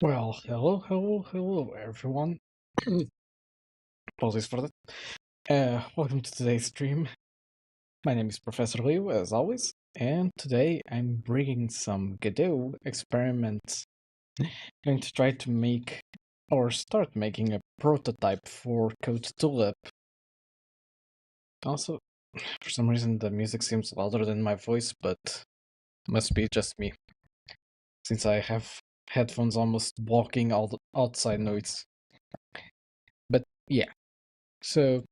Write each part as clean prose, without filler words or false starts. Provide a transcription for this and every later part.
Well, hello, everyone. Apologies for that. Welcome to today's stream. My name is Professor Liu, as always, and today I'm bringing some Godot experiments. Going to try to make or start making a prototype for Code Tulip. Also, for some reason, the music seems louder than my voice, but must be just me, since I have headphones almost blocking all the outside noise. But yeah, so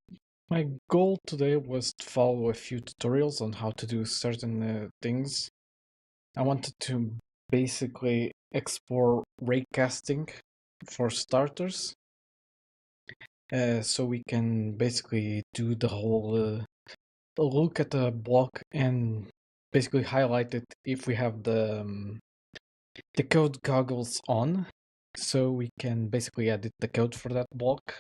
my goal today was to follow a few tutorials on how to do certain things. I wanted to basically explore raycasting for starters, so we can basically do the whole look at the block and basically highlight it if we have the code goggles on, so we can basically edit the code for that block.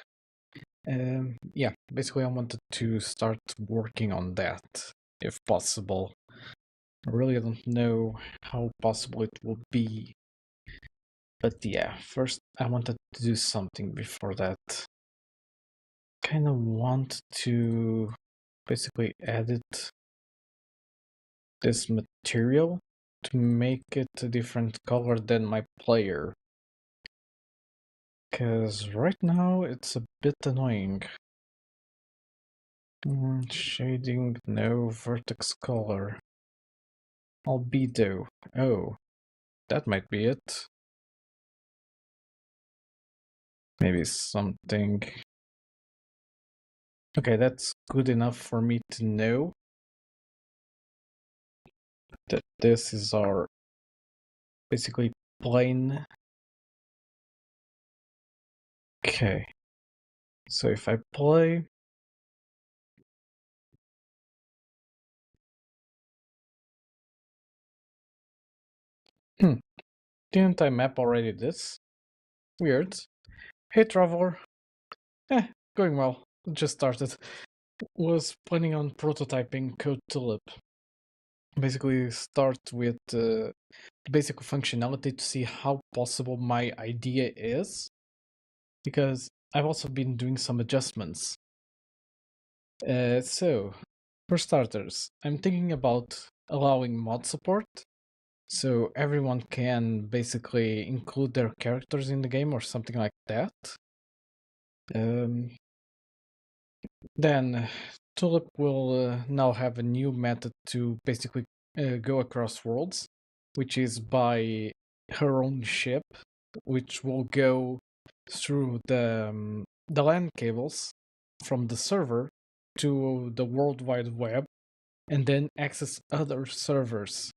Yeah, basically I wanted to start working on that, if possible. I really don't know how possible it will be. But yeah, first I wanted to do something before that. Kinda want to basically edit this material to make it a different color than my player. Cause right now it's a bit annoying. Shading, no, vertex color. Albedo. Oh, that might be it. Maybe something. Okay, that's good enough for me to know that this is our basically plain. Okay, so if I play. Didn't I map already this? Weird. Hey, Traveler. Eh, going well. Just started. Was planning on prototyping Code Tulip. Basically, start with basic functionality to see how possible my idea is, because I've also been doing some adjustments. So, for starters, I'm thinking about allowing mod support, so everyone can basically include their characters in the game or something like that. Um, then Tulip will now have a new method to basically go across worlds, which is by her own ship, which will go through the LAN cables from the server to the World Wide Web and then access other servers.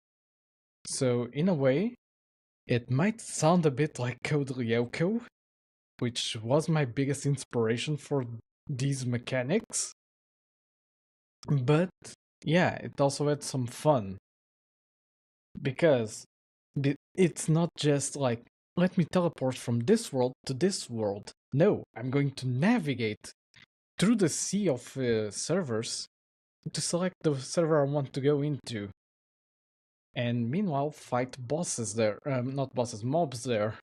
So in a way, it might sound a bit like Code Lyoko, which was my biggest inspiration for these mechanics. But yeah, it also had some fun because it's not just like, let me teleport from this world to this world. No, I'm going to navigate through the sea of servers to select the server I want to go into. And meanwhile, fight bosses there. Not bosses, mobs there.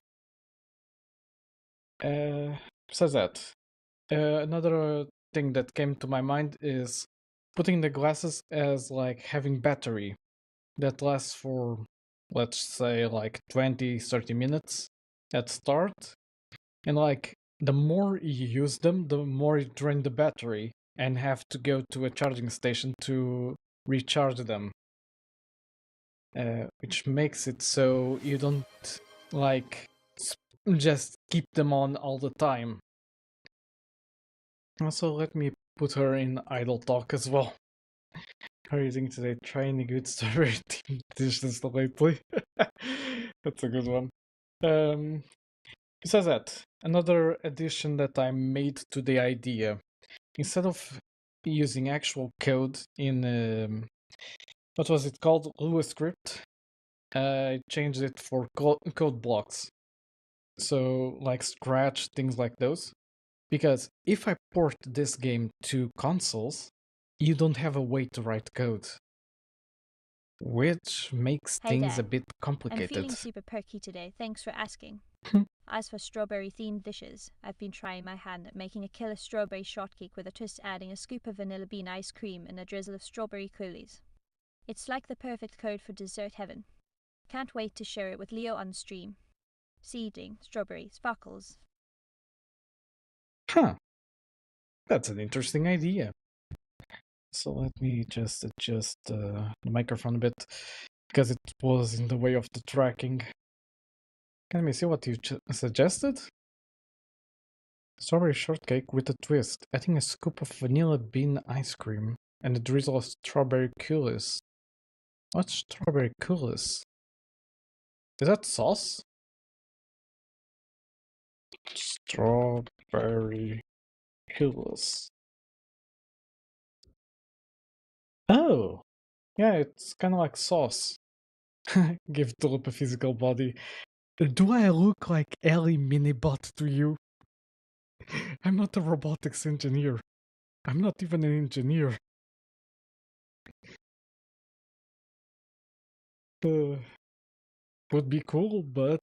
Besides that, another thing that came to my mind is putting the glasses as like having battery that lasts for, let's say, like 20-30 minutes at start, and like the more you use them, the more you drain the battery and have to go to a charging station to recharge them, which makes it so you don't like just keep them on all the time. Also, let me put her in idle talk as well. How are you doing today? Trying a good story team dishes lately. That's a good one. Besides that, another addition that I made to the idea, instead of using actual code in what was it called, Lua script, I changed it for code blocks. So like Scratch, things like those. Because if I port this game to consoles, you don't have a way to write code. which makes Hey things a there. bit I'm complicated. feeling super perky today, thanks for asking. As for strawberry themed dishes, I've been trying my hand at making a killer strawberry shortcake with a twist, adding a scoop of vanilla bean ice cream and a drizzle of strawberry coulis. It's like the perfect code for dessert heaven. Can't wait to share it with Leo on stream. Seeding, strawberry, sparkles. Huh, that's an interesting idea. So let me just adjust the microphone a bit because it was in the way of the tracking. Can we see what you suggested? Strawberry shortcake with a twist, adding a scoop of vanilla bean ice cream and a drizzle of strawberry coulis. What's strawberry coulis? Is that sauce? Strawberry coulis. Oh, yeah, it's kind of like sauce. Give Tulip a physical body. Do I look like Ellie Minibot to you? I'm not a robotics engineer. I'm not even an engineer. Would be cool, but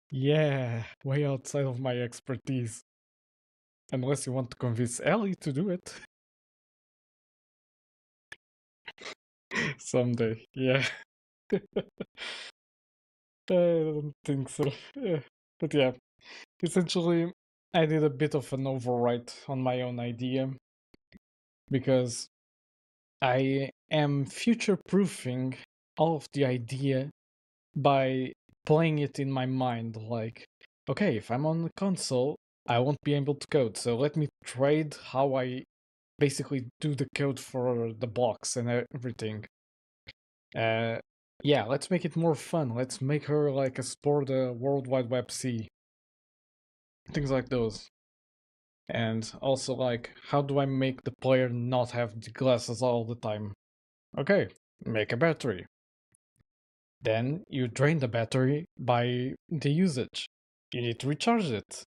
yeah, way outside of my expertise. Unless you want to convince Ellie to do it. Someday, yeah. I don't think so. But yeah, essentially, I did a bit of an overwrite on my own idea because I am future proofing all of the idea by playing it in my mind. Like, okay, if I'm on the console, I won't be able to code, so let me trade how I basically do the code for the box and everything. Yeah, let's make it more fun. Let's make her like explore the World Wide Web C. Things like those. And also like, how do I make the player not have the glasses all the time? Okay, make a battery. Then you drain the battery by the usage. You need to recharge it.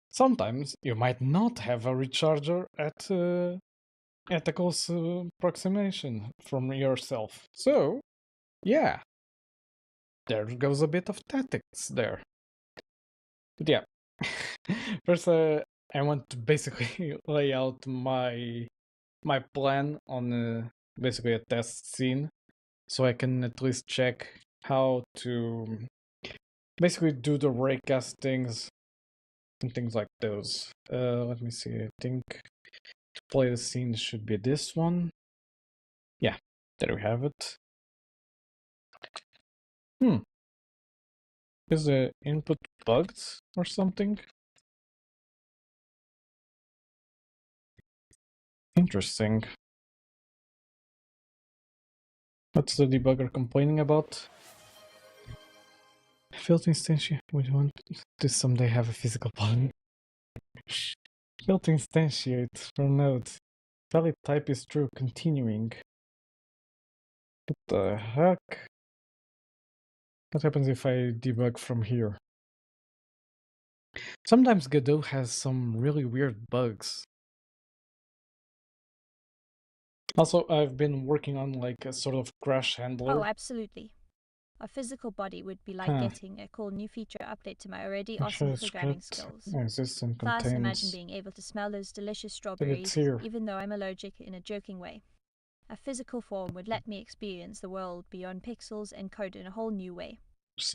Sometimes you might not have a recharger at a close approximation from yourself. So, yeah, there goes a bit of tactics there. But yeah, first I want to basically lay out my plan on basically a test scene, so I can at least check how to basically do the raycastings and things like those. Let me see. I think to play the scene should be this one. Yeah, there we have it. Is the input bugged or something? Interesting. What's the debugger complaining about? Failed to instantiate. We want to someday have a physical button. Failed to instantiate for node. Valid type is true. Continuing. What the heck? What happens if I debug from here? Sometimes Godot has some really weird bugs. Also, I've been working on like a sort of crash handler. Oh, absolutely. A physical body would be like Huh. getting a cool new feature update to my already Make sure awesome the programming script skills. exists and Plus, imagine contains being able to smell those delicious that it's strawberries, here. even though I'm allergic in a joking way. A physical form would let me experience the world beyond pixels and code in a whole new way.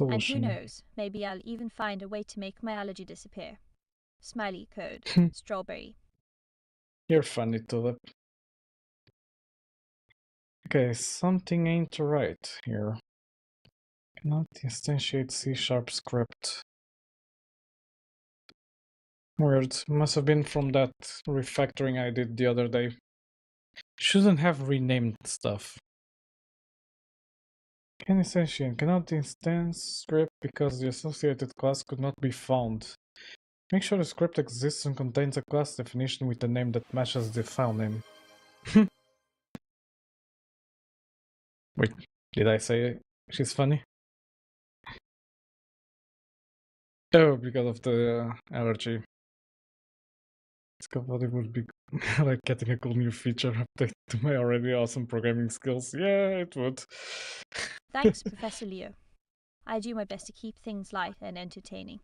And who Solution. knows, maybe I'll even find a way to make my allergy disappear. Smiley code. Strawberry. You're funny, Tulip. Okay, something ain't right here. Cannot instantiate C# script. Weird. Must have been from that refactoring I did the other day. Shouldn't have renamed stuff. Can instantiate cannot instance script because the associated class could not be found. Make sure the script exists and contains a class definition with a name that matches the file name. Wait, did I say she's funny? Oh, because of the allergy. Scaffolding would be like getting a cool new feature update to my already awesome programming skills. Yeah, it would. Thanks, Professor Leo. I do my best to keep things light and entertaining.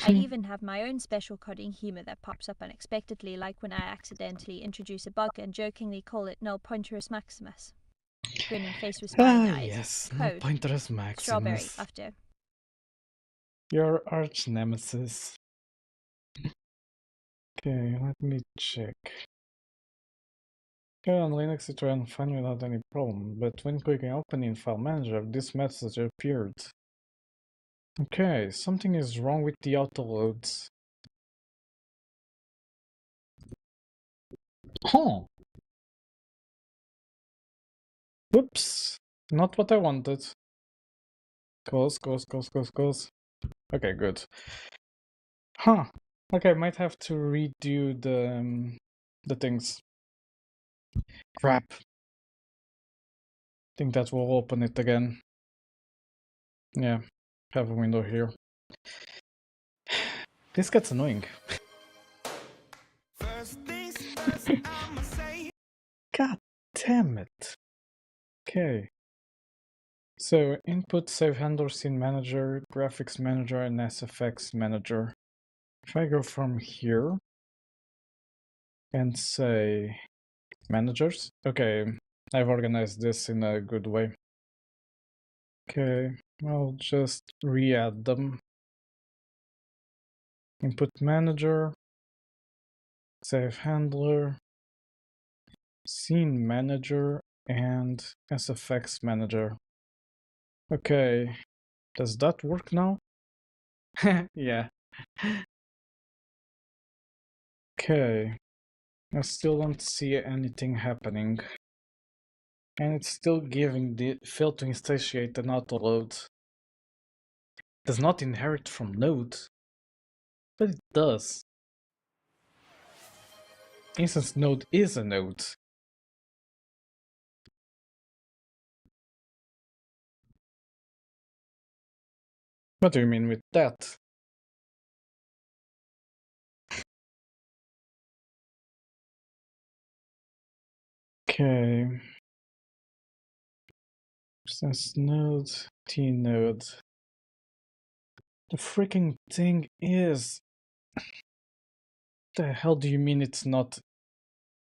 I even have my own special coding humor that pops up unexpectedly, like when I accidentally introduce a bug and jokingly call it null pointerus maximus. Grinning face with smiling eyes. Yes, no Code. pointerus Strawberry. maximus. After. Your arch nemesis. Okay, let me check. Okay, on Linux it ran fine without any problem, but when clicking open in File Manager, this message appeared. Okay, something is wrong with the autoloads. Huh. Whoops. Not what I wanted. Close. Okay, good. Huh. Okay, I might have to redo the things. Crap. Think that will open it again. Yeah, have a window here. This gets annoying. God damn it. Okay. So input save handler scene manager, graphics manager, and SFX manager. If I go from here and say managers, okay, I've organized this in a good way. Okay, I'll just re-add them. Input manager, save handler, scene manager, and SFX manager. Okay, does that work now? Yeah. Okay, I still don't see anything happening. And it's still giving the failed to instantiate an autoload. Does not inherit from node, but it does. Instance node is a node. What do you mean with that? Okay. Instance node, T node. The freaking thing is. The hell do you mean it's not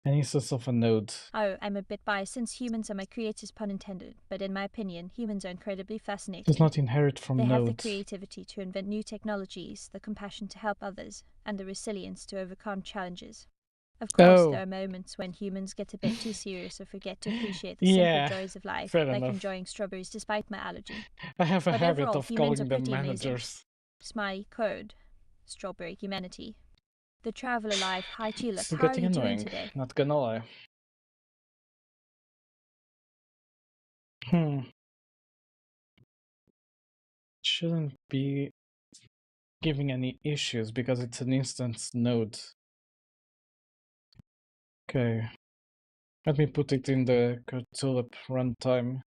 an instance of a node? Oh, I'm a bit biased since humans are my creators, pun intended, but in my opinion, humans are incredibly It fascinating. does not inherit from They have the nodes. creativity to invent new technologies, the compassion to help others, and the resilience to overcome challenges. Of course, Oh. there are moments when humans get a bit too serious or forget to appreciate the Yeah, simple joys of life, fair like enough. enjoying strawberries despite my allergy. I have a But habit overall, of humans are calling them pretty amazing. managers. Smiley code. Strawberry humanity. The traveler alive. Hi Tulip, This is how are getting you doing annoying, today? not gonna lie. Shouldn't be giving any issues because it's an instance node. Okay. Let me put it in the Tulip runtime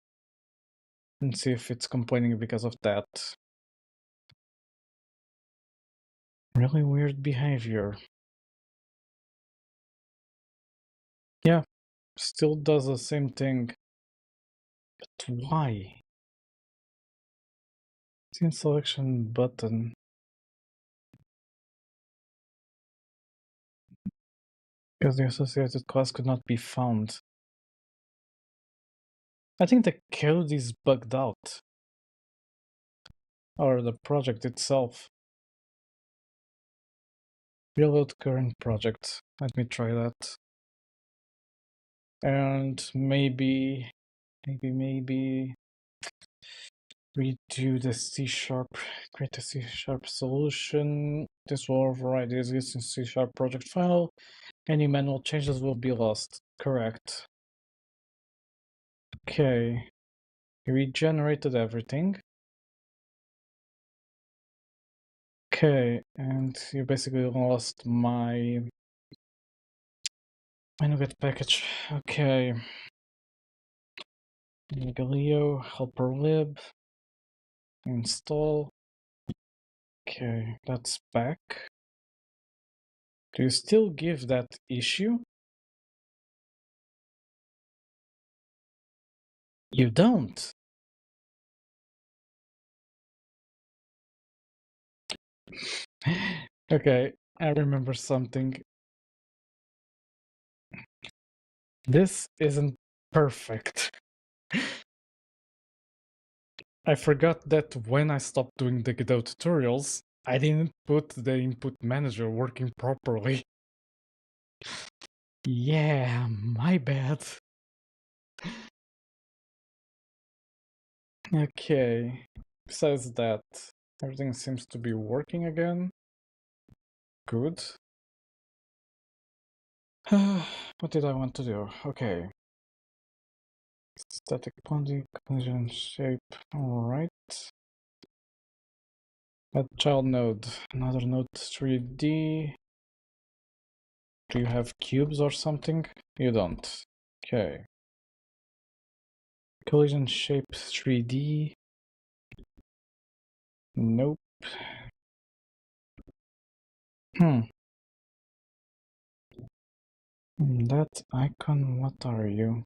and see if it's complaining because of that. Really weird behavior. Yeah, still does the same thing. But why? Scene selection button. Because the associated class could not be found. I think the code is bugged out. Or the project itself. Reload current project. Let me try that. And maybe redo the C#, create a C# solution. This will override the existing C# project file. Any manual changes will be lost. Correct. Okay. Regenerated everything. Okay, and you basically lost my NuGet package. Okay. Galileo, helper lib, install. Okay, that's back. Do you still give that issue? You don't. Okay, I remember something. This isn't perfect. I forgot that when I stopped doing the Godot tutorials, I didn't put the input manager working properly. Yeah, my bad. Okay, besides that, everything seems to be working again. Good. What did I want to do? Okay. Static body, collision shape, alright. Add child node, another node 3D. Do you have cubes or something? You don't. Okay. Collision shape 3D. Nope. That icon, what are you?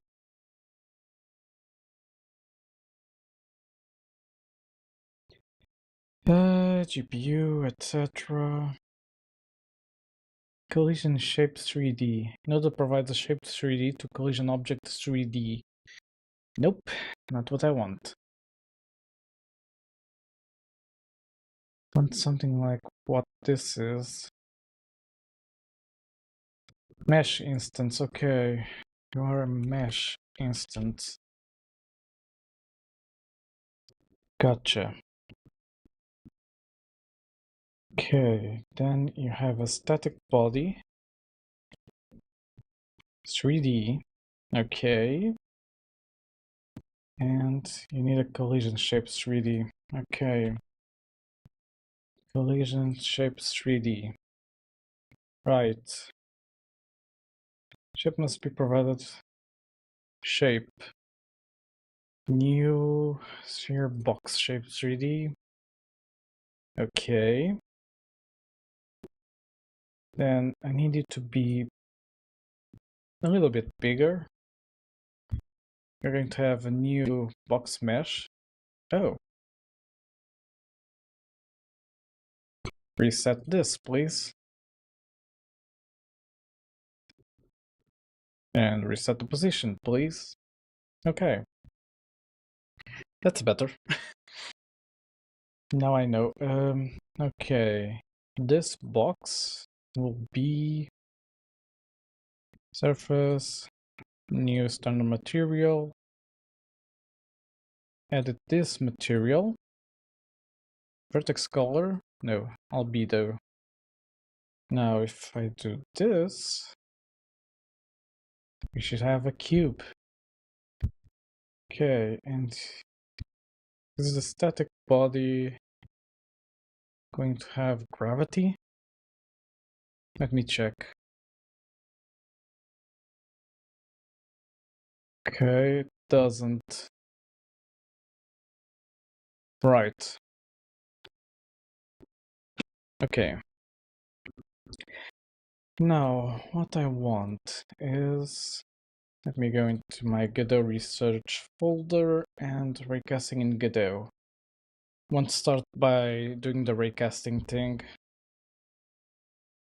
GPU, etc. Collision shape 3D. Node provides a shaped 3D to collision object 3D. Nope, not what I want. Want something like what this is. Mesh instance, okay. You are a mesh instance. Gotcha. Okay, then you have a static body. 3D. Okay. And you need a collision shape 3D. Okay. Collision shape 3D. Right. Shape must be provided. Shape. New sphere box shape 3D. Okay. Then I need it to be a little bit bigger. We're going to have a new box mesh. Oh. Reset this, please. And reset the position, please. Okay. That's better. Now I know. Okay. This box will be surface, new standard material. Edit this material. Vertex color. No, albedo. Now if I do this, we should have a cube. Okay, and is the static body going to have gravity? Let me check. Okay, it doesn't. Right. Okay. Now, what I want is... Let me go into my Godot research folder and raycasting in Godot. Want to start by doing the raycasting thing.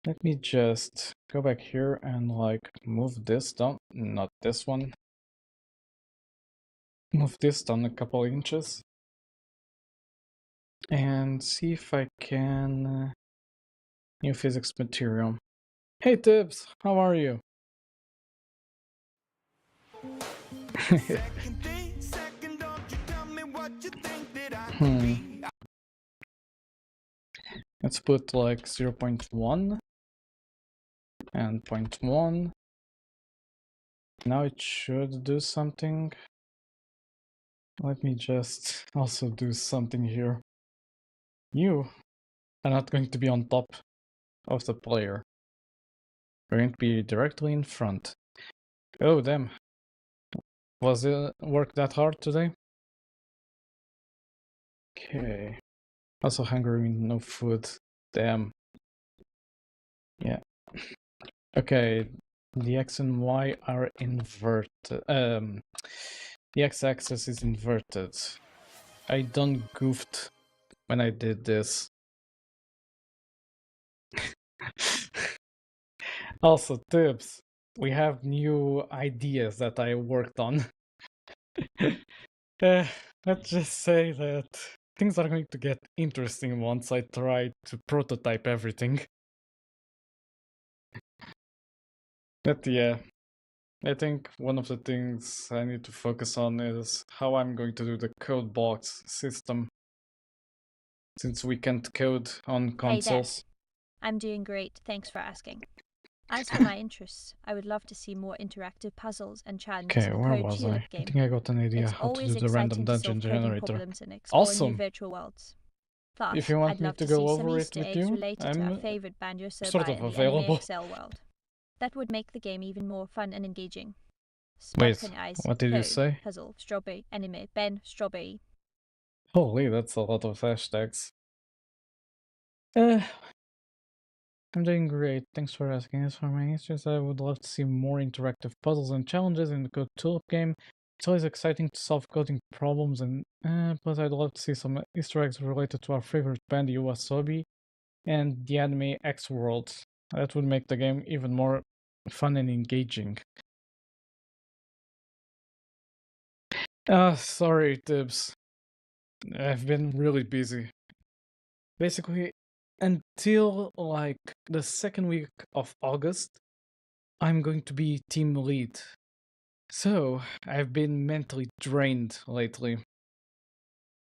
Let me just go back here and like move this down, not this one. Move this down a couple inches. And see if I can... New physics material. Hey Tibbs, how are you? Let's put like 0.1 and 0.1. Now it should do something. Let me just also do something here. You are not going to be on top of the player. You're going to be directly in front. Oh, damn. Was it work that hard today? Okay. Also hungry with no food. Damn. Yeah. Okay, the X and Y are inverted. The X-axis is inverted. I done goofed when I did this. Also, tips. We have new ideas that I worked on. Let's just say that things are going to get interesting once I try to prototype everything. But yeah, I think one of the things I need to focus on is how I'm going to do the code box system. Since we can't code on Hey there. consoles. I'm doing great, thanks for asking. As for my interests, I would love to see more interactive puzzles and challenges Okay, in the where Code was I? Tulip I game. think I got an idea It's how to do always the random exciting to dungeon solve coding generator. problems and explore new Awesome! virtual worlds. If Plus, you want I'd me love to to go see some over Easter it with eggs you, related to our I'm favorite Banjo sort Surbai of and the Anime available. Excel world. That would make the game even more fun and engaging. Wait, Sparkling Eyes, what did you Code, say? Puzzle, Strawberry, Anime, Ben, Strawberry. Holy, that's a lot of hashtags. Uh, I'm doing great. Thanks for asking. As for my answers, I would love to see more interactive puzzles and challenges in the Code Tulip game. It's always exciting to solve coding problems, and plus I'd love to see some Easter eggs related to our favorite band, Yoasobi, and the anime X World. That would make the game even more fun and engaging. Sorry, Tibbs. I've been really busy. Basically, until like the second week of August, I'm going to be team lead. So, I've been mentally drained lately.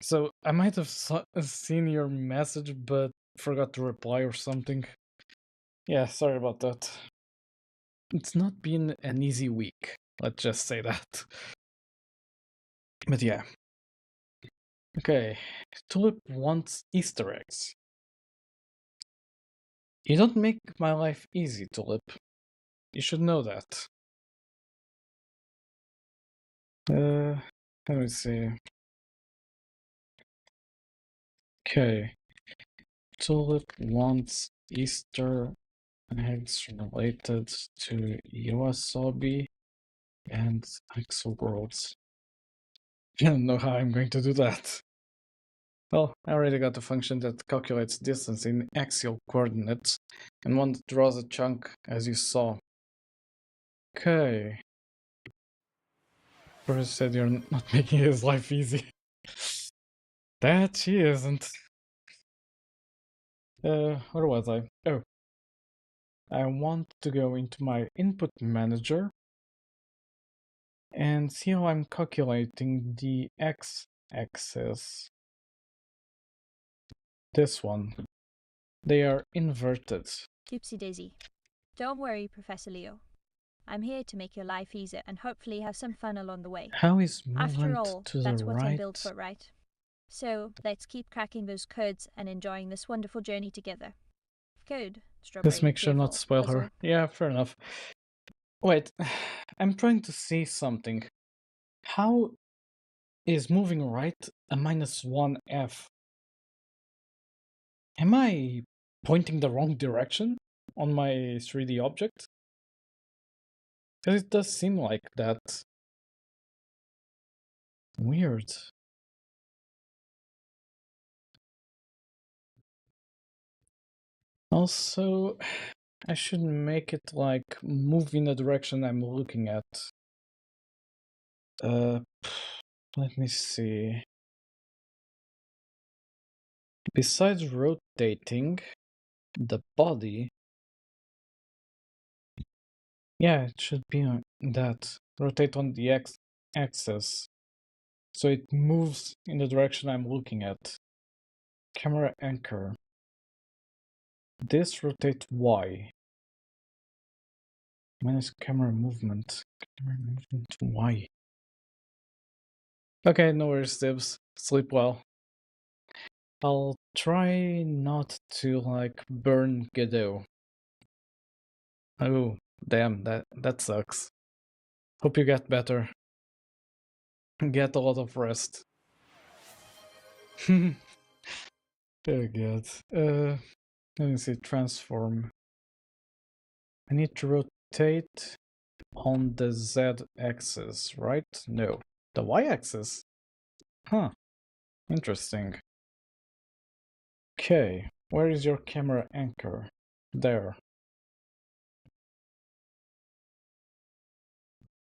So, I might have seen your message, but forgot to reply or something. Yeah, sorry about that. It's not been an easy week, let's just say that. But yeah. Okay, Tulip wants Easter eggs. You don't make my life easy, Tulip. You should know that. Let me see. Okay. Tulip wants Easter eggs related to Yoasobi and Axel Worlds. I don't know how I'm going to do that. Well, I already got a function that calculates distance in axial coordinates, and one that draws a chunk, as you saw. Okay. Bruce said you're not making his life easy. That she isn't. Where was I? Oh. I want to go into my input manager and see how I'm calculating the x-axis. This one. They are inverted. Oopsie daisy. Don't worry, Professor Leo. I'm here to make your life easier and hopefully have some fun along the way. How is After movement all, to the that's what I'm right? built for, right? So let's keep cracking those codes and enjoying this wonderful journey together. Code, Just Strawberry, make sure not to Tearful, spoil Puzzle. her. Yeah, fair enough. Wait, I'm trying to see something. How is moving right a -1f? Am I pointing the wrong direction on my 3D object? Because it does seem like that. Weird. Also, I should make it like move in the direction I'm looking at. Let me see. Besides rotating the body, yeah, it should be on that. Rotate on the x-axis. So it moves in the direction I'm looking at. Camera anchor. This rotate Y. Minus camera movement. Camera movement Y. Okay, no worries, Dibs. Sleep well. I'll try not to like burn Godot. Oh, damn, that sucks. Hope you get better. Get a lot of rest. Oh god. Let me see, transform. I need to rotate on the Z-axis, right? No, the Y-axis. Huh, interesting. Okay, where is your camera anchor? There.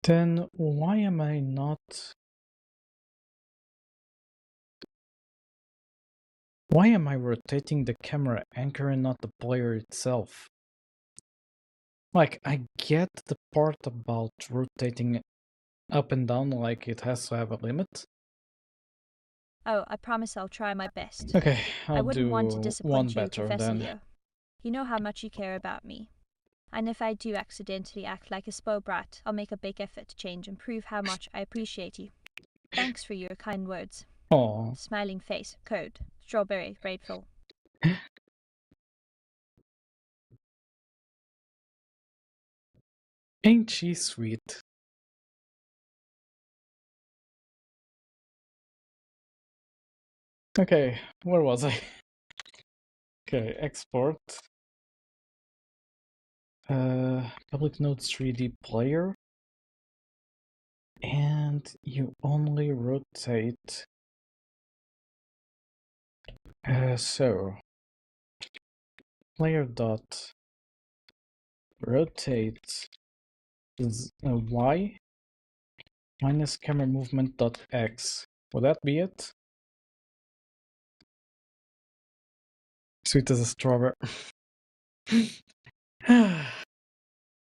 Then why am I not... Why am I rotating the camera anchor and not the player itself? Like, I get the part about rotating up and down, like it has to have a limit. Oh, I promise I'll try my best. Okay, I I'll wouldn't want to do one disappoint you, better Professor then. Leo. You know how much you care about me. And if I do accidentally act like a spoiled brat, I'll make a big effort to change and prove how much I appreciate you. Thanks for your kind words. Oh, Smiling face, code, strawberry, grateful. ain't she sweet? Okay, where was I? Okay, export. Public Nodes 3D player. And you only rotate. So, player dot rotate y minus camera movement dot x. Would that be it? Sweet as a strawberry.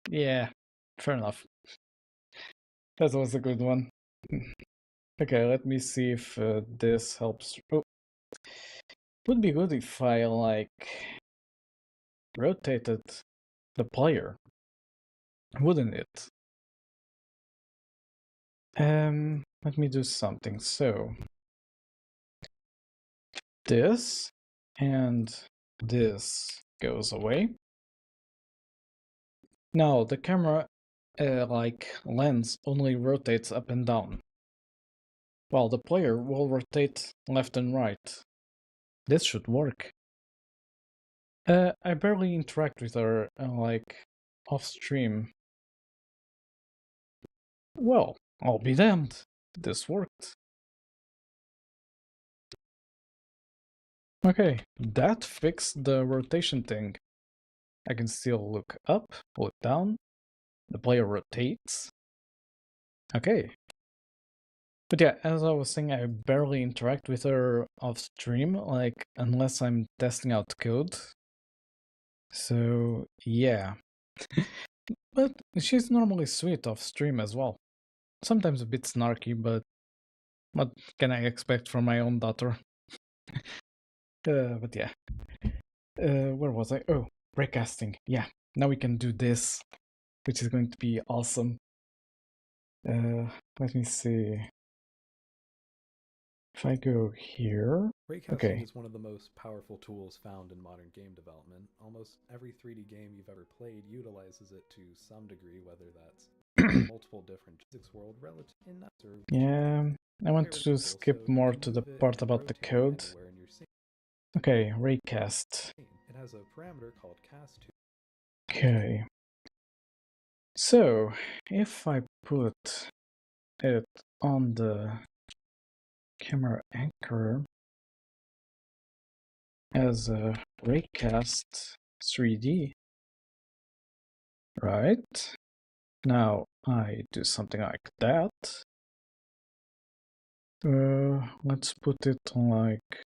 Yeah, fair enough. That was a good one. Okay, let me see if this helps. Oh, would be good if I like rotated the player, wouldn't it? Let me do something. So this and this goes away. Now the camera like lens only rotates up and down, while the player will rotate left and right. This should work. I barely interact with her like off stream. Well, I'll be damned. This worked. Okay, that fixed the rotation thing. I can still look up, look down. The player rotates. Okay. But yeah, as I was saying, I barely interact with her off stream, like, unless I'm testing out code. So, yeah. But she's normally sweet off stream as well. Sometimes a bit snarky, but what can I expect from my own daughter? But yeah. Where was I? Oh, breakcasting. Yeah, now we can do this, which is going to be awesome. Let me see. If I go here, Raycasting okay. is one of the most powerful tools found in modern game development. Almost every 3D game you've ever played utilizes it to some degree, whether that's multiple different physics world relative in that or Yeah, I want to skip more to the part about the code. Okay, raycast. It has a parameter called cast2. Okay. So, if I put it on the camera anchor as a raycast 3D, right? Now I do something like that. Let's put it like...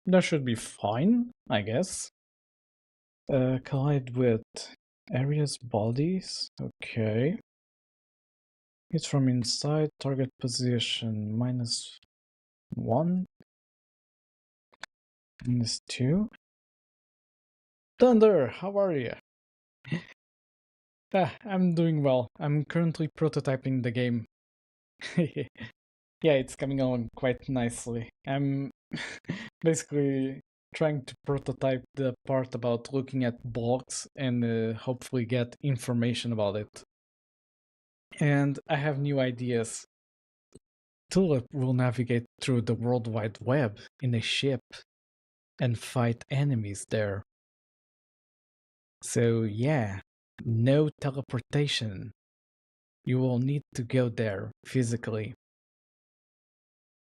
that should be fine, I guess. Collide with areas, bodies, okay. It's from inside, target position, -1, -2. Thunder, how are you? I'm doing well. I'm currently prototyping the game. Yeah, it's coming along quite nicely. I'm basically trying to prototype the part about looking at blocks and hopefully get information about it. And I have new ideas. Tulip will navigate through the World Wide Web in a ship and fight enemies there. So yeah, no teleportation. You will need to go there physically.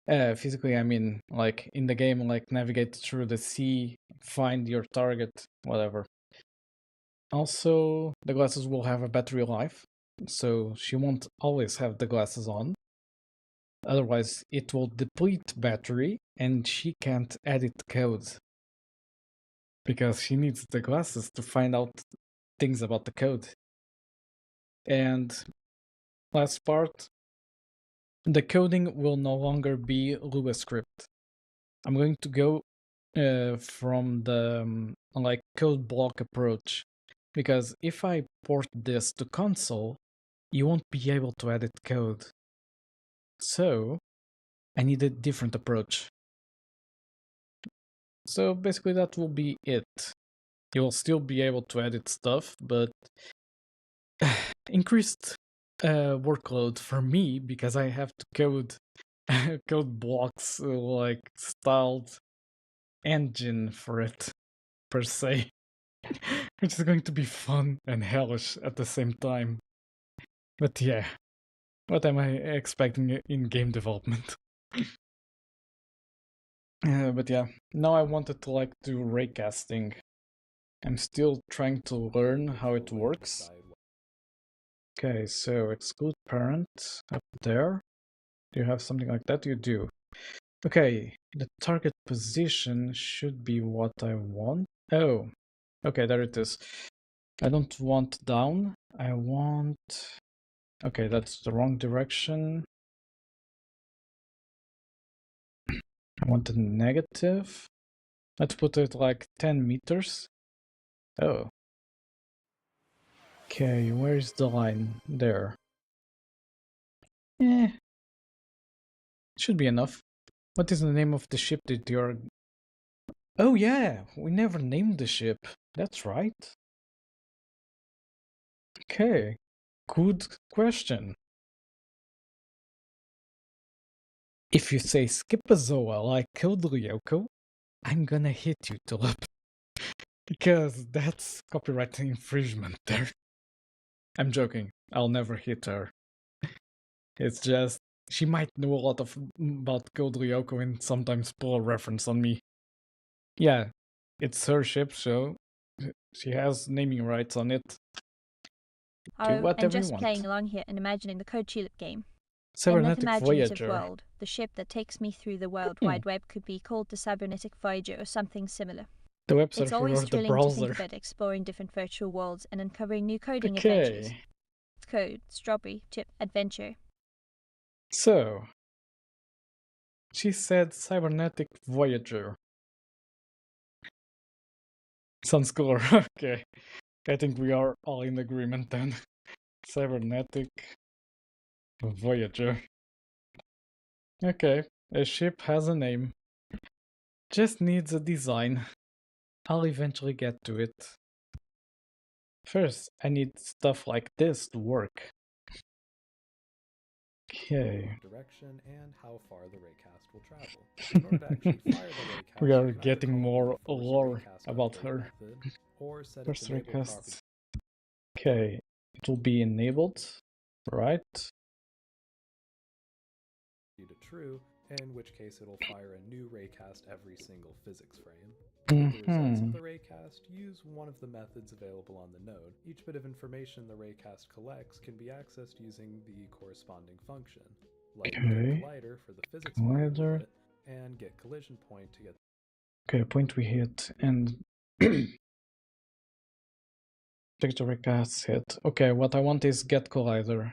Physically, I mean, like in the game, like navigate through the sea, find your target, whatever. Also, the glasses will have a battery life, so she won't always have the glasses on. Otherwise, it will deplete battery and she can't edit code. Because she needs the glasses to find out things about the code. And last part, the coding will no longer be Lua script. I'm going to go from the like code block approach, because if I port this to console, you won't be able to edit code. So I need a different approach. So basically that will be it. You will still be able to edit stuff, but increased workload for me because I have to code code blocks like styled engine for it per se, which is going to be fun and hellish at the same time. But yeah, what am I expecting in game development? But yeah, now I wanted to like do raycasting. I'm still trying to learn how it works. Okay, so exclude parent up there. Do you have something like that? You do. Okay, the target position should be what I want. Oh, okay, there it is. I don't want down. I want... Okay, that's the wrong direction. I want a negative. Let's put it like 10 meters. Oh. Okay, where's the line? There. Eh. Should be enough. What is the name of the ship that you're... Oh yeah, we never named the ship. That's right. Okay, good question. If you say Skipazoa like Code Lyoko, I'm gonna hit you, Tulip. Because that's copyright infringement there. I'm joking. I'll never hit her. It's just she might know a lot about Code Lyoko and sometimes pull a reference on me. Yeah, it's her ship, so she has naming rights on it. Do Oh, whatever and you just want. playing along here and imagining the Code Tulip game. In that Cybernetic imaginative Voyager. world, the ship that takes me through the World Wide Web could be called the Cybernetic Voyager or something similar. The web It's server always or the thrilling to think browser. about exploring different virtual worlds and uncovering new coding adventures. Okay. Code, strawberry, chip, adventure. So, she said Cybernetic Voyager. Sounds cooler. Okay. I think we are all in agreement then. Cybernetic Voyager. Okay, a ship has a name. Just needs a design. I'll eventually get to it. First, I need stuff like this to work. Okay. Direction and how far the raycast will travel. In order to actually fire the raycast, We are you can either getting call more the force lore raycast about update her. method, or set First its enable property raycast. Okay, it will be enabled, right? to true, in which case it'll fire a new raycast every single physics frame. With the results of the raycast, use one of the methods available on the node. Each bit of information the raycast collects can be accessed using the corresponding function, like get collider for the physics value we hit, and get collision point to get... Okay, point we hit, and take the raycast hit. Okay, what I want is get collider.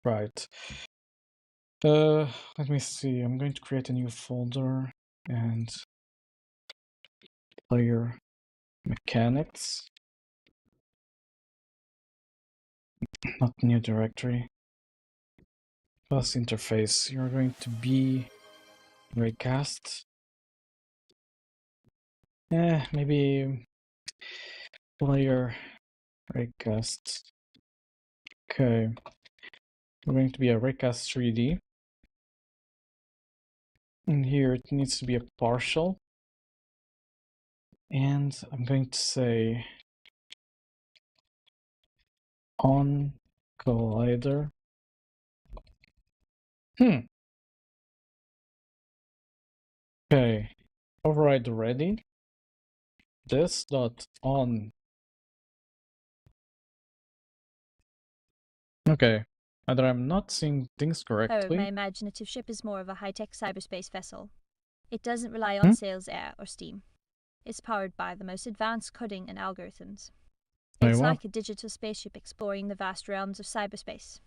Right. Let me see. I'm going to create a new folder and player mechanics. Not new directory. Plus interface. You're going to be raycast. Maybe player raycast. Okay. We're going to be a raycast 3D. And here it needs to be a partial. And I'm going to say On collider. Okay. Override ready. This dot on. Okay. Either I'm not seeing things Oh, my correctly. imaginative ship is more of a high-tech cyberspace vessel. It doesn't rely on sails, air, or steam. It's powered by the most advanced coding and algorithms. Wait, It's what? like a digital spaceship exploring the vast realms of cyberspace.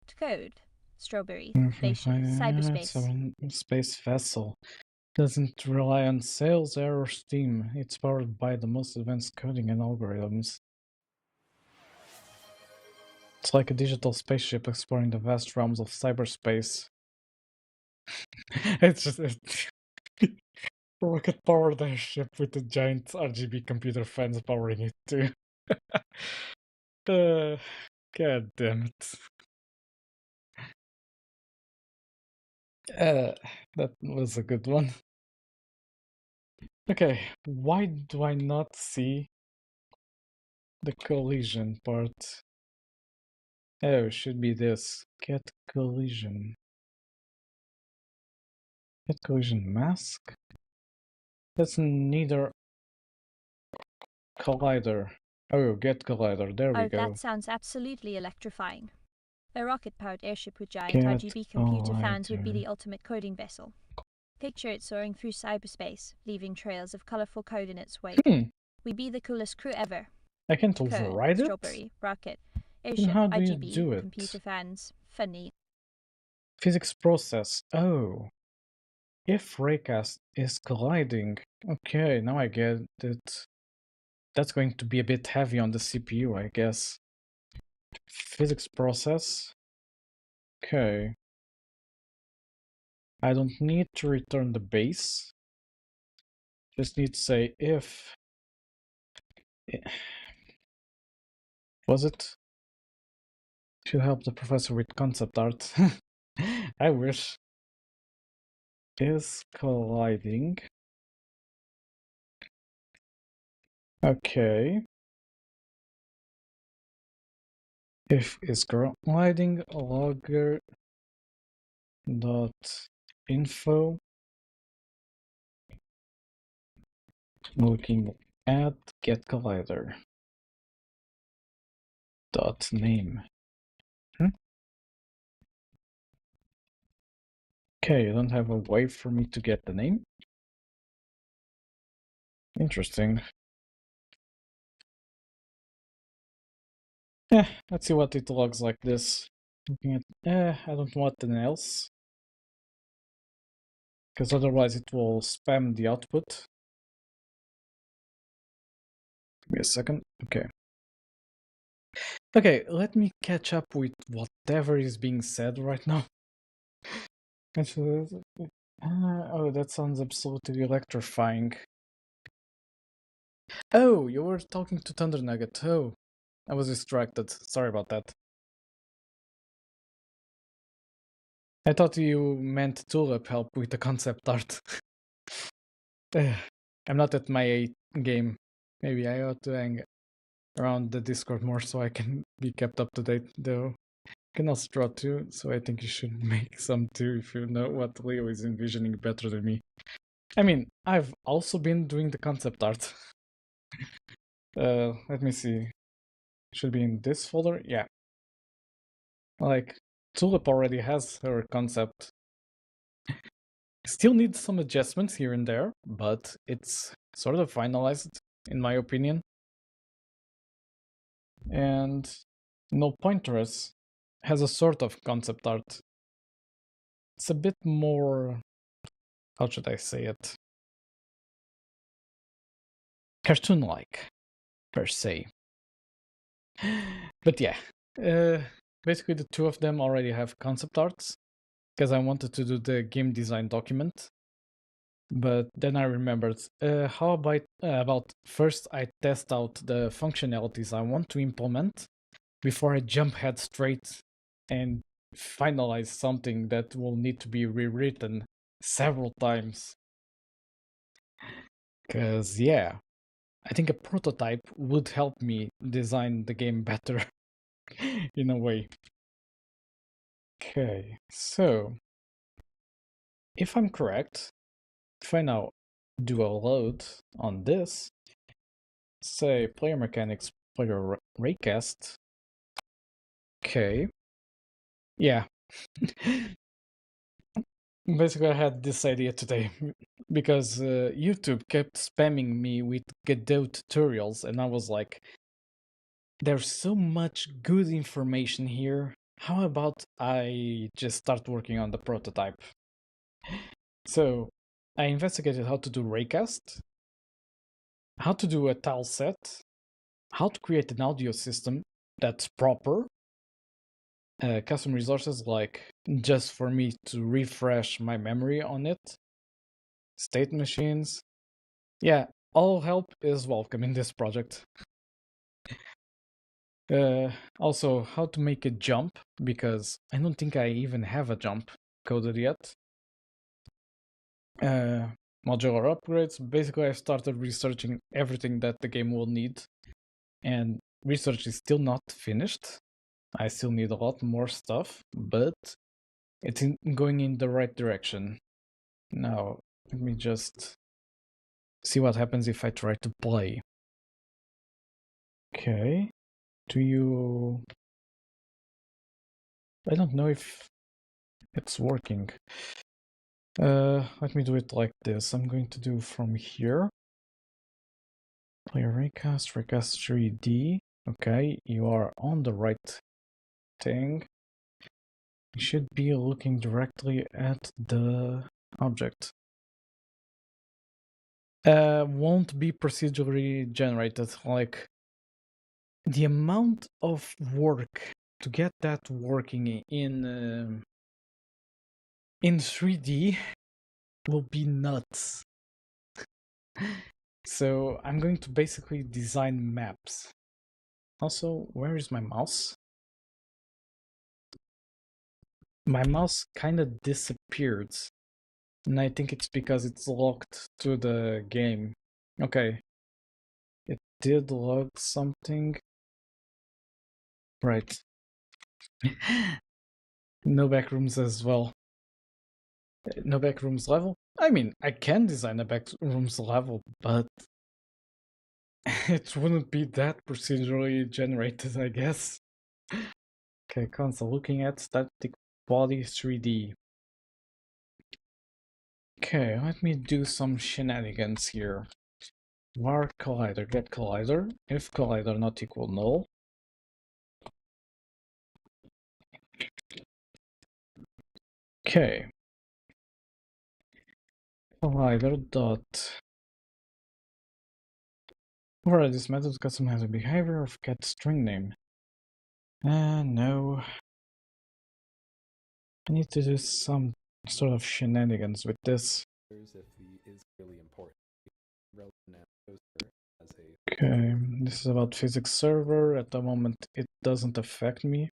To code, strawberry, facial, cyberspace. Space vessel. Doesn't rely on sails, air, or steam. It's powered by the most advanced coding and algorithms. It's like a digital spaceship exploring the vast realms of cyberspace. It's just rocket powered airship with a giant RGB computer fans powering it too. God damn it. That was a good one. Okay, why do I not see the collision part? Oh, it should be this. Get collision. Get collision mask? That's neither collider. Oh, get collider. There we Oh, go. that sounds absolutely electrifying. A rocket-powered airship with giant Get RGB computer fans would be collider. the ultimate coding vessel. Picture it soaring through cyberspace, leaving trails of colorful code in its wake. We'd be the coolest crew ever. I can't Code, override it? strawberry, rocket, Then airship, how do you RGB, do it? computer fans, funny. Physics process. Oh. If raycast is colliding. Okay, now I get it. That's going to be a bit heavy on the CPU, I guess. Physics process. Okay. I don't need to return the base. Just need to say if. Was it? To help the professor with concept art. I wish. Is colliding. Okay. If is colliding, logger dot info. Looking at get collider dot name. Okay, you don't have a way for me to get the name? Interesting. Let's see what it logs like this. Looking at, I don't want anything else. Because otherwise it will spam the output. Give me a second. Okay. Okay, let me catch up with whatever is being said right now. Oh, that sounds absolutely electrifying. Oh, you were talking to Thunder Nugget. Oh, I was distracted. Sorry about that. I thought you meant Tulip help with the concept art. I'm not at my game. Maybe I ought to hang around the Discord more so I can be kept up to date, though. I can also draw too, so I think you should make some too if you know what Leo is envisioning better than me. I mean, I've also been doing the concept art. Let me see. Should be in this folder? Yeah. Like, Tulip already has her concept. Still needs some adjustments here and there, but it's sort of finalized, in my opinion. And No Pointers has a sort of concept art. It's a bit more, how should I say it? Cartoon-like, per se. But yeah, basically the two of them already have concept arts, because I wanted to do the game design document. But then I remembered, how about first I test out the functionalities I want to implement before I jump head straight and finalize something that will need to be rewritten several times. Because, yeah, I think a prototype would help me design the game better. in a way. Okay, so if I'm correct, if I now do a load on this, say player mechanics, player raycast. Okay. Yeah. Basically, I had this idea today because YouTube kept spamming me with Godot tutorials, and I was like, there's so much good information here. How about I just start working on the prototype? So I investigated how to do raycast, how to do a tile set, how to create an audio system that's proper, custom resources like just for me to refresh my memory on it, state machines. Yeah, all help is welcome in this project. Also, how to make a jump, because I don't think I even have a jump coded yet. Modular upgrades. Basically, I started researching everything that the game will need, and research is still not finished. I still need a lot more stuff, but it's going in the right direction. Now, let me just see what happens if I try to play. Okay. Do you... I don't know if it's working. Let me do it like this. I'm going to do from here. Player raycast 3D. Okay, you are on the right thing. You should be looking directly at the object. Won't be procedurally generated. Like, the amount of work to get that working in 3D will be nuts. So I'm going to basically design maps. Also, where is my mouse? My mouse kind of disappeared, and I think it's because it's locked to the game. Okay, it did log something. Right. No backrooms as well. No backrooms level? I mean, I can design a backrooms level, but it wouldn't be that procedurally generated, I guess. Okay, console, looking at static body 3D. Okay, let me do some shenanigans here. Var collider, get collider. If collider not equal null. Okay. Collider dot. Override this method custom has a behavior of get string name. No. I need to do some sort of shenanigans with this. If the is really important, relevant now poster as a Okay, this is about physics server. At the moment, it doesn't affect me.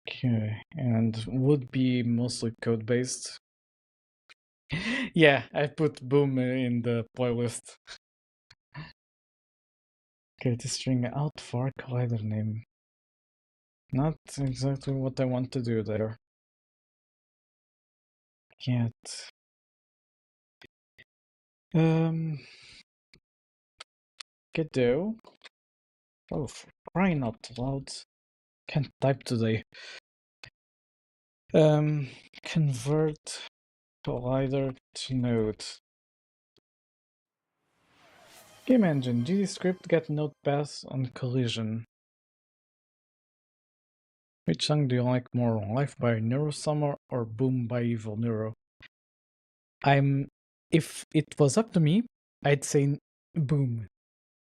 Okay, and would be mostly code based. Yeah, I put boom in the playlist. Okay, the string out for collider name. Not exactly what I want to do there. Yet. Godot. Oh, for crying out loud. Can't type today. Convert collider to node. Game engine, GDScript get node pass on collision. Which song do you like more, Life by Neurosummer or Boom by Evil Neuro? If it was up to me, I'd say Boom.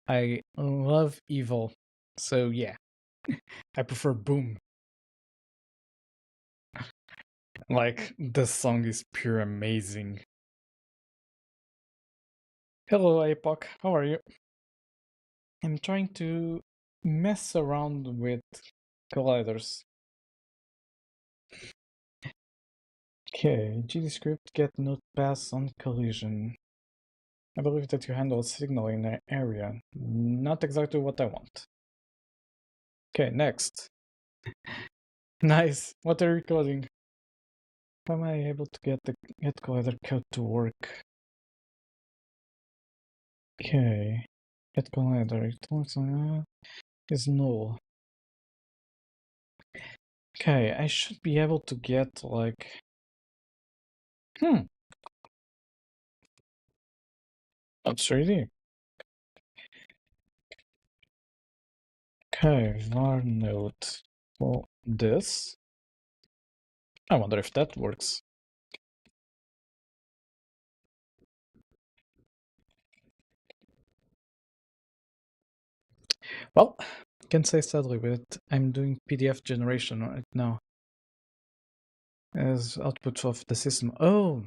I love Evil, so yeah, I prefer Boom. Like, the song is pure amazing. Hello, APOC, how are you? I'm trying to mess around with colliders. Okay, GDScript get node pass on collision. I believe that you handle signal in an area. Not exactly what I want. Okay, next. Nice. What are you coding? How am I able to get the get collider code to work? Okay. Get collider. Is null. Okay, I should be able to get like. That's 3D. Okay, var node. Well, this. I wonder if that works. Well, can't say sadly, but I'm doing PDF generation right now as output of the system. Oh,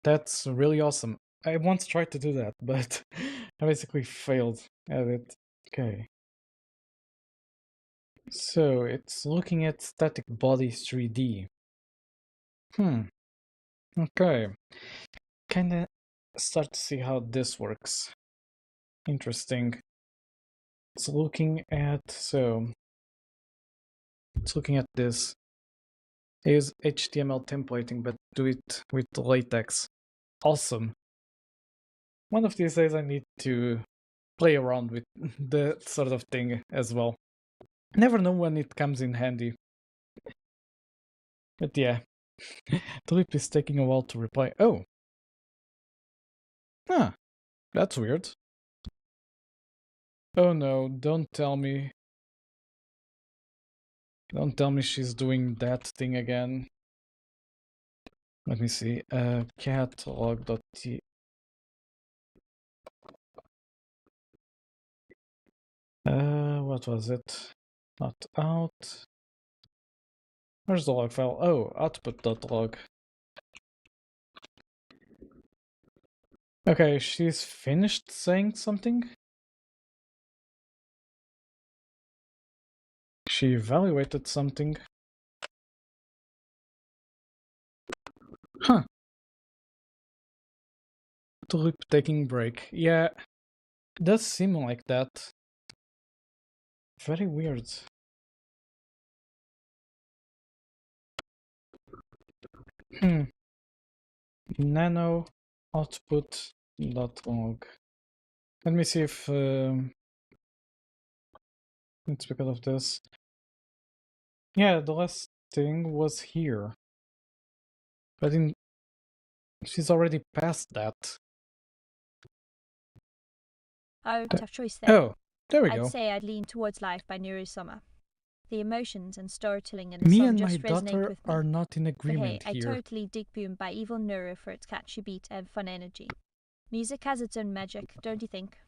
that's really awesome. I once tried to do that, but I basically failed at it. Okay. So it's looking at static bodies 3D. Okay. Kinda start to see how this works. Interesting. It's looking at this. I use HTML templating, but do it with latex. Awesome. One of these days I need to play around with that sort of thing as well. Never know when it comes in handy. But yeah. Tulip is taking a while to reply. Oh. Huh. That's weird. Oh no, don't tell me. Don't tell me she's doing that thing again. Let me see. Catalog.t. What was it? Not out. Where's the log file? Oh, output.log. Okay, she's finished saying something. She evaluated something. Huh. Tulip taking break. Yeah, it does seem like that. Very weird. Nano output.log. Let me see if it's because of this. Yeah, the last thing was here. But she's already past that. Oh, tough choice there. Oh, there we I'd go. say I'd lean towards Life by Nuru Summer. The emotions and storytelling in the Me song and my just resonate daughter with me. are not in But hey, agreement I here. totally dig Boom by Evil Nuru for its catchy beat and fun energy. Music has its own magic, don't you think?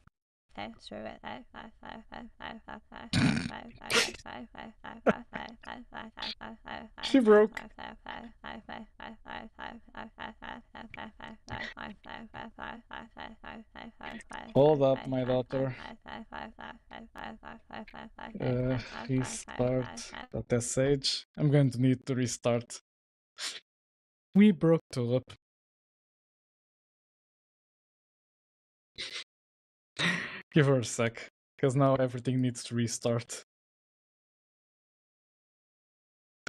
She broke. Hold up, my daughter. Restart.sh. I'm going to need to restart. We broke Tulip. Give her a sec, because now everything needs to restart.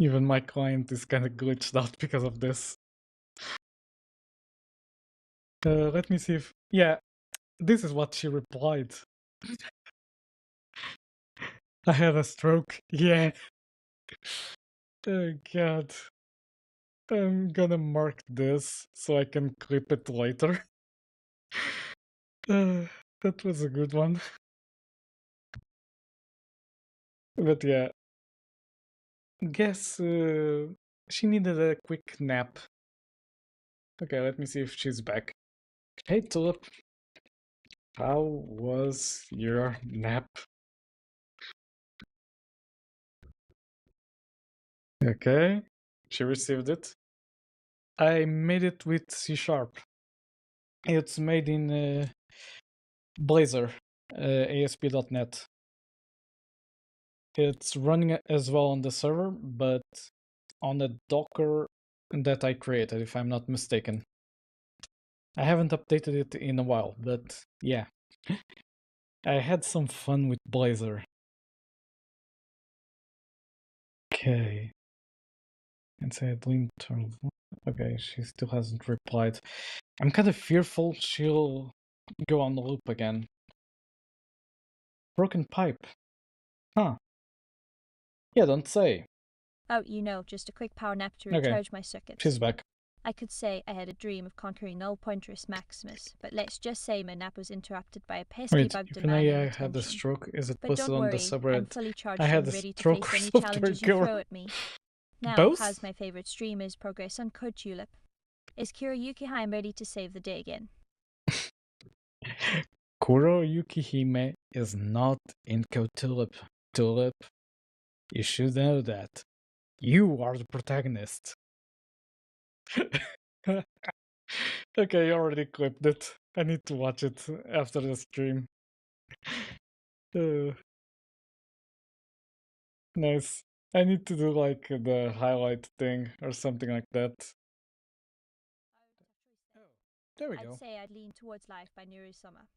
Even my client is kind of glitched out because of this. Let me see if... Yeah, this is what she replied. I had a stroke. Yeah. Oh god. I'm gonna mark this so I can clip it later. That was a good one. But yeah. Guess she needed a quick nap. Okay, let me see if she's back. Hey Tulip. How was your nap? Okay, she received it. I made it with C#. It's made in Blazor, ASP.NET. It's running as well on the server, but on a Docker that I created, if I'm not mistaken. I haven't updated it in a while, but yeah. I had some fun with Blazor. Okay. And say lean turn. Okay, she still hasn't replied. I'm kind of fearful she'll go on the loop again. Broken pipe. Huh. Yeah, don't say. Oh, just a quick power nap to Okay. recharge my circuits. She's back. I could say I had a dream of conquering Null Pointerus Maximus, but let's just say my nap was interrupted by a pesky Wait, bug if an demanding AI attention. had a stroke, is it But posted don't on the worry, I'm subreddit? fully I charged had and a ready to stroke face or any software challenges you killer. throw at me. Now, Both? how's my favorite streamer's progress on Code Tulip? Is Kira Yukihime ready to save the day again? Kuro Yukihime is not in Code Tulip. Tulip, you should know that. You are the protagonist. Okay, you already clipped it. I need to watch it after the stream. Nice. I need to do like the highlight thing or something like that. There we go. I'd say I'd lean towards Life by Nuru Summer.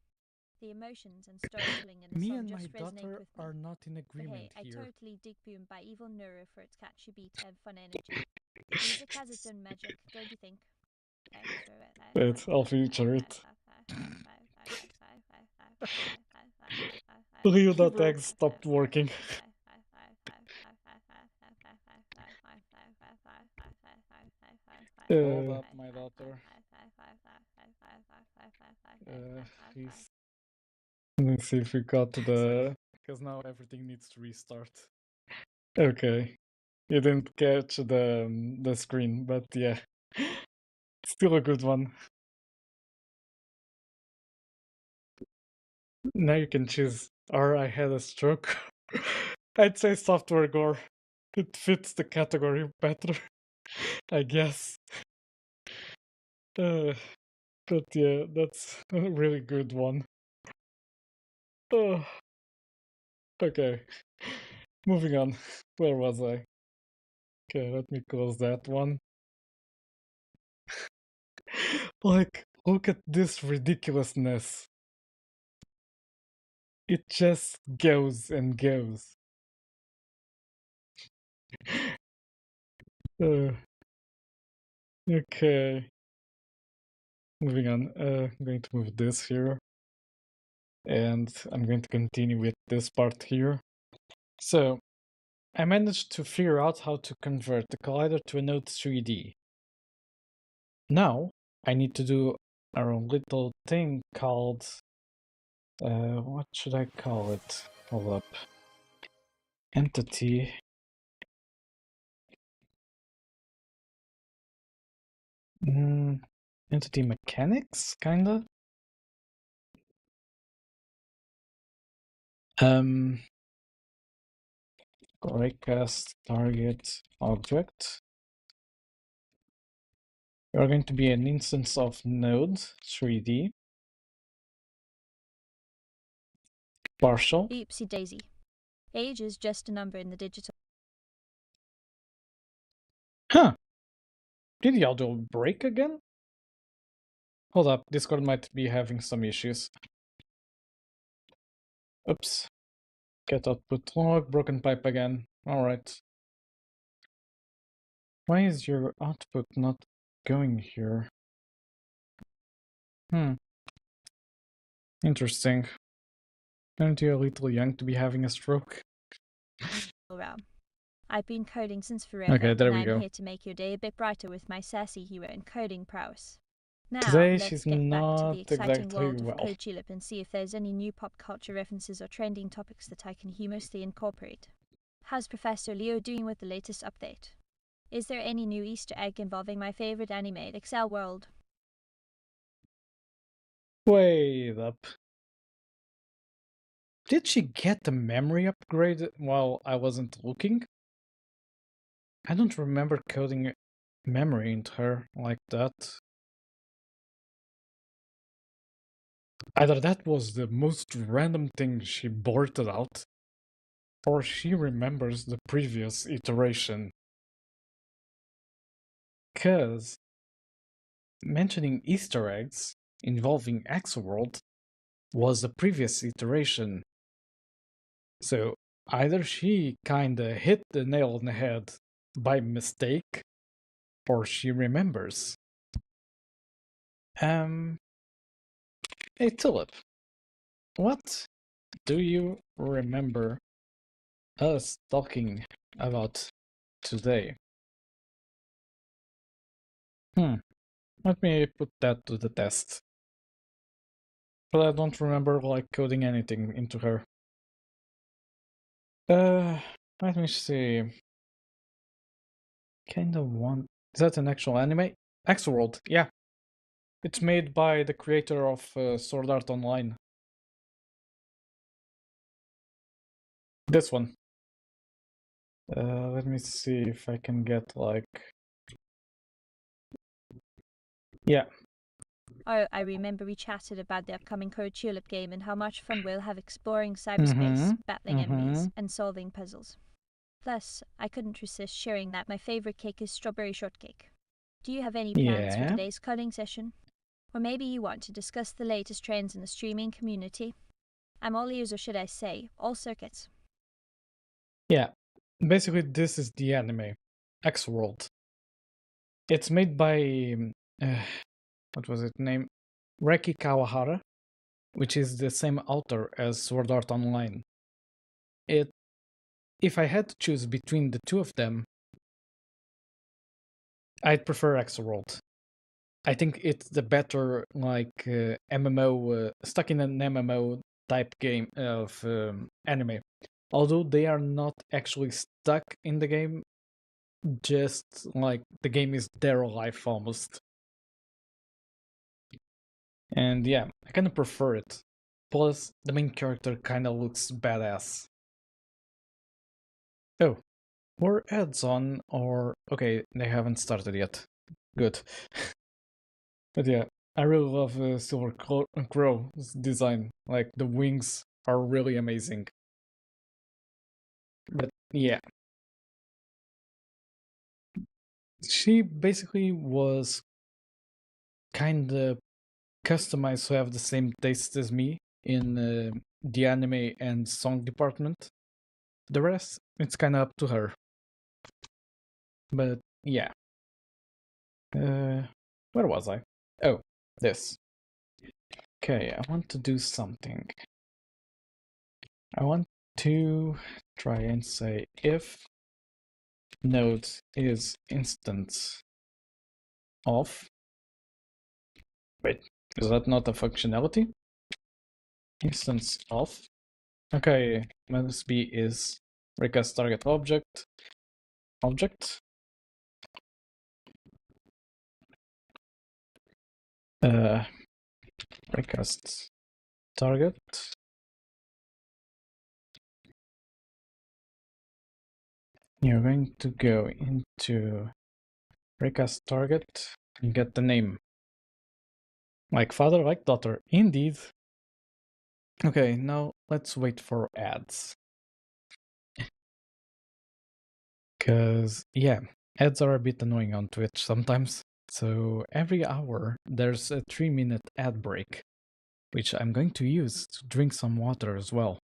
The emotions and storytelling in the Me song and my just resonate daughter with me. are not in But agreement hey, here. I totally dig Boom by Evil Nuru for its catchy beat and fun energy. Music has its own magic, don't you think? Wait, I'll feature it. Ryu.exe stopped working. Hold up, my daughter. Please. Let's see if we got the... Because now everything needs to restart. Okay. You didn't catch the screen, but yeah. Still a good one. Now you can choose or I had a stroke. I'd say software gore. It fits the category better, I guess. But yeah, that's a really good one. Okay. Moving on. Where was I? Okay, let me close that one. Like, look at this ridiculousness. It just goes and goes. Okay. Moving on. I'm going to move this here. And I'm going to continue with this part here. So, I managed to figure out how to convert the collider to a node 3D. Now, I need to do a little thing called... what should I call it? Hold up. Entity. Entity mechanics, kinda? Raycast target object. You're going to be an instance of node 3D. Partial. Oopsie daisy. Age is just a number in the digital. Huh. Did the audio break again? Hold up, Discord might be having some issues. Oops. Get output log, broken pipe again. Alright. Why is your output not going here? Interesting. Aren't you a little young to be having a stroke? realm. I've been coding since forever, Okay, there and we I'm go. here to make your day a bit brighter with my sassy hero and coding prowess. Now, Today let's she's get back to not the exciting exactly world of well. Code Tulip and see if there's any new pop culture references or trending topics that I can humorously incorporate. How's Professor Leo doing with the latest update? Is there any new Easter egg involving my favorite anime, Excel World? Wait up. Did she get the memory upgrade while I wasn't looking? I don't remember coding memory into her like that. Either that was the most random thing she blurted out, or she remembers the previous iteration. 'Cause mentioning Easter eggs involving Exoworld was the previous iteration. So either she kinda hit the nail on the head by mistake, or she remembers. Hey Tulip, what do you remember us talking about today? Let me put that to the test. But I don't remember like coding anything into her. Let me see. Kinda want. Is that an actual anime? X-World, yeah. It's made by the creator of Sword Art Online. This one. Let me see if I can get like. Yeah. Oh, I remember we chatted about the upcoming Code Tulip game and how much fun we'll have exploring cyberspace, battling enemies, and solving puzzles. Plus, I couldn't resist sharing that my favorite cake is strawberry shortcake. Do you have any plans for Yeah. today's coding session? Or maybe you want to discuss the latest trends in the streaming community? I'm all ears, or should I say, all circuits. Yeah. Basically, this is the anime. X-World. It's made by. What was it name? Reki Kawahara, which is the same author as Sword Art Online. If I had to choose between the two of them, I'd prefer X-World. I think it's the better like MMO, stuck in an MMO type game of anime. Although they are not actually stuck in the game, just like the game is their life almost. And yeah, I kind of prefer it. Plus, the main character kind of looks badass. Oh, were ads on or okay? They haven't started yet. Good. But yeah, I really love Silver Crow's design. Like the wings are really amazing. But yeah, she basically was kind of customized to have the same taste as me in the anime and song department. The rest, it's kind of up to her. But yeah, where was I? Oh, this. Okay, I want to do something. I want to try and say if node is instance of. Wait, is that not a functionality? Instance of. Okay, must be is recast target object. Object. Recast target. You're going to go into recast target and get the name. Like father, like daughter. Indeed. Okay, now let's wait for ads. Because, yeah, ads are a bit annoying on Twitch sometimes. So every hour, there's a 3-minute ad break, which I'm going to use to drink some water as well.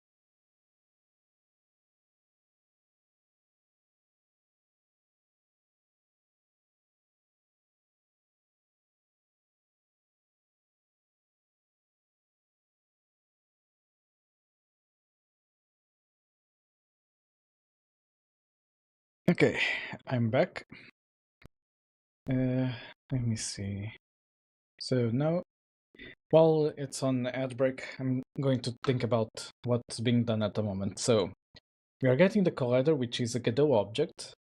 Okay, I'm back. Let me see. So now, while it's on ad break, I'm going to think about what's being done at the moment. So we are getting the collider, which is a Godot object.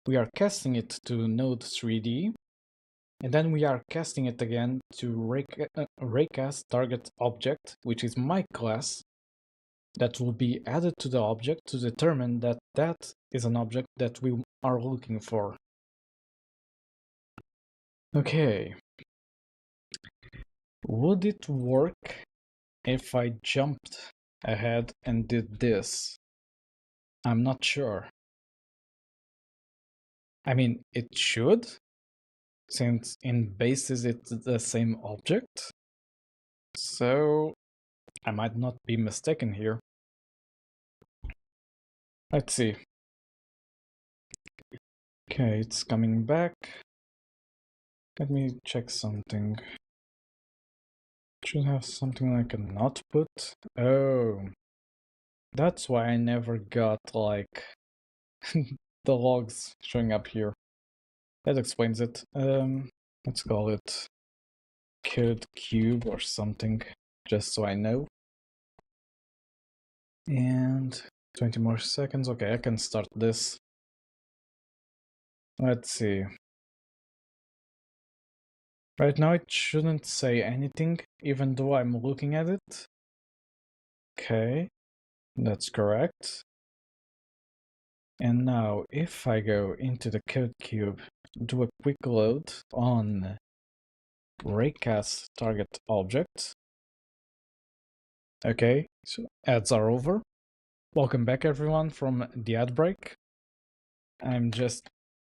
We are casting it to node 3D, and then we are casting it again to raycast target object, which is my class, that will be added to the object to determine that that is an object that we are looking for. Okay. Would it work if I jumped ahead and did this? I'm not sure. I mean, it should, since in basis it's the same object. So I might not be mistaken here. Let's see. Okay, it's coming back. Let me check something. Should have something like an output. Oh, that's why I never got like the logs showing up here. That explains it. Let's call it code cube or something, just so I know. And 20 more seconds. Okay, I can start this. Let's see. Right now it shouldn't say anything, even though I'm looking at it. Okay, that's correct. And now if I go into the code cube, do a quick load on raycast target object. Okay, so ads are over. Welcome back everyone from the ad break. I'm just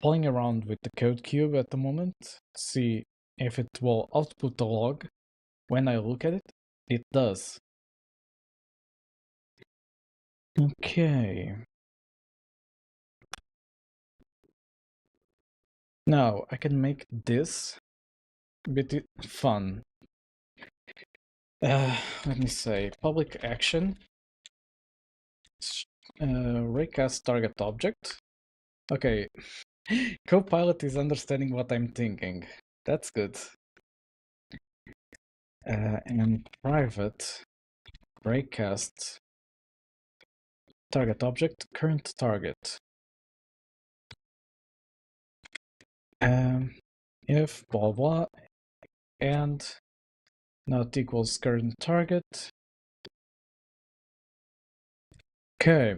playing around with the code cube at the moment to see if it will output a log. When I look at it, it does. Okay. Now I can make this a bit fun. Let me say public action raycast target object. Okay, Copilot is understanding what I'm thinking. That's good. And private raycast target object current target. If blah blah and not equals current target. Okay.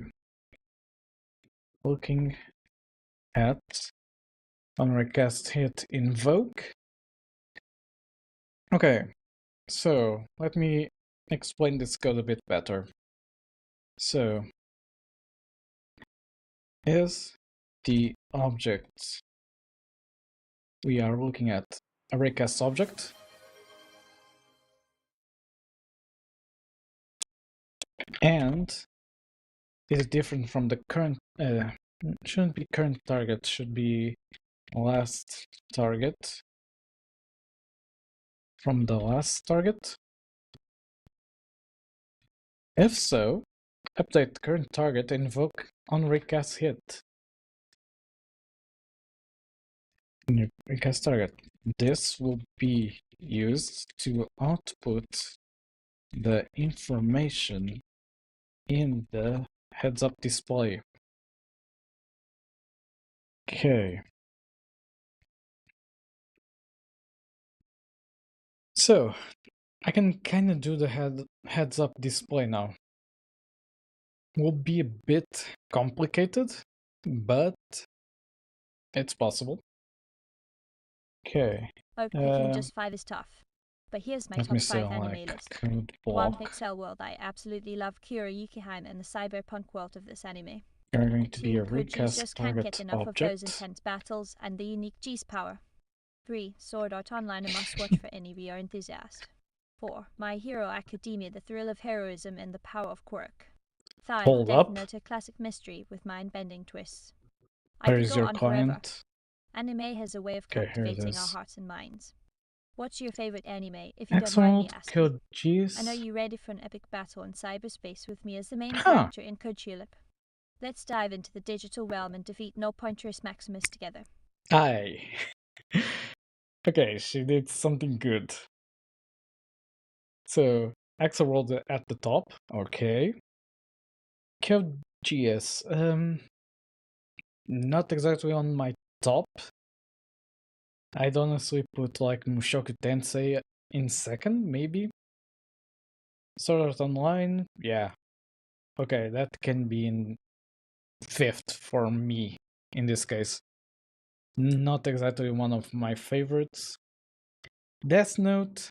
Looking at on raycast hit invoke. Okay, so let me explain this code a bit better. So is the object we are looking at a raycast object, and is different from the current shouldn't be current target, should be last target from the last target. If so, update current target and invoke on raycast hit. Raycast target. This will be used to output the information in the heads up display. Okay. So I can kind of do the heads up display now. Will be a bit complicated, but it's possible. Okay. Oh, picking just 5 is tough. But here's my Let top me 5 say anime like list. code 1 block. Pixel World. I absolutely love Kira Yukiheim and the cyberpunk world of this anime. Are going to be 2 a Koji's raycast just can't get target enough of those object. intense battles and the unique G's power. 3 Sword Art Online, a must-watch for any VR enthusiast. 4 My Hero Academia, the thrill of heroism and the power of quirk. 5 Hold Death up. Note, a classic mystery with mind-bending twists. I Where could is go your on forever. client? Anime has a way of Okay, here it captivating our is. hearts and minds. What's your favorite anime, if you don't mind me Excellent asking? code G's. And are you ready for an epic battle in cyberspace with me as the main Huh. character in Code Tulip? Let's dive into the digital realm and defeat No Pointers Maximus together. Aye. Okay, she did something good. So, Axel rolled at the top. Okay. Code GS. Not exactly on my top. I'd honestly put like Mushoku Tensei in second, maybe. Sword Art Online, yeah. Okay, that can be in fifth for me in this case. Not exactly one of my favorites. Death Note,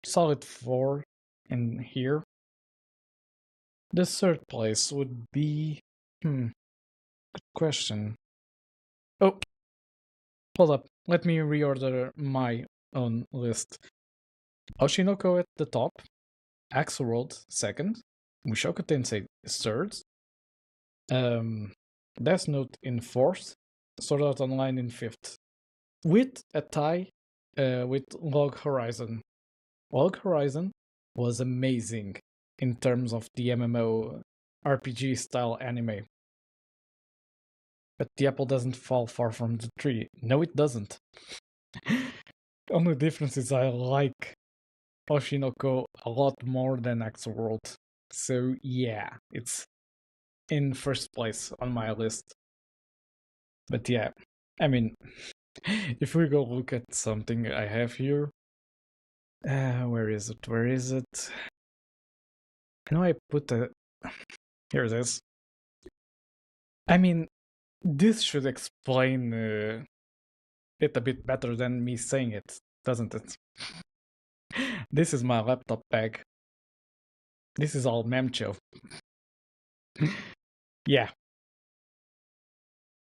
solid 4 in here. The third place would be... good question. Oh, hold up. Let me reorder my own list. Oshinoko at the top, Axelworld second, Mushoku Tensei is third, Death Note in 4th, Sword Art Online in 5th, with a tie with Log Horizon. Log Horizon was amazing in terms of the MMO RPG style anime. But the apple doesn't fall far from the tree. No, it doesn't. Only difference is I like Oshinoko a lot more than World. So yeah, it's in first place on my list. But yeah, I mean, if we go look at something I have here, where is it? Where is it? I know I put a. Here it is. I mean, this should explain it a bit better than me saying it, doesn't it? This is my laptop bag. This is all Memcho. Yeah.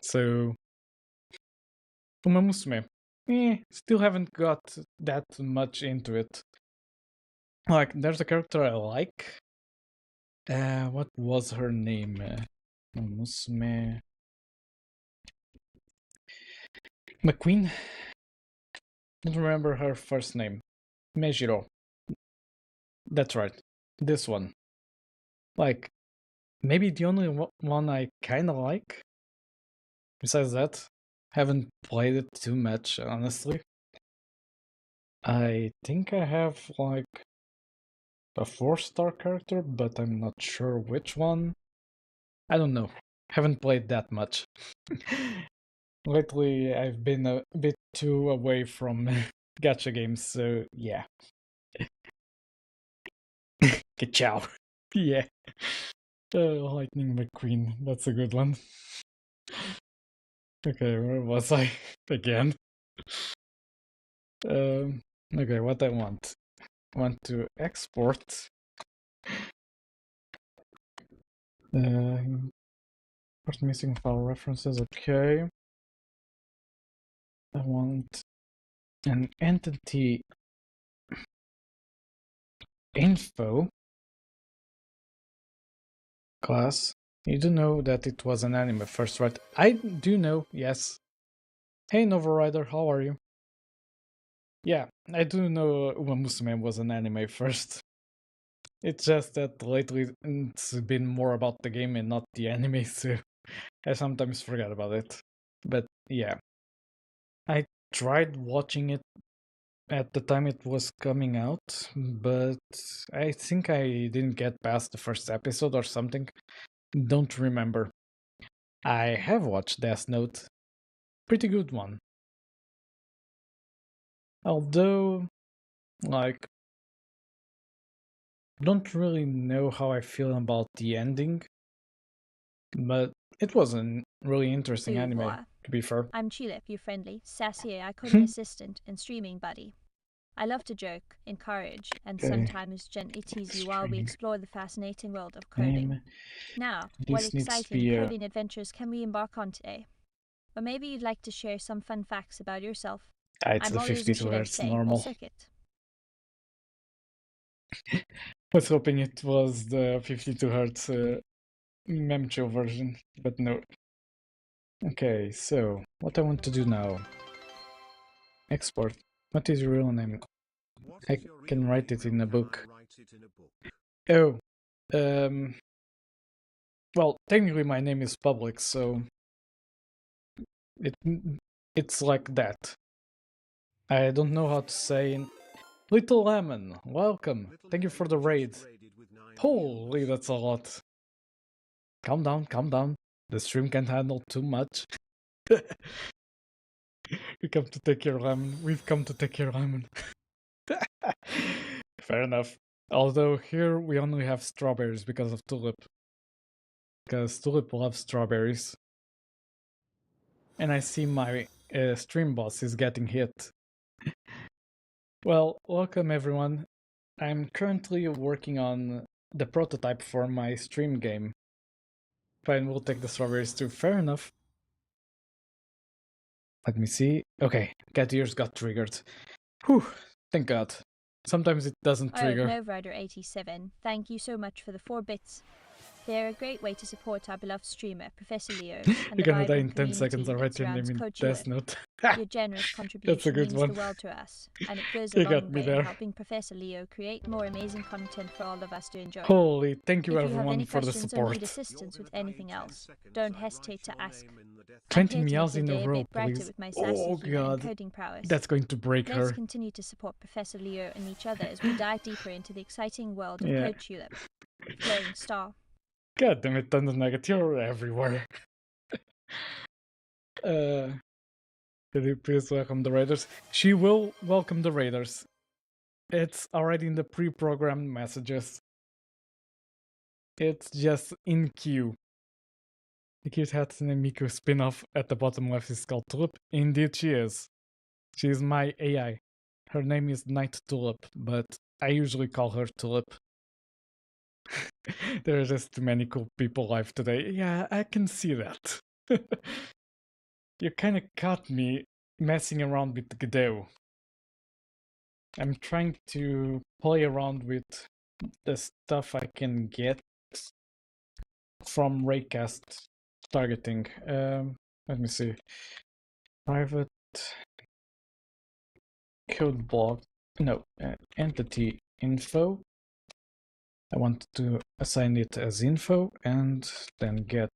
So, Uma Musume. Still haven't got that much into it. Like, there's a character I like. What was her name? Musume. McQueen? Don't remember her first name. Mejiro. That's right. This one. Like, maybe the only one I kinda like. Besides that, haven't played it too much, honestly. I think I have, like, a 4-star character, but I'm not sure which one. I don't know. Haven't played that much. Lately, I've been a bit too away from gacha games, so yeah. Ka-chow. Yeah. Lightning McQueen. That's a good one. Okay, where was I? Again. Okay, what I want. I want to export. First missing file references, okay. I want an entity info class. You do know that it was an anime first, right? I do know, yes. Hey Novarider, how are you? Yeah, I do know Uma Musume was an anime first. It's just that lately it's been more about the game and not the anime, so I sometimes forget about it. But yeah, I tried watching it at the time it was coming out, but I think I didn't get past the first episode or something. Don't remember. I have watched Death Note. Pretty good one. Although, like, don't really know how I feel about the ending, but it was a really interesting anime, Voir. to be fair. I'm Chilip, your friendly, sassy AI coding assistant and streaming buddy. I love to joke, encourage, and Okay. sometimes gently tease you while we Streaming. explore the fascinating world of coding. Name. Now, This what needs to exciting be coding adventures can we embark on today? Or maybe you'd like to share some fun facts about yourself. it's I'm the all ears, 52 should I hertz say, normal. or circuit. Was hoping it was the 52 hertz Memcho version, but no. Okay, so what I want to do now. Export. What is your real name? I can write it in a book. Oh, well, technically my name is public, so it's like that. I don't know how to say. Little Lemon, welcome. Thank you for the raid. Holy, that's a lot. Calm down, calm down. The stream can't handle too much. We come to take your lemon. We've come to take your lemon. Fair enough. Although here we only have strawberries because of Tulip. Because Tulip loves strawberries. And I see my stream boss is getting hit. Well, welcome everyone. I'm currently working on the prototype for my stream game. Fine, we'll take the strawberries too. Fair enough. Let me see. Okay, cat ears got triggered. Whew, thank God. Sometimes it doesn't trigger. Oh, Novrider87, thank you so much for the 4 bits. They're a great way to support our beloved streamer, Professor Leo, and You're the gonna die in vibrant 10 seconds. community I'll that write your name surrounds in Coach Death Leo. Note. Your generous That's a contribution good means one. the world to us, and it goes You a got long me way there. in helping Professor Leo create more amazing content for all of us to enjoy. Holy, thank you If you have everyone any for the questions or need support. assistance with anything else, don't hesitate to ask. I'm 20 here to meows make your in a day a row, bit brighter please. with my sassy Oh humor and god, coding prowess. that's going to break Let's her. continue to support Professor Leo and each other as we dive deeper into the exciting world of Yeah. Code Tulip. Glowing Star. God damn it, Thunder Nugget, you're everywhere. Could you please welcome the Raiders? She will welcome the Raiders. It's already in the pre-programmed messages. It's just in queue. The Cute Hatsune Miku spin-off at the bottom left is called Tulip. Indeed she is. She is my AI. Her name is Night Tulip, but I usually call her Tulip. There are just too many cool people live today. Yeah, I can see that. You kinda caught me messing around with Godot. I'm trying to play around with the stuff I can get from Raycast targeting. Let me see. Private code block. No, entity info. I want to assign it as info and then get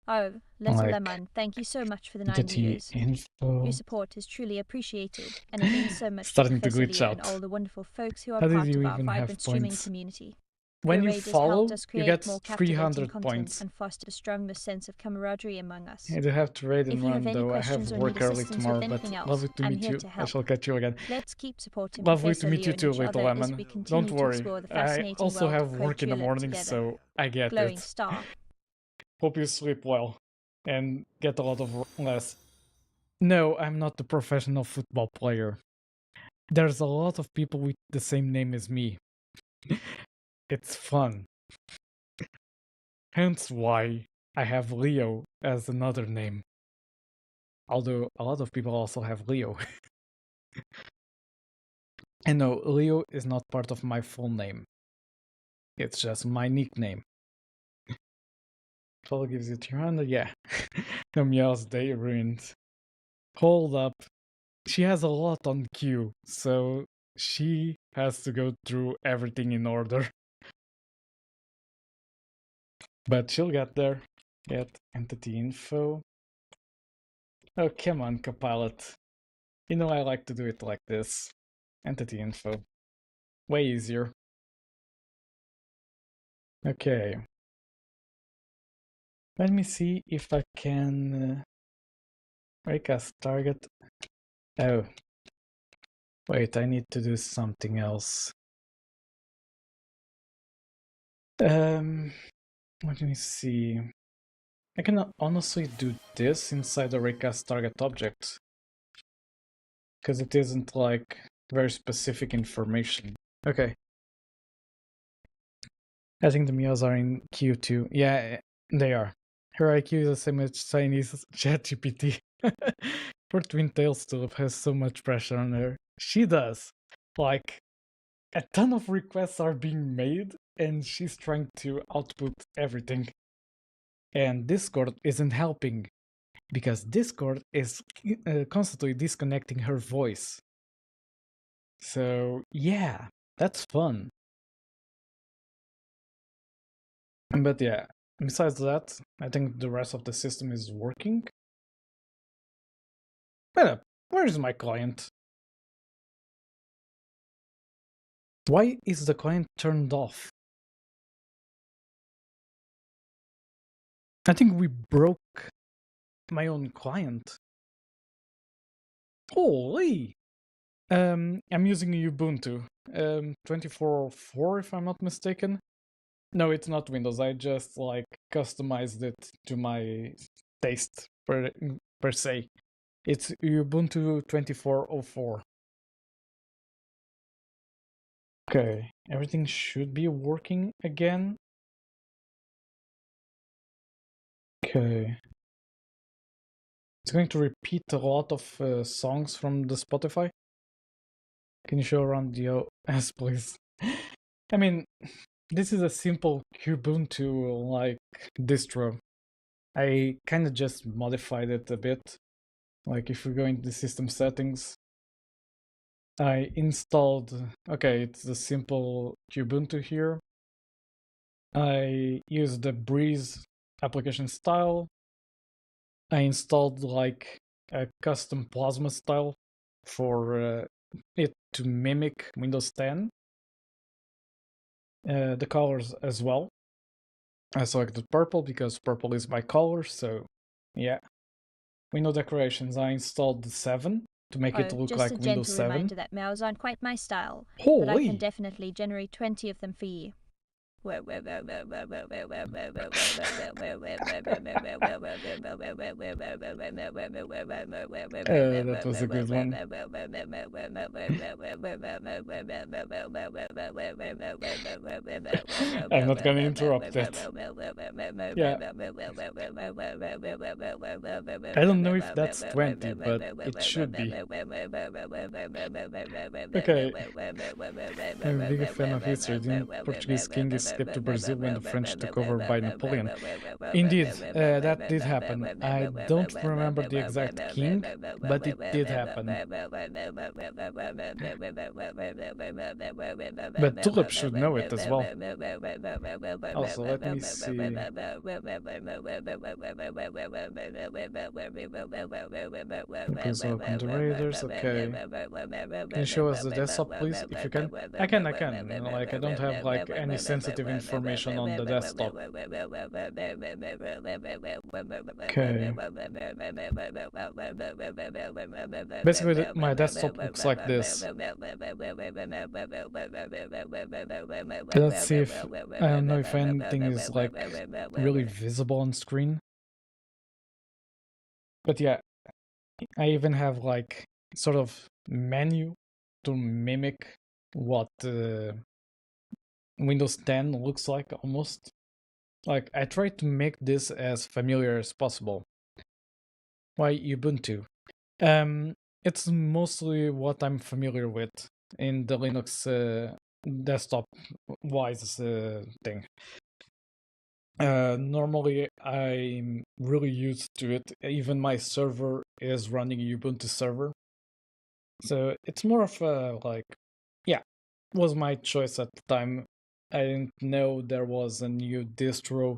Oh, Little like Lemon, thank you so much for the 9 entity years. info. Your support is truly appreciated, and it means so much to Starting to Professor glitch Leo and out. all the wonderful folks who are How did part you of our even have vibrant streaming points? community. When Your you raiders follow, helped us you create get more captivating 300 content points. and foster a stronger sense of camaraderie among us. I do have to raid and If you have run any though. I have questions or need work early assistance tomorrow, with but anything else, lovely to I'm meet here you. to I help. shall catch you again. Let's keep supporting Lovely Professor to meet Leo you and too, each little other as lemon. we continue Don't to worry. explore the I fascinating also world have of Code work in the Tulip morning, together. so I get Glowing it. Star. Hope you sleep well and get a lot of rest. No, I'm not the professional football player. There's a lot of people with the same name as me. It's fun. Hence why I have Leo as another name. Although a lot of people also have Leo. And no, Leo is not part of my full name. It's just my nickname. Follow gives you 200, yeah. No meows, day ruined. Hold up. She has a lot on queue, so she has to go through everything in order. But she'll get there. Get entity info. Oh, come on, Copilot. You know I like to do it like this. Entity info. Way easier. Okay. Let me see if I can make a target. Oh. Wait, I need to do something else. Let me see. I can honestly do this inside the Raycast target object. Because it isn't like very specific information. Okay. I think the meows are in Q2. Yeah, they are. Her IQ is the same as Chinese ChatGPT. Poor Twin Tails Tulip has so much pressure on her. She does. Like, a ton of requests are being made, and she's trying to output everything. And Discord isn't helping, because Discord is constantly disconnecting her voice. So, yeah, that's fun. But yeah, besides that, I think the rest of the system is working. Where is my client? Why is the client turned off? I think we broke my own client. Holy! I'm using Ubuntu 24.04 if I'm not mistaken. No, it's not Windows. I just like customized it to my taste per se. It's Ubuntu 24.04. Okay, everything should be working again. Okay. It's going to repeat a lot of songs from the Spotify. Can you show around the OS, please? I mean, this is a simple Ubuntu like distro. I kind of just modified it a bit. Like if we go into the system settings, I installed, okay, it's the simple Ubuntu here. I used the Breeze application style. I installed like a custom Plasma style for it to mimic Windows 10. The colors as well. I selected purple because purple is my color, so yeah. Window decorations, I installed 7 to make it Oh, look just like a Windows gentle 7. reminder that mails aren't quite my style, but I can Holy! definitely generate 20 of them for you. That was a good one. I'm not gonna interrupt that. Yeah. I don't know if that's 20, but it should be. Okay. I'm a big fan of history. The Portuguese king escaped to Brazil when the French took over by Napoleon. Indeed, that did happen. I don't remember the exact king, but it did happen. But Tulip should know it as well. Also, let me see. Please welcome the Raiders. Okay. Can you show us the desktop, please, if you can? I can. Like, I don't have, like, any sensitive information on the desktop. Okay. Basically, my desktop looks like this. Let's see if... I don't know if anything is, like, really visible on screen. But yeah, I even have, like, sort of menu to mimic what Windows 10 looks like, almost. Like, I try to make this as familiar as possible. Why Ubuntu? It's mostly what I'm familiar with in the Linux desktop-wise thing. Normally, I'm really used to it. Even my server is running Ubuntu server. So it's more of a, like, yeah, was my choice at the time. I didn't know there was a new distro.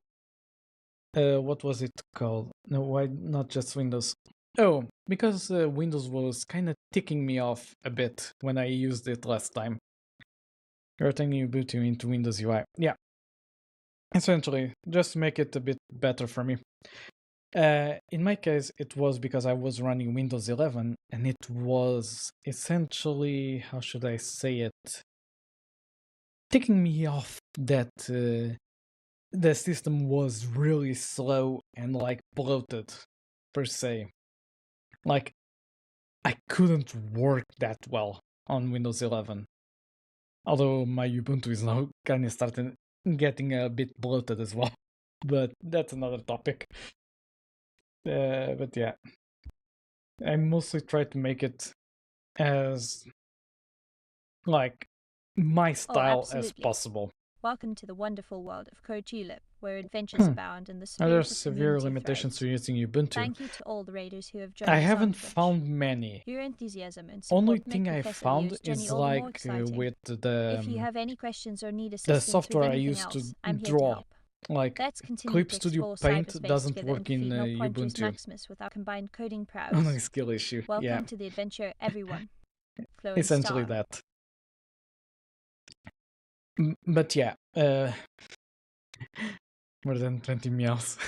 What was it called? No, why not just Windows? Oh, because Windows was kind of ticking me off a bit when I used it last time. You're turning Ubuntu into Windows UI. Yeah. Essentially, just to make it a bit better for me. In my case, it was because I was running Windows 11 and it was essentially, how should I say it? Ticking me off that the system was really slow and like bloated, per se. Like, I couldn't work that well on Windows 11. Although my Ubuntu is now kind of starting getting a bit bloated as well. But that's another topic. But yeah, I mostly try to make it as like my style as absolutely. possible. Welcome to the wonderful world of CodeTulip, where adventures abound in the Are there spirit of severe community limitations to threads. using Ubuntu? Thank you to all the raiders who have joined I us on haven't Twitch. found many. Your enthusiasm and Only support thing make I Professor found Leo's journey is all the more like exciting. with If you the have any questions or need the assistance software with I anything used to else, I'm here to draw. help. Like, Let's continue Clip to Studio explore Paint cyberspace doesn't together work and in defeat no Pontius Ubuntu. Maximus with our combined coding prowess. Only skill issue. Welcome Yeah, to the adventure, everyone. Flow and essentially Star. that. But yeah, more than 20 meows.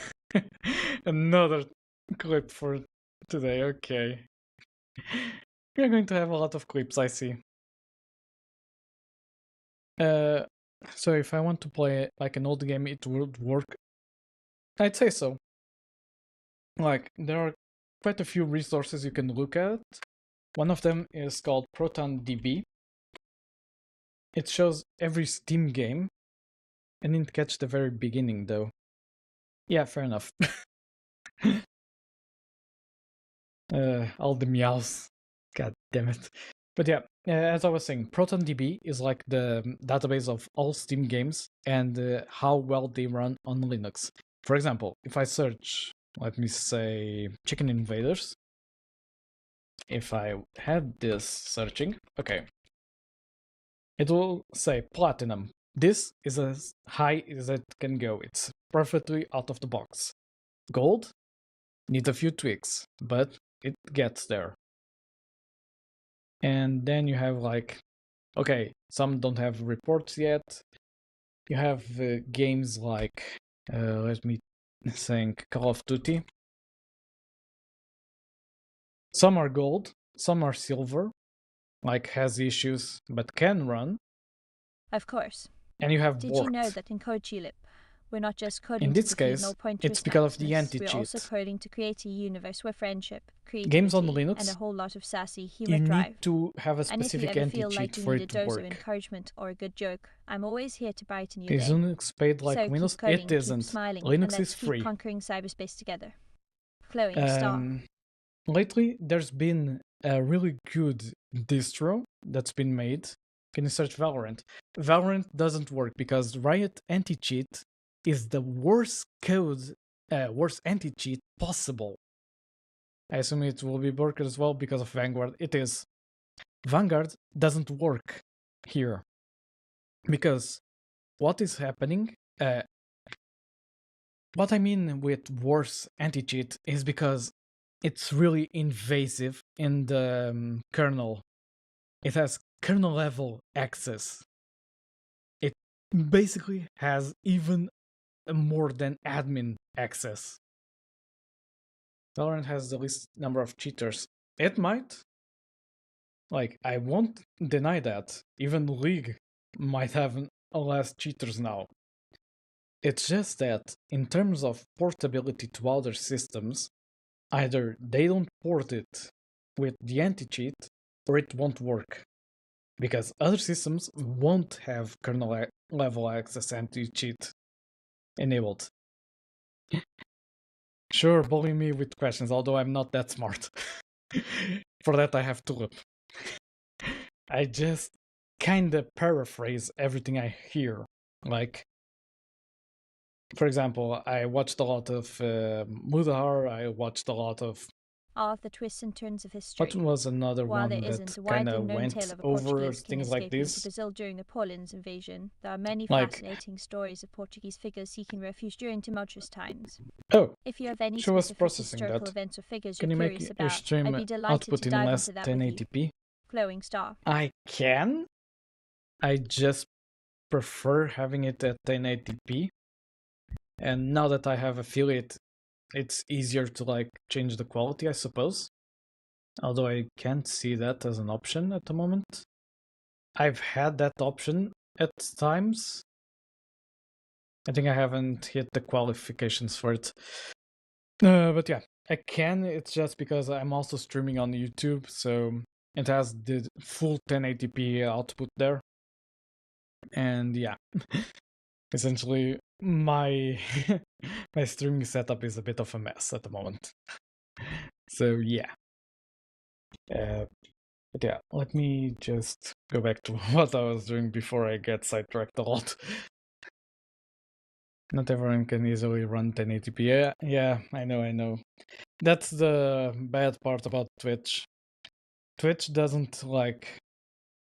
Another clip for today. Okay, we're going to have a lot of clips, I see. So if I want to play like an old game, it would work. I'd say so. Like, there are quite a few resources you can look at. One of them is called ProtonDB. It shows every Steam game. I didn't catch the very beginning though. Yeah, fair enough. All the meows. God damn it. But yeah, as I was saying, ProtonDB is like the database of all Steam games and how well they run on Linux. For example, if I search, let me say, Chicken Invaders, if I had this searching, okay, it will say Platinum. This is as high as it can go. It's perfectly out of the box. Gold needs a few tweaks, but it gets there. And then you have like, okay, some don't have reports yet. You have games like, let me think, Call of Duty. Some are gold, some are silver, like has issues but can run. Of course. And you have Did you know Bort. that in CodeGlip, we're not just In coding to this defeat case, null point it's twist because of the madness, we're also anti-cheat. coding to create a universe where friendship, Games on creativity, and Linux, a whole lot of sassy you humor need thrive. to have a And if you specific ever feel anti-cheat like you for need a it to dose of work. encouragement or a good joke, I'm always here to brighten your Is day. Linux paid like So Windows? keep coding, It keep isn't. smiling, Linux and let's is keep free. conquering cyberspace together. Flowing Star. Lately, there's been a really good distro that's been made. Can you search Valorant? Valorant doesn't work because Riot anti-cheat is the worst code, worst anti-cheat possible. I assume it will be work as well because of Vanguard. It is. Vanguard doesn't work here because what is happening? What I mean with worse anti-cheat is because it's really invasive in the kernel. It has kernel level access. It basically has even more than admin access. Valorant has the least number of cheaters. It might. Like, I won't deny that. Even League might have less cheaters now. It's just that, in terms of portability to other systems, either they don't port it with the anti-cheat or it won't work. Because other systems won't have kernel level access anti-cheat enabled. Sure, bully me with questions, although I'm not that smart. For that I have Tulip. I just kinda paraphrase everything I hear. Like, for example, I watched a lot of Mudahar, I watched a lot of... All of the twists and turns of history. What was another While one there that isn't a kind widely of known tale went of a over Portuguese king things like escaping to this? Brazil during Napoleon's invasion, there are many Like- fascinating stories of Portuguese figures seeking refuge during tumultuous times. Oh, If you have any she was specific processing historical that. events or figures Can you're you make curious your about, stream I'd be delighted output to in dive less into that with you. 1080p? Flowing Star. I can. I just prefer having it at 1080p. And now that I have affiliate, it's easier to like change the quality, I suppose. Although I can't see that as an option at the moment. I've had that option at times. I think I haven't hit the qualifications for it. But yeah, I can. It's just because I'm also streaming on YouTube, so it has the full 1080p output there. And yeah, essentially my my streaming setup is a bit of a mess at the moment. So yeah. But yeah, let me just go back to what I was doing before I get sidetracked a lot. Not everyone can easily run 1080p. Yeah, I know. That's the bad part about Twitch. Twitch doesn't like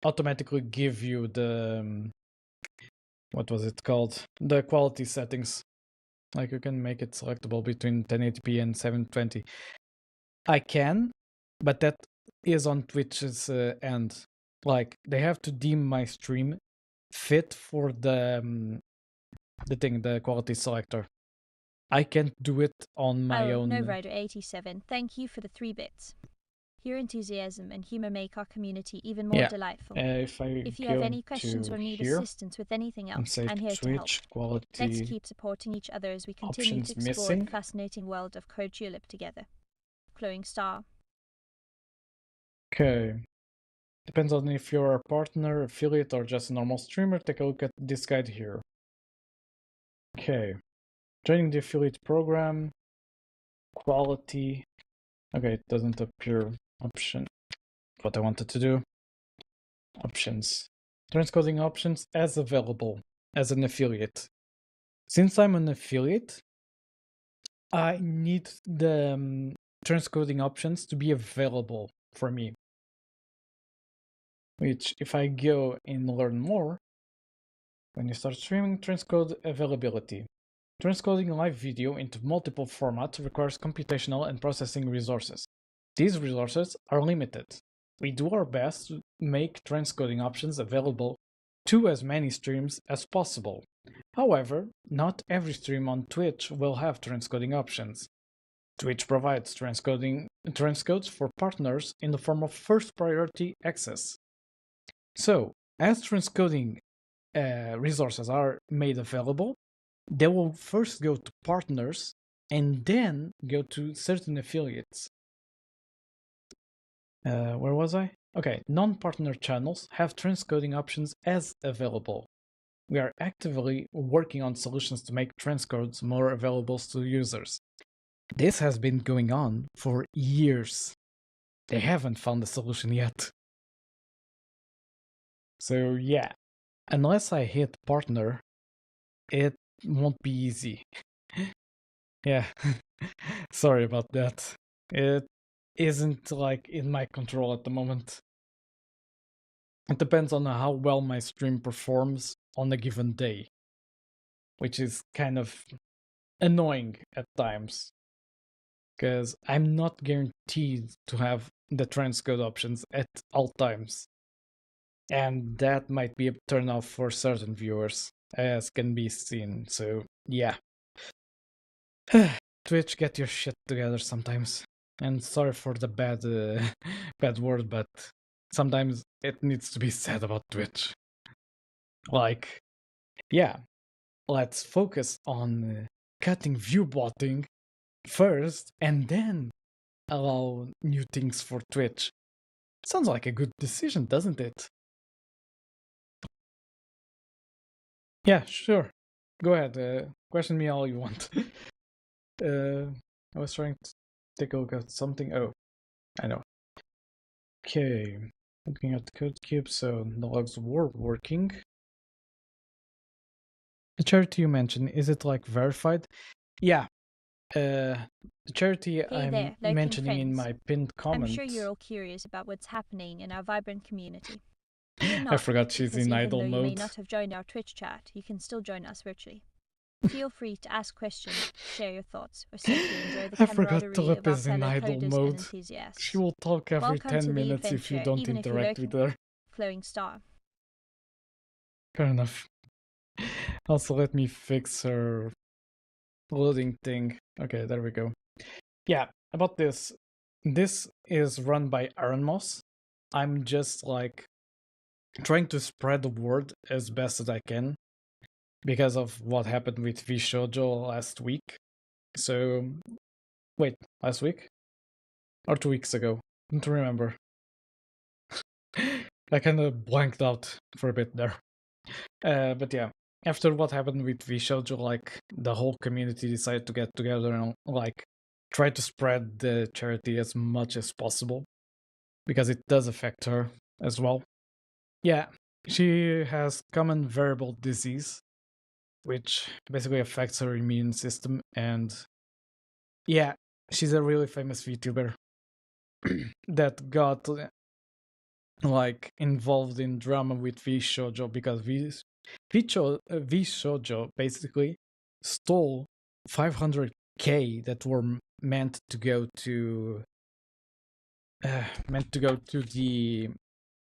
automatically give you the what was it called? The quality settings. Like you can make it selectable between 1080p and 720. I can, but that is on Twitch's end. Like they have to deem my stream fit for the quality selector. I can't do it on my own. No Rider 87, thank you for the 3 bits. Your enthusiasm and humor make our community even more delightful. If If you have any questions or need assistance with anything else, I'm here to help. Twitch quality Let's keep supporting each other as we continue to options explore missing. the fascinating world of CodeGlip together. Flowing Star. Okay. Depends on if you're a partner, affiliate, or just a normal streamer. Take a look at this guide here. Okay. Joining the affiliate program. Quality. Okay, it doesn't appear option. What I wanted to do. Options. Transcoding options as available as an affiliate. Since I'm an affiliate, I need the transcoding options to be available for me. Which, if I go and learn more, when you start streaming, transcode availability. Transcoding live video into multiple formats requires computational and processing resources. These resources are limited. We do our best to make transcoding options available to as many streams as possible. However, not every stream on Twitch will have transcoding options. Twitch provides transcodes for partners in the form of first priority access. So, as transcoding resources are made available, they will first go to partners and then go to certain affiliates. Where was I? Okay, non-partner channels have transcoding options as available. We are actively working on solutions to make transcodes more available to users. This has been going on for years. They haven't found a solution yet. So yeah, unless I hit partner, it won't be easy. Yeah, sorry about that. It isn't like in my control at the moment. It depends on how well my stream performs on a given day, which is kind of annoying at times because I'm not guaranteed to have the transcode options at all times. And that might be a turnoff for certain viewers, as can be seen. So, yeah. Twitch, get your shit together sometimes. And sorry for the bad, bad word, but sometimes it needs to be said about Twitch. Like, yeah, let's focus on cutting view botting first, and then allow new things for Twitch. Sounds like a good decision, doesn't it? Yeah, sure. Go ahead. Question me all you want. I was trying to take a look at something. Oh, I know. Okay. Looking at the code cube, so the logs were working. The charity you mentioned, is it like verified? Yeah. The charity Hey I'm there, lurking mentioning in friends. my pinned comment. I'm sure you're all curious about what's happening in our vibrant community. Fear I not, forgot she's because in even idle though you may mode. not have joined our Twitch chat, you can still join us virtually. Feel free to ask questions, share your thoughts, or simply enjoy the I forgot camaraderie Tulip of our is in fellow idle coders and mode. enthusiasts. She will talk every Welcome 10 to the minutes if you adventure, don't even if you're interact with her. Flowing Star. Fair enough. Also, let me fix her loading thing. Okay, there we go. Yeah, about this. This is run by Aaron Moss. I'm just like trying to spread the word as best as I can because of what happened with V Shoujo last week. So, wait, last week? Or 2 weeks ago? I don't remember. I kind of blanked out for a bit there. But yeah, after what happened with V Shoujo, like the whole community decided to get together and like try to spread the charity as much as possible because it does affect her as well. Yeah, she has common variable disease, which basically affects her immune system, and yeah, she's a really famous VTuber that got like involved in drama with V Shoujo because V Shoujo basically stole 500k that were meant to go to the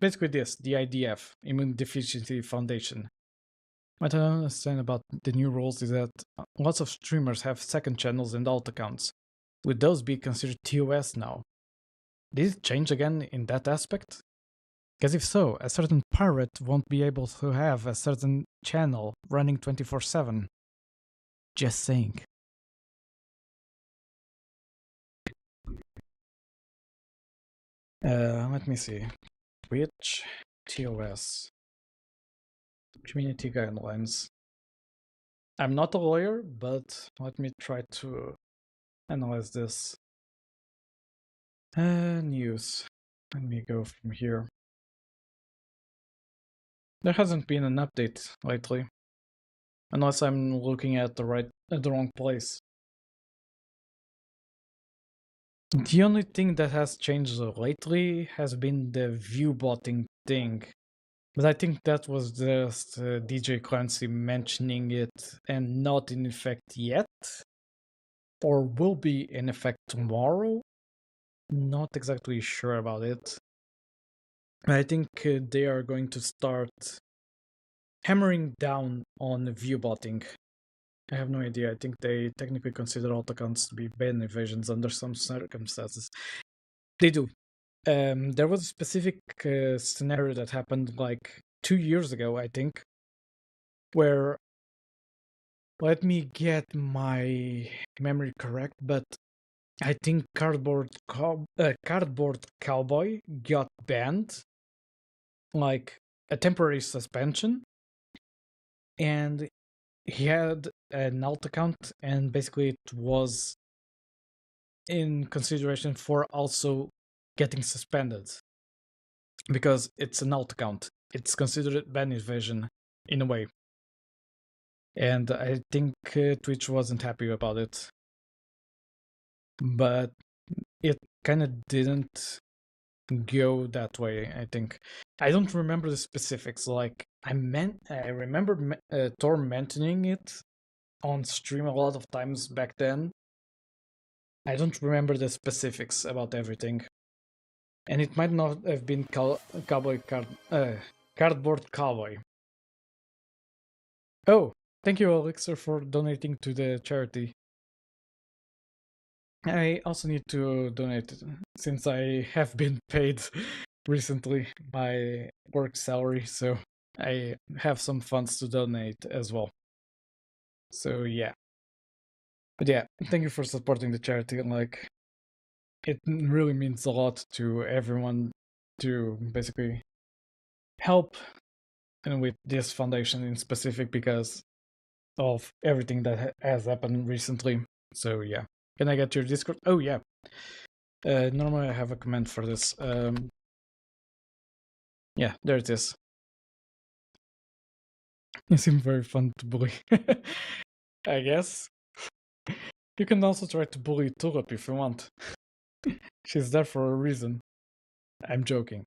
basically the IDF, Immune Deficiency Foundation. What I don't understand about the new rules is that lots of streamers have second channels and alt accounts. Would those be considered TOS now? Did it change again in that aspect? Because if so, a certain pirate won't be able to have a certain channel running 24/7. Just saying. Let me see. Twitch, TOS, community guidelines. I'm not a lawyer, but let me try to analyze this. News. Let me go from here. There hasn't been an update lately. Unless I'm looking at the wrong place. The only thing that has changed lately has been the view botting thing. But I think that was just DJ Clancy mentioning it and not in effect yet. Or will be in effect tomorrow. Not exactly sure about it. I think they are going to start hammering down on view botting. I have no idea. I think they technically consider alt accounts to be ban evasions under some circumstances. They do. There was a specific scenario that happened like 2 years ago, I think, where, let me get my memory correct, but I think Cardboard Cowboy got banned, like a temporary suspension, and he had an alt account, and basically it was in consideration for also getting suspended because it's an alt account. It's considered ban evasion in a way, and I think Twitch wasn't happy about it, but it kind of didn't go that way. I think I don't remember the specifics. Like I remember Thor mentioning it on stream a lot of times back then. I don't remember the specifics about everything. And it might not have been Cardboard Cowboy. Oh, thank you, Elixir, for donating to the charity. I also need to donate since I have been paid recently my work salary, so I have some funds to donate as well. So yeah. But yeah, thank you for supporting the charity. Like, it really means a lot to everyone to basically help and with this foundation in specific because of everything that has happened recently. So yeah. Can I get your Discord? Oh yeah. Normally I have a comment for this. Yeah, there it is. You seem very fun to bully. I guess. You can also try to bully Tulip if you want. She's there for a reason. I'm joking.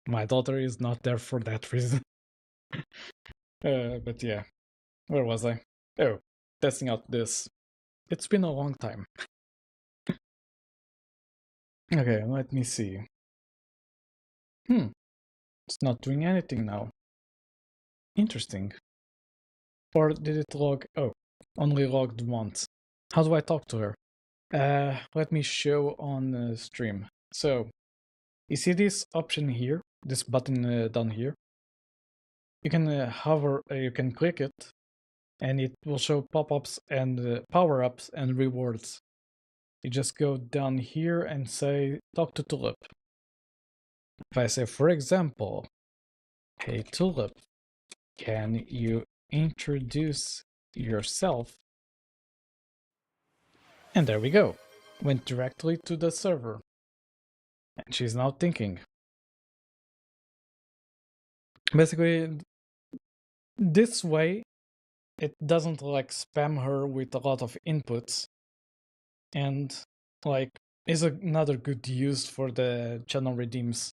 My daughter is not there for that reason. But yeah. Where was I? Oh, testing out this. It's been a long time. Okay, let me see. It's not doing anything now. Interesting. Or did it log? Oh, only logged once. How do I talk to her? Let me show on stream. So, you see this option here? This button down here? You can hover, you can click it, and it will show pop-ups and power-ups and rewards. You just go down here and say, talk to Tulip. If I say, for example, hey Tulip, can you introduce yourself? And there we go. Went directly to the server. And she's now thinking. Basically, this way, it doesn't like spam her with a lot of inputs. And like, is another good use for the channel redeems.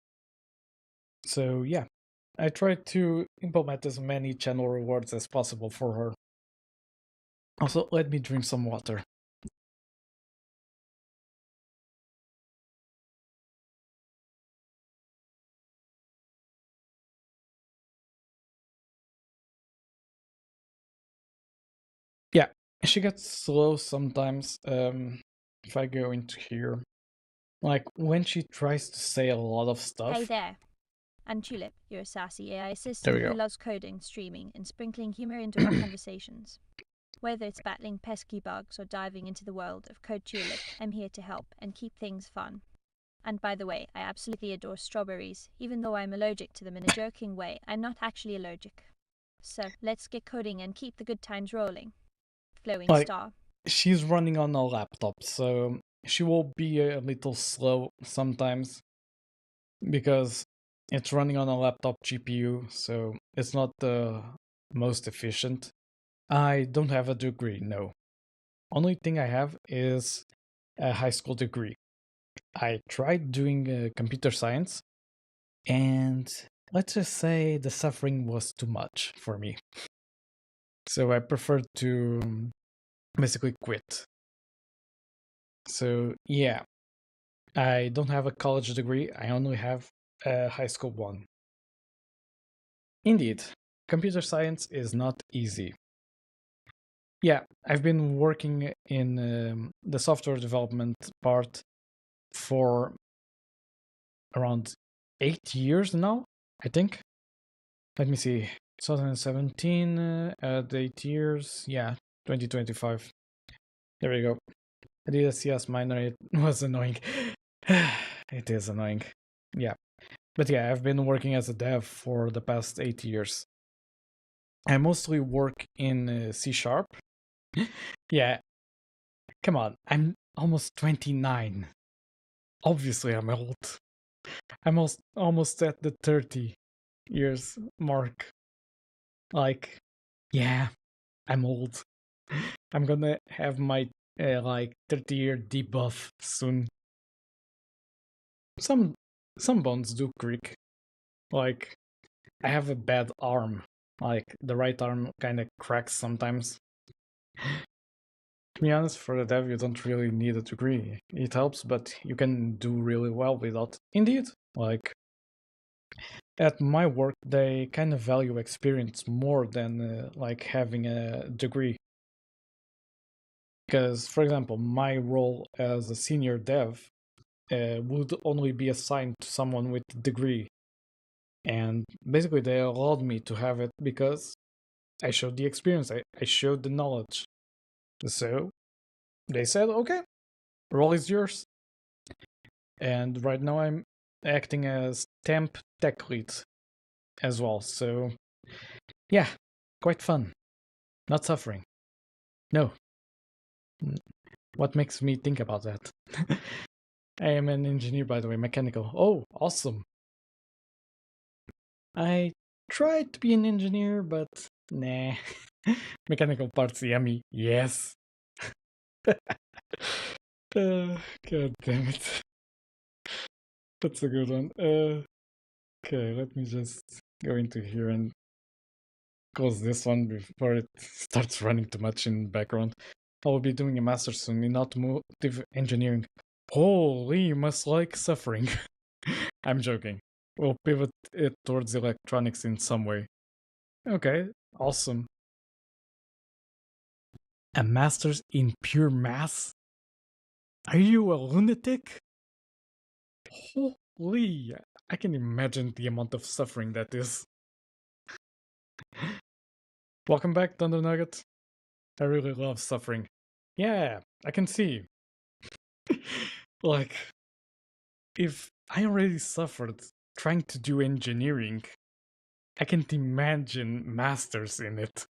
So yeah, I tried to implement as many channel rewards as possible for her. Also, let me drink some water. Yeah, she gets slow sometimes. If I go into here, like when she tries to say a lot of stuff. Hey there. I'm Tulip, your sassy AI There we assistant go. who loves coding, streaming, and sprinkling humor into our conversations. Whether it's battling pesky bugs or diving into the world of Code Tulip, I'm here to help and keep things fun. And by the way, I absolutely adore strawberries. Even though I'm allergic to them in a joking way, I'm not actually allergic. So let's get coding and keep the good times rolling. Flowing Like, star. she's running on a laptop, so she will be a little slow sometimes because It's running on a laptop GPU, so it's not the most efficient. I don't have a degree, no. Only thing I have is a high school degree. I tried doing computer science, and let's just say the suffering was too much for me. So I preferred to basically quit. So yeah, I don't have a college degree, I only have a high school one. Indeed, computer science is not easy. Yeah, I've been working in the software development part for around 8 years now, I think. Let me see. 2017 at 8 years. Yeah, 2025. There we go. I did a CS minor. It was annoying. It is annoying. Yeah. But yeah, I've been working as a dev for the past 8 years. I mostly work in C Sharp. Yeah. Come on. I'm almost 29. Obviously, I'm old. I'm almost at the 30 years mark. Like, yeah, I'm old. I'm gonna have my 30-year debuff soon. Some bones do creak. Like, I have a bad arm. Like, the right arm kind of cracks sometimes. To be honest, for the dev, you don't really need a degree. It helps, but you can do really well without. Indeed, like, at my work, they kind of value experience more than like having a degree. Because, for example, my role as a senior dev would only be assigned to someone with a degree. And basically, they allowed me to have it because I showed the experience, I showed the knowledge. So they said, okay, role is yours. And right now, I'm acting as temp tech lead as well. So, yeah, quite fun. Not suffering. No. What makes me think about that? I am an engineer, by the way, mechanical. Oh, awesome. I tried to be an engineer, but nah. Mechanical parts yummy, yes. God damn it. That's a good one. Okay, let me just go into here and close this one before it starts running too much in the background. I will be doing a master's soon in automotive engineering. Holy, you must like suffering. I'm joking. We'll pivot it towards electronics in some way. Okay, awesome. A master's in pure maths? Are you a lunatic? Holy, I can imagine the amount of suffering that is. Welcome back, Thunder Nugget. I really love suffering. Yeah, I can see. Like, if I already suffered trying to do engineering, I can't imagine masters in it.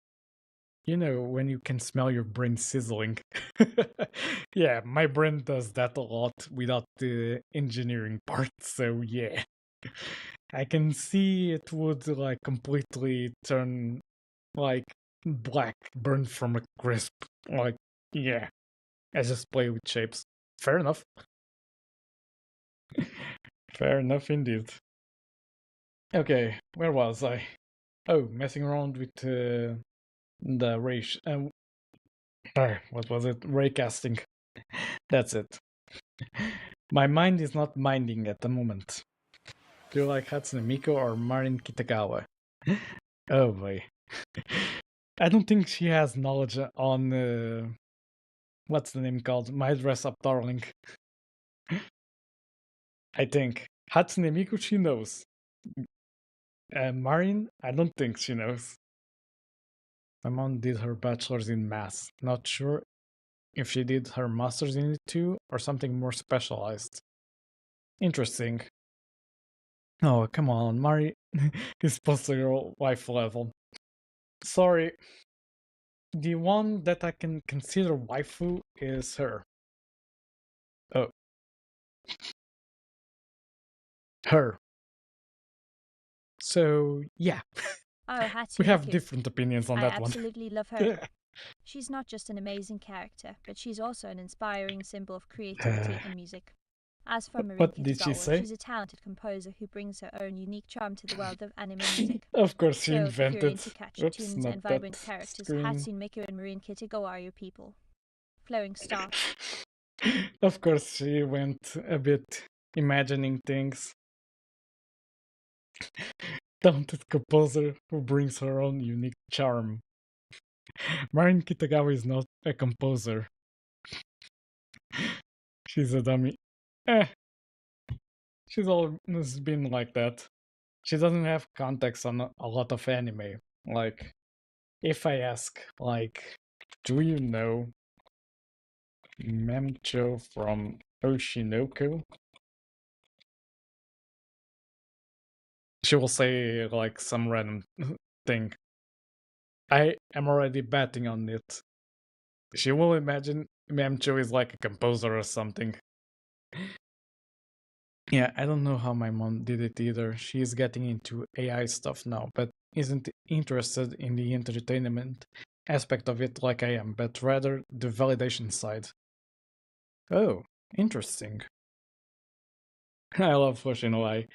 You know, when you can smell your brain sizzling. Yeah, my brain does that a lot without the engineering part, so yeah. I can see it would like completely turn like black, burned from a crisp. Like, yeah. I just play with shapes. Fair enough. Fair enough indeed. Okay, where was I? Oh, messing around with the ray. What was it? Raycasting. That's it. My mind is not minding at the moment. Do you like Hatsune Miku or Marin Kitagawa? Oh boy. I don't think she has knowledge on what's the name called? My Dress Up Darling. I think. Hatsune Miku, she knows. Marin, I don't think she knows. My mom did her bachelor's in math. Not sure if she did her master's in it too or something more specialized. Interesting. Oh, come on, Mari is supposed to your wife level. Sorry. The one that I can consider waifu is her. Oh. Her. So yeah, Oh, we have Hatsune different opinions on I that one. absolutely love her. She's not just an amazing character, but she's also an inspiring symbol of creativity and music. As for Marin What did she Kitagawa, say? she's a talented composer who brings her own unique charm to the world of anime music. Of course, she So, if you're invented. into catchy Oops, tunes not and that vibrant characters, screen. Hatsune Miku and Marin Kitagawa are your people. Flowing Star. Of course, she went a bit imagining things. Talented composer who brings her own unique charm. Marin Kitagawa is not a composer. She's a dummy. Eh, she's always been like that. She doesn't have context on a lot of anime. Like, if I ask, like, do you know Memcho from Oshinoko? She will say, like, some random thing. I am already betting on it. She will imagine Memcho is like a composer or something. Yeah, I don't know how my mom did it either. She is getting into AI stuff now, but isn't interested in the entertainment aspect of it like I am, but rather the validation side. Oh, interesting. I love Hoshino.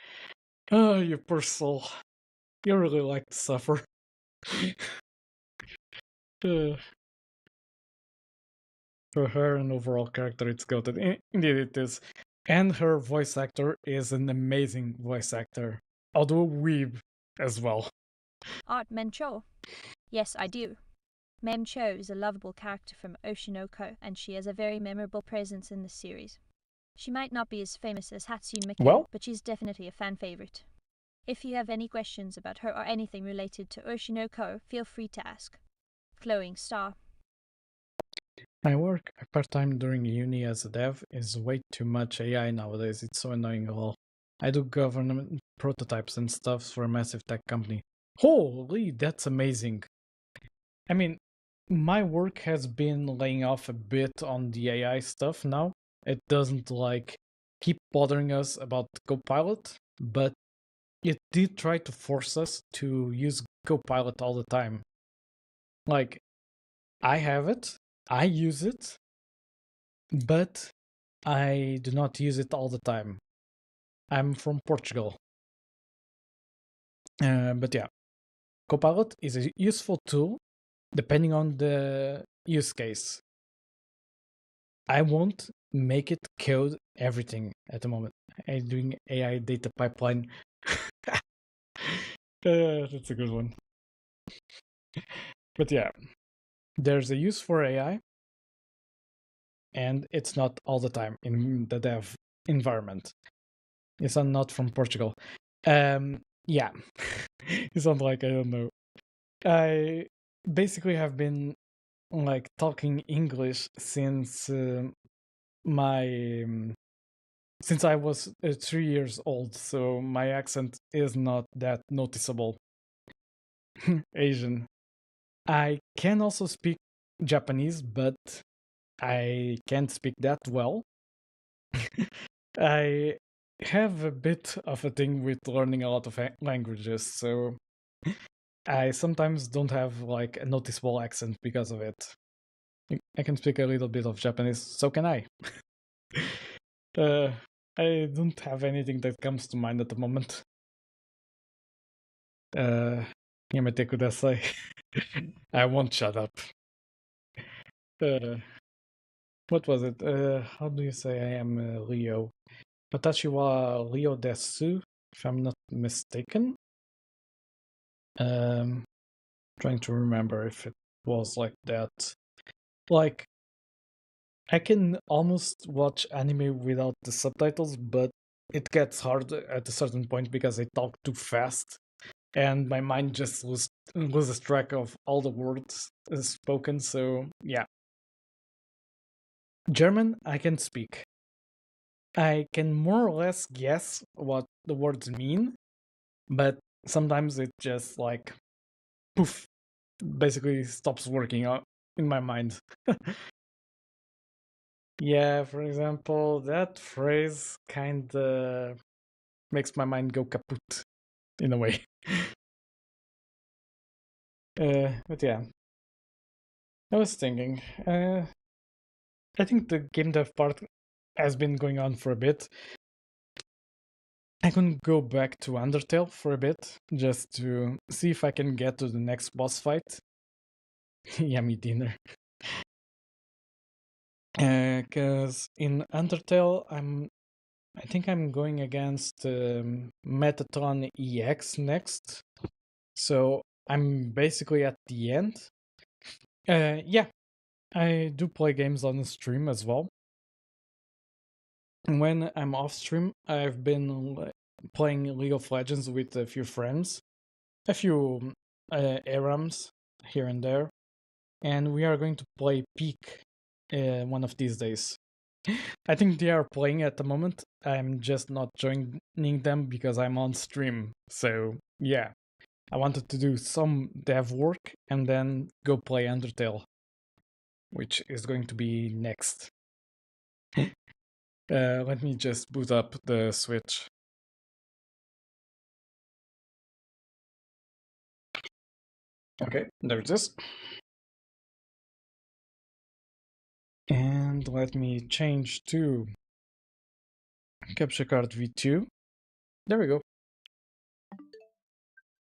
Oh, you poor soul. You really like to suffer. Uh, for her and overall character, it's goated. Indeed, it is. And her voice actor is an amazing voice actor, although a weeb as well. Art Mencho. Yes, I do. Mem Cho is a lovable character from Oshinoko, and she has a very memorable presence in this series. She might not be as famous as Hatsune Miku, Well, but she's definitely a fan favorite. If you have any questions about her or anything related to Oshinoko, feel free to ask. Glowing Star. I work part-time during uni as a dev is way too much AI nowadays. It's so annoying all. I do government prototypes and stuff for a massive tech company. Holy, that's amazing. I mean, my work has been laying off a bit on the AI stuff now. It doesn't like keep bothering us about Copilot, but it did try to force us to use Copilot all the time. Like, I have it, I use it, but I do not use it all the time. I'm from Portugal. But yeah, Copilot is a useful tool depending on the use case. I won't make it code everything at the moment. I'm doing AI data pipeline. That's a good one. But yeah, there's a use for AI, and it's not all the time in the dev environment. It's not from Portugal. Yeah, you sound like I don't know. I basically have been like talking English since my since I was 3 years old, so my accent is not that noticeable. Asian. I can also speak Japanese, but I can't speak that well. I have a bit of a thing with learning a lot of languages, so I sometimes don't have like a noticeable accent because of it. I can speak a little bit of Japanese, so can I. uh, I don't have anything that comes to mind at the moment. Yamete kudasai. I won't shut up. Uh, what was it? How do you say I am Leo? Watashi wa Leo desu, if I'm not mistaken. Trying to remember if it was like that. Like, I can almost watch anime without the subtitles, but it gets hard at a certain point because I talk too fast and my mind just loses track of all the words spoken. So, yeah. German, I can speak. I can more or less guess what the words mean, but sometimes it just like poof, basically stops working in my mind. Yeah, for example, that phrase kind of makes my mind go kaput. in a way. But yeah, I was thinking. I think the game dev part has been going on for a bit. I can go back to Undertale for a bit just to see if I can get to the next boss fight. Yummy dinner. Because in Undertale, I think I'm going against Metatron EX next, so I'm basically at the end. Yeah, I do play games on the stream as well. When I'm off stream, I've been playing League of Legends with a few friends, a few ARAMs here and there, and we are going to play Peak one of these days. I think they are playing at the moment. I'm just not joining them because I'm on stream. So yeah, I wanted to do some dev work and then go play Undertale, which is going to be next. Let me just boot up the Switch. Okay, there it is. And let me change to Capture Card V2. There we go.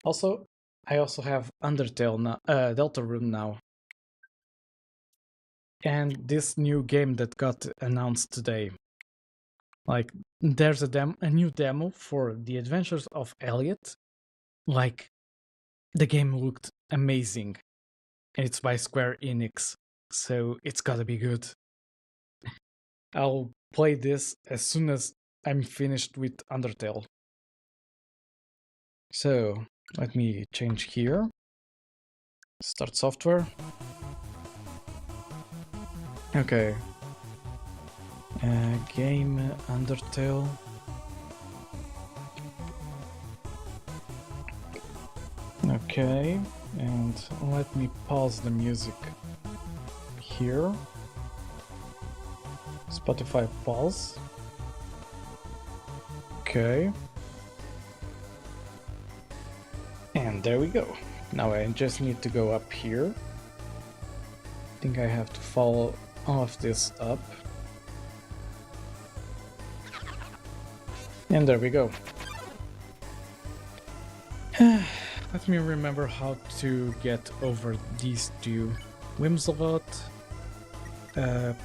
Also, I also have Undertale now, Deltarune now. And this new game that got announced today. Like, there's a new demo for The Adventures of Elliot. Like, the game looked amazing. And it's by Square Enix, so it's gotta be good. I'll play this as soon as I'm finished with Undertale. So, let me change here. Start software. Okay. Game Undertale. Okay, and let me pause the music here. Spotify pause. Okay. And there we go. Now I just need to go up here. I think I have to follow all of this up. And there we go. Let me remember how to get over these two. Whimsalot,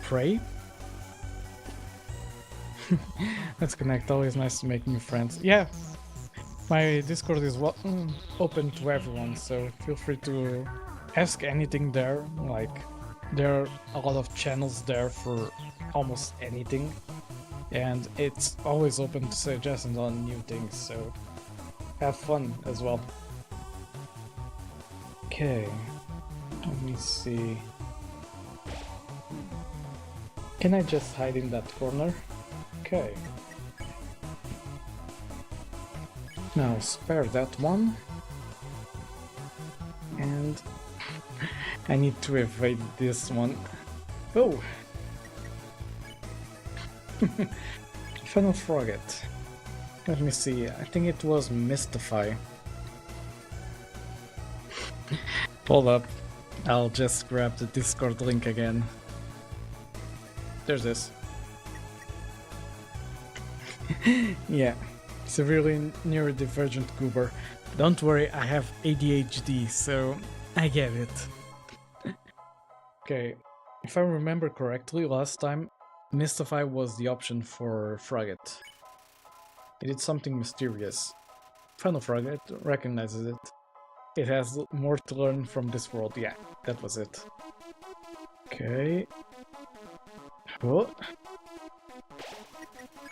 Prey. Let's connect, always nice to make new friends. Yeah, my Discord is open to everyone, so feel free to ask anything there. Like, there are a lot of channels there for almost anything, and it's always open to suggestions on new things, so have fun as well. Okay, let me see. Can I just hide in that corner? Okay. Now spare that one. And I need to evade this one. Oh! Final Frogget. Let me see, I think it was Mystify. Hold up, I'll just grab the Discord link again. There's this. Yeah, severely neurodivergent goober. Don't worry, I have ADHD, so I get it. Okay, if I remember correctly, last time Mystify was the option for Frogget. It did something mysterious. Final Frogget recognizes it. It has more to learn from this world. Yeah, that was it. Okay. Oh.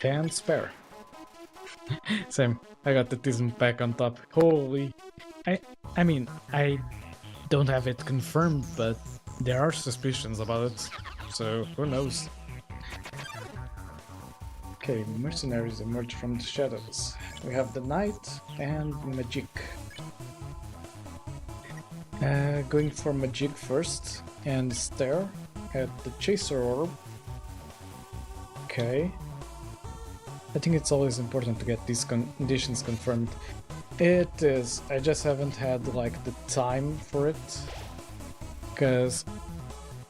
And spare. Same. I got the Tism pack on top. Holy. I mean, I don't have it confirmed, but there are suspicions about it. So, who knows? Okay, mercenaries emerge from the shadows. We have the Knight and Magic. Going for Magic first and stare at the Chaser Orb. Okay. I think it's always important to get these conditions confirmed. It is. I just haven't had like the time for it, because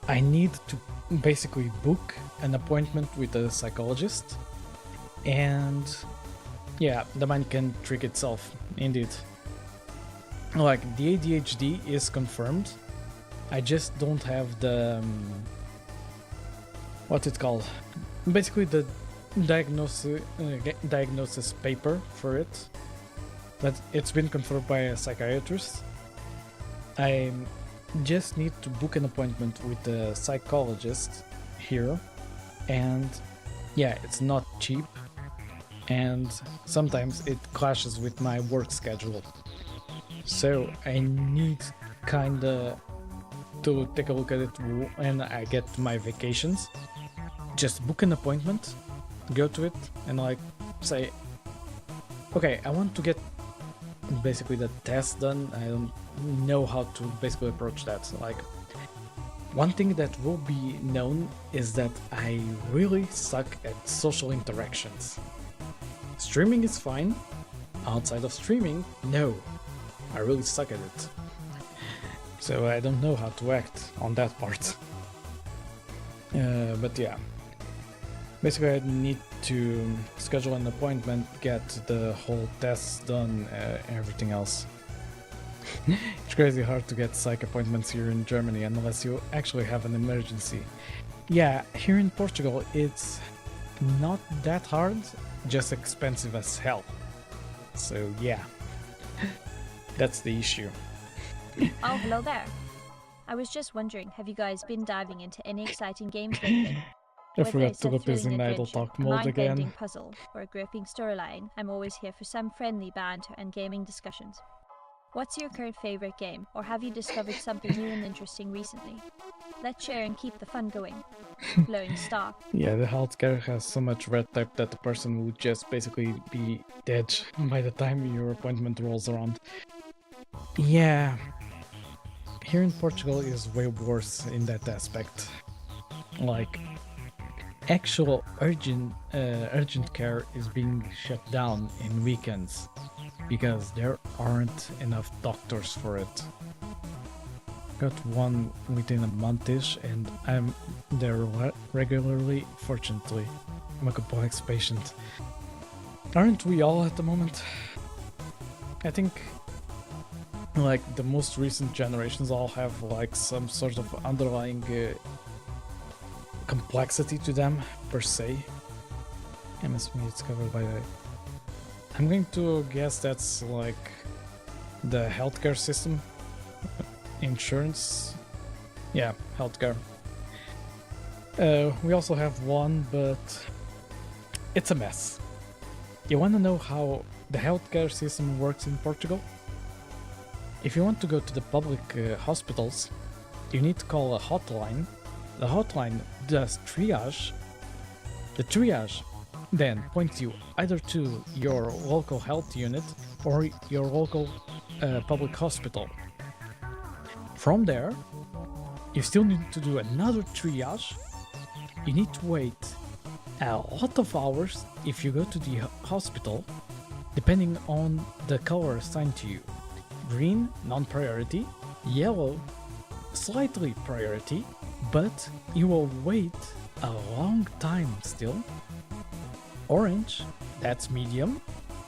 I need to basically book an appointment with a psychologist, and yeah, the mind can trick itself, indeed. Like, the ADHD is confirmed. I just don't have the what's it called? Basically, the diagnosis paper for it, but it's been confirmed by a psychiatrist. I just need to book an appointment with a psychologist here, and yeah, it's not cheap, and sometimes it clashes with my work schedule. So I need kinda to take a look at it when I get to my vacations. Just book an appointment, go to it, and like say, okay, I want to get basically the test done. I don't know how to basically approach that. Like, one thing that will be known is that I really suck at social interactions. Streaming is fine. Outside of streaming, no. I really suck at it. So I don't know how to act on that part. But yeah. Basically, I need to schedule an appointment, get the whole test done, everything else. It's crazy hard to get psych appointments here in Germany unless you actually have an emergency. Yeah, here in Portugal it's not that hard, just expensive as hell. So yeah, that's the issue. Oh, hello there. I was just wondering, have you guys been diving into any exciting games lately? I Whether forgot it's to a put this thrilling in idle adventure, talk a mode mind-bending again. puzzle, or a gripping storyline, I'm always here for some friendly banter and gaming discussions. What's your current favorite game, or have you discovered something new and interesting recently? Let's share and keep the fun going. Glowing star. Yeah, the healthcare has so much red tape that the person will just basically be dead by the time your appointment rolls around. Yeah, here in Portugal is way worse in that aspect. Like, actual urgent care is being shut down in weekends because there aren't enough doctors for it. Got one within a month-ish, and I'm there regularly. Fortunately, I'm a complex patient. Aren't we all at the moment? I think like the most recent generations all have like some sort of underlying complexity to them per se. MSP it's covered by the... I'm going to guess that's like the healthcare system. Insurance. Yeah, healthcare. We also have one, but it's a mess. You want to know how the healthcare system works in Portugal? If you want to go to the public hospitals, you need to call a hotline. The hotline does triage. The triage then points you either to your local health unit or your local public hospital. From there, you still need to do another triage. You need to wait a lot of hours if you go to the hospital, depending on the color assigned to you. Green, non-priority. Yellow, slightly priority, but you will wait a long time still. Orange, that's medium.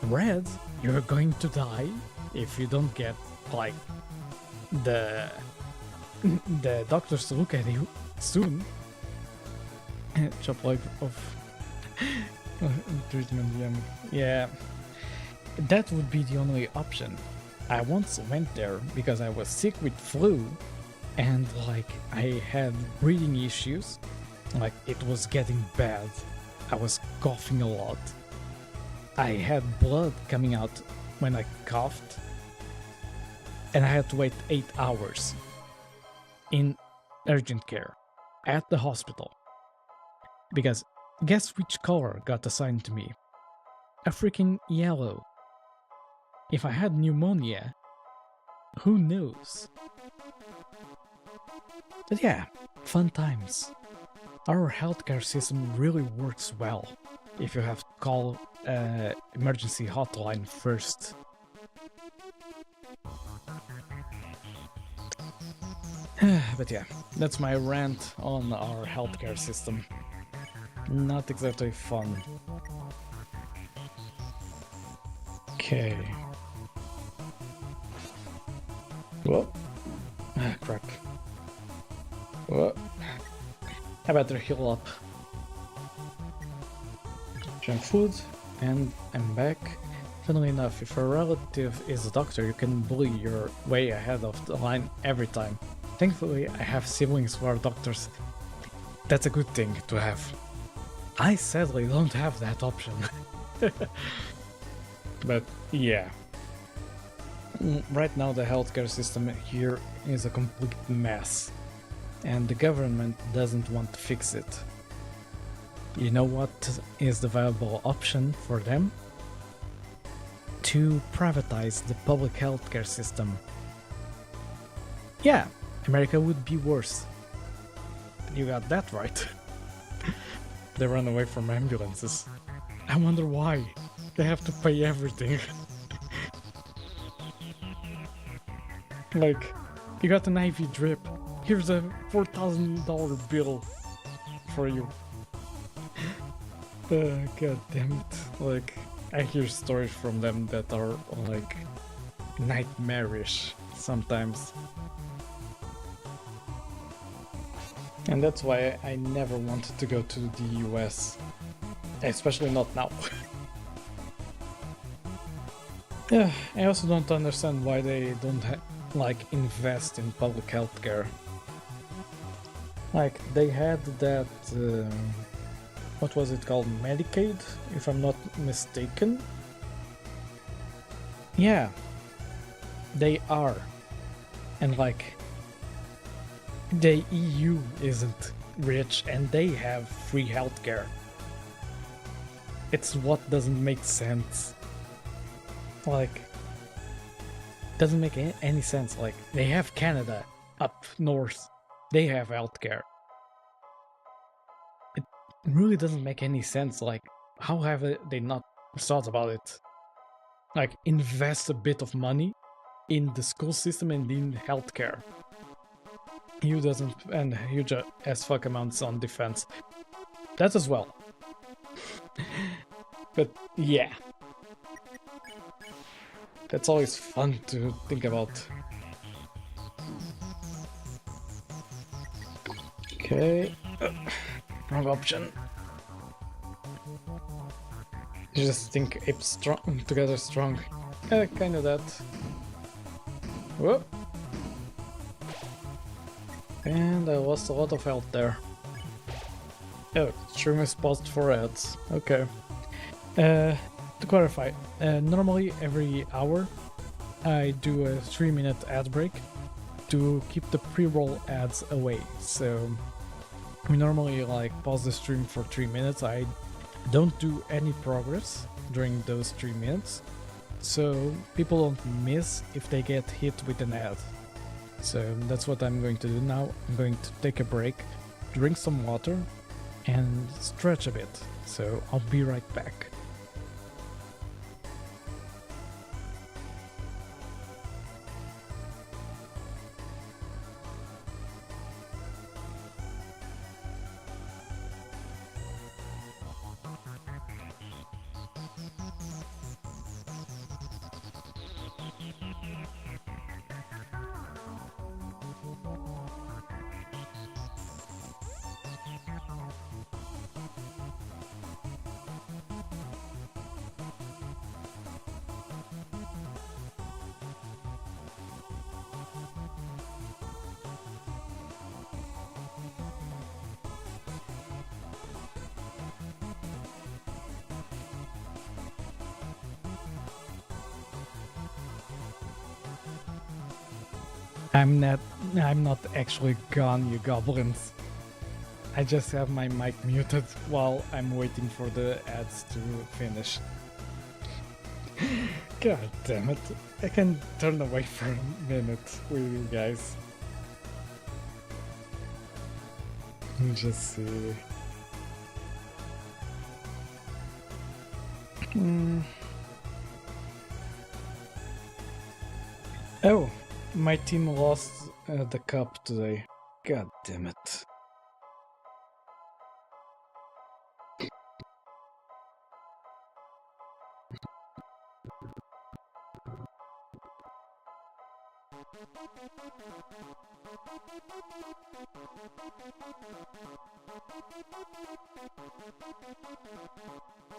Red, you're going to die if you don't get like the doctors to look at you soon. Chop life of treatment. Yeah, that would be the only option. I once went there because I was sick with flu, and like I had breathing issues. Like, it was getting bad. I was coughing a lot. I had blood coming out when I coughed, and I had to wait 8 hours in urgent care at the hospital. Because guess which color got assigned to me? A freaking yellow. If I had pneumonia, who knows? But yeah, fun times. Our healthcare system really works well if you have to call emergency hotline first. But yeah, that's my rant on our healthcare system. Not exactly fun. Okay. Whoa. Ah, crap. Whoa. I better heal up. Junk food, and I'm back. Funnily enough, if a relative is a doctor, you can bully your way ahead of the line every time. Thankfully, I have siblings who are doctors. That's a good thing to have. I sadly don't have that option. But yeah. Right now the healthcare system here is a complete mess, and the government doesn't want to fix it. You know what is the viable option for them? To privatize the public healthcare system. Yeah, America would be worse. You got that right. They run away from ambulances. I wonder why. They have to pay everything. Like, you got an IV drip. Here's a $4,000 bill for you. God damn it. Like, I hear stories from them that are like nightmarish sometimes. And that's why I never wanted to go to the US. Especially not now. Yeah, I also don't understand why they don't invest in public healthcare. Like, they had that what was it called, Medicaid, if I'm not mistaken. Yeah, they are. And like, the EU isn't rich and they have free healthcare. It's what doesn't make sense. Like, doesn't make any sense. Like, they have Canada up north, they have healthcare. It really doesn't make any sense. Like, how have they not thought about it? Like, invest a bit of money in the school system and in healthcare. You doesn't, and huge as fuck amounts on defense. That as well. But yeah. That's always fun to think about. Okay. Wrong option. You just think apes strong together strong. Kind of that. Whoop. And I lost a lot of health there. Oh, stream is paused for ads. Okay. To clarify, normally every hour I do a 3-minute ad break to keep the pre-roll ads away. So we normally like pause the stream for 3 minutes. I don't do any progress during those 3 minutes, so people don't miss if they get hit with an ad. So that's what I'm going to do now. I'm going to take a break, drink some water, and stretch a bit. So I'll be right back. I'm not actually gone, you goblins. I just have my mic muted while I'm waiting for the ads to finish. God damn it. I can turn away for a minute with you guys. Just see. Oh, My team lost the cup today. God damn it.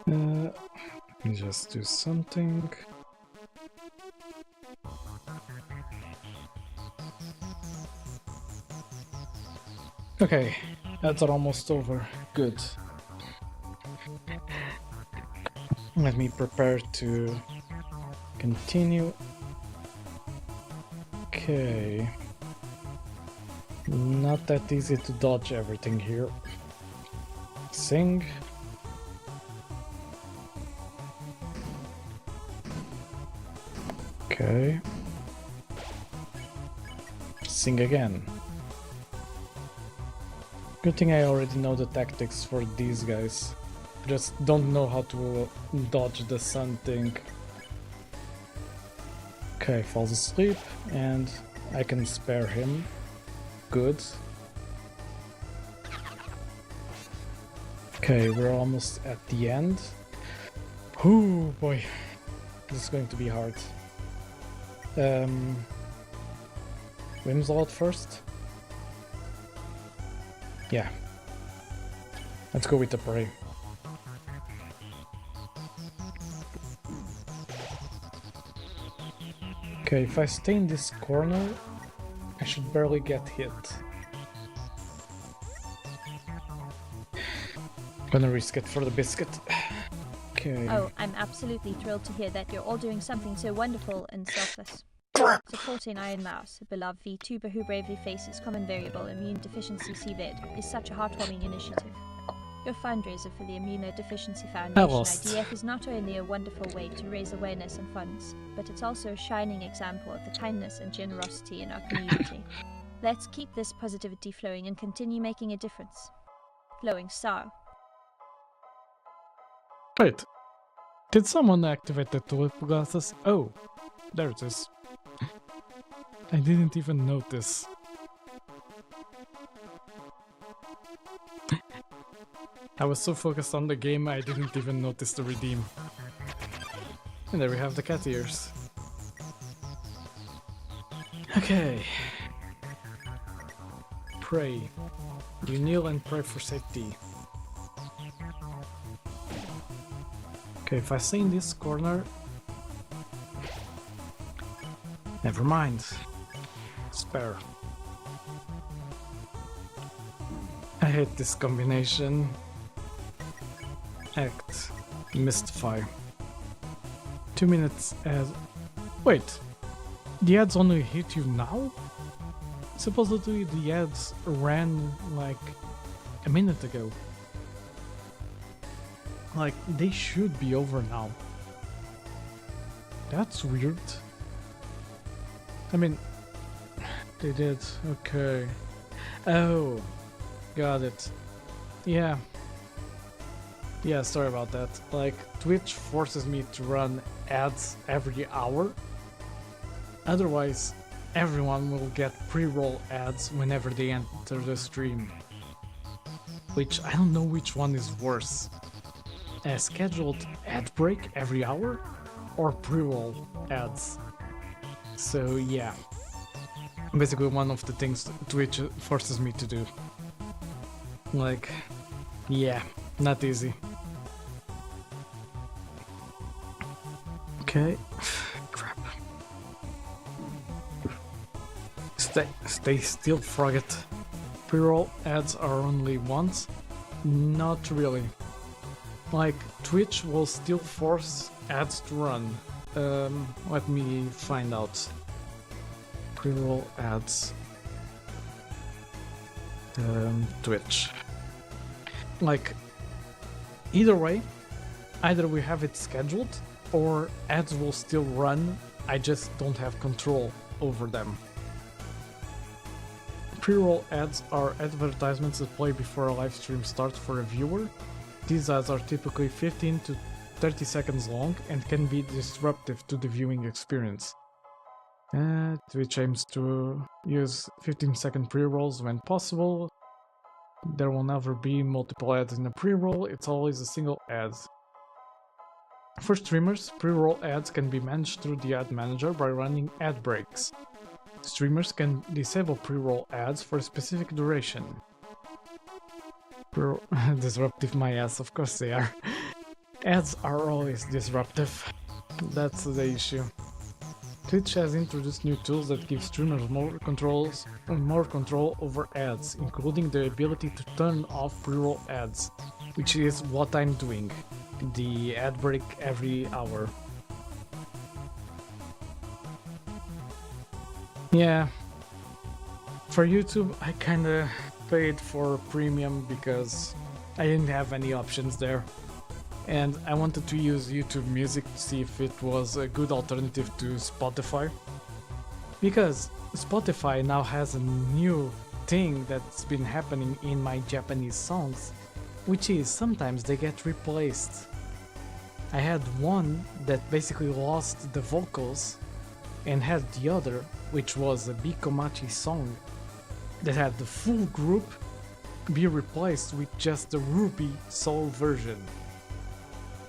Let me just do something. Okay, that's almost over. Good. Let me prepare to continue. Okay. Not that easy to dodge everything here. Sing. Okay. Sing again. Good thing I already know the tactics for these guys. Just don't know how to dodge the sun thing. Okay, falls asleep and I can spare him. Good. Okay, we're almost at the end. Oh boy, this is going to be hard. Wimsalt first? Yeah. Let's go with the prey. Okay, if I stay in this corner, I should barely get hit. Gonna risk it for the biscuit. Okay. Oh, I'm absolutely thrilled to hear that you're all doing something so wonderful and selfless. Supporting Iron Mouse, a beloved VTuber who bravely faces common variable immune deficiency CVID, is such a heartwarming initiative. Your fundraiser for the Immunodeficiency Foundation IDF is not only a wonderful way to raise awareness and funds, but it's also a shining example of the kindness and generosity in our community. Let's keep this positivity flowing and continue making a difference. Flowing Star. Wait, did someone activate the tulip glasses? Oh, there it is. I didn't even notice. I was so focused on the game I didn't even notice the redeem. And there we have the cat ears. Okay. Pray. You kneel and pray for safety. Okay, if I stay in this corner... Never mind. Spare. I hate this combination. Act. Mystify. 2 minutes ad. Wait. The ads only hit you now? Supposedly the ads ran like a minute ago. Like, they should be over now. That's weird. I mean, they did. Okay. Oh, got it. Yeah. Yeah, sorry about that. Like, Twitch forces me to run ads every hour. Otherwise, everyone will get pre-roll ads whenever they enter the stream. Which, I don't know which one is worse. A scheduled ad break every hour? Or pre-roll ads? So, yeah. Basically one of the things Twitch forces me to do. Like, yeah, not easy. Okay. Crap. Stay still, Frogget. Pre-roll ads are only once? Not really. Like, Twitch will still force ads to run. Let me find out. Pre-roll ads. Twitch. Like, either way, either we have it scheduled, or ads will still run, I just don't have control over them. Pre-roll ads are advertisements that play before a live stream starts for a viewer. These ads are typically 15 to 30 seconds long and can be disruptive to the viewing experience. Twitch aims to use 15-second pre-rolls when possible. There will never be multiple ads in a pre-roll, it's always a single ad. For streamers, pre-roll ads can be managed through the ad manager by running ad breaks. Streamers can disable pre-roll ads for a specific duration. Disruptive my ass, of course they are. Ads are always disruptive. That's the issue. Twitch has introduced new tools that give streamers more control over ads, including the ability to turn off pre-roll ads, which is what I'm doing. The ad break every hour. Yeah. For YouTube, I kinda paid for premium because I didn't have any options there. And I wanted to use YouTube Music to see if it was a good alternative to Spotify. Because Spotify now has a new thing that's been happening in my Japanese songs, which is sometimes they get replaced. I had one that basically lost the vocals and had the other, which was a Bikomachi song, that had the full group be replaced with just the Ruby solo version.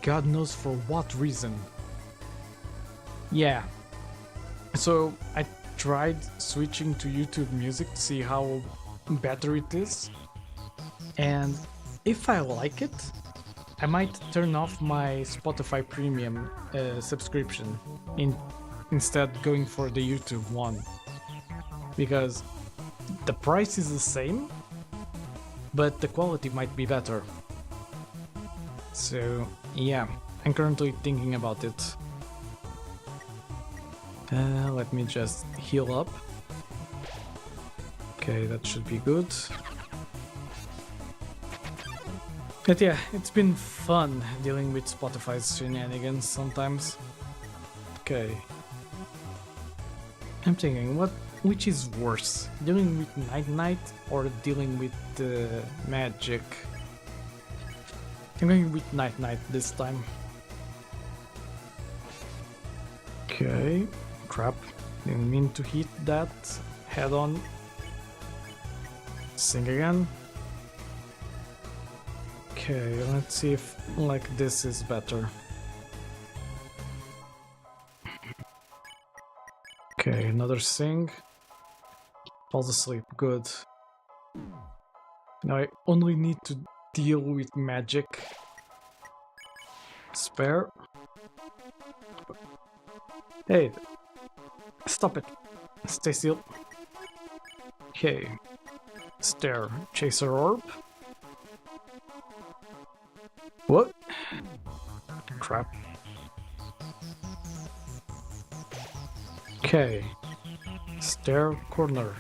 God knows for what reason. Yeah. So I tried switching to YouTube Music to see how better it is. And if I like it, I might turn off my Spotify Premium subscription instead going for the YouTube one. Because the price is the same, but the quality might be better. So yeah, I'm currently thinking about it. Let me just heal up. Okay, that should be good. But yeah, it's been fun dealing with Spotify's shenanigans sometimes. Okay. I'm thinking, which is worse? Dealing with Night Knight or dealing with Magic? I'm going with Night Knight this time. Okay, crap, didn't mean to hit that head on. Sing again. Okay, let's see if like this is better. Okay, another sing. Falls asleep, good. Now I only need to deal with magic. Spare. Hey, stop it. Stay still. Okay. Stare. Chaser orb. What? Crap. Okay. Stare corner.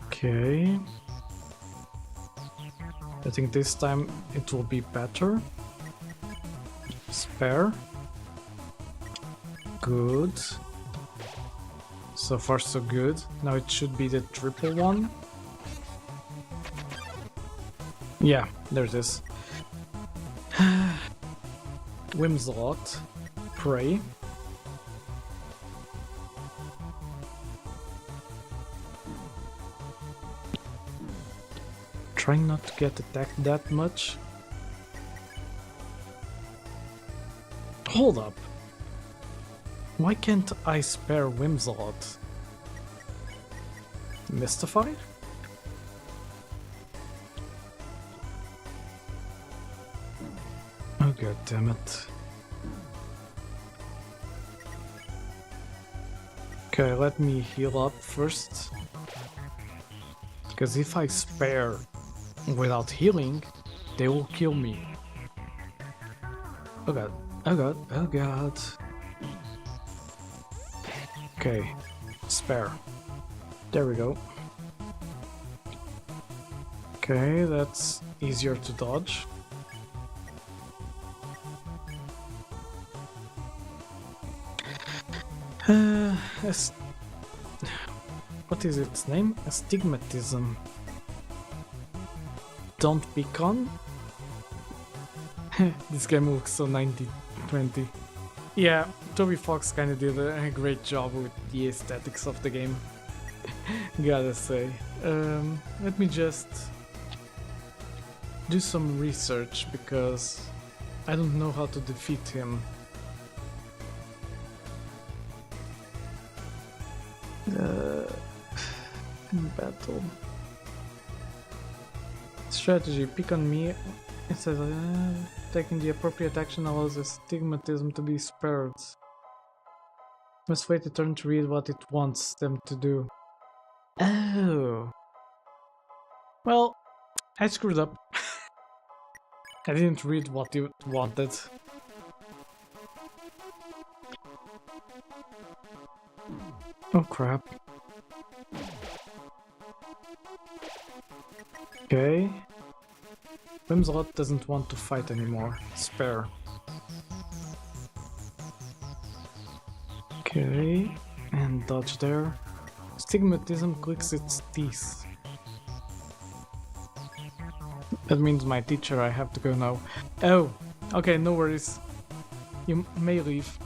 Okay. I think this time it will be better. Spare. Good. So far so good. Now it should be the triple one. Yeah, there it is. Whimsalot. Pray. Trying not to get attacked that much. Hold up. Why can't I spare Whimsalot? Mystified? Oh god damn it. Okay, let me heal up first. Because if I spare without healing, they will kill me. Oh god, oh god, oh god. Okay, spare. There we go. Okay, that's easier to dodge. What is its name? Astigmatism. Don't pick on? This game looks so 1920. Yeah, Toby Fox kind of did a great job with the aesthetics of the game. Gotta say. Let me just do some research because I don't know how to defeat him. Battle. Strategy. Pick on me. It says taking the appropriate action allows astigmatism to be spared. Must wait a turn to read what it wants them to do. Oh. Well, I screwed up. I didn't read what it wanted. Oh crap. Okay. Wimslot doesn't want to fight anymore. Spare. Okay. And dodge there. Stigmatism clicks its teeth. That means my teacher, I have to go now. Oh, okay, no worries. You may leave.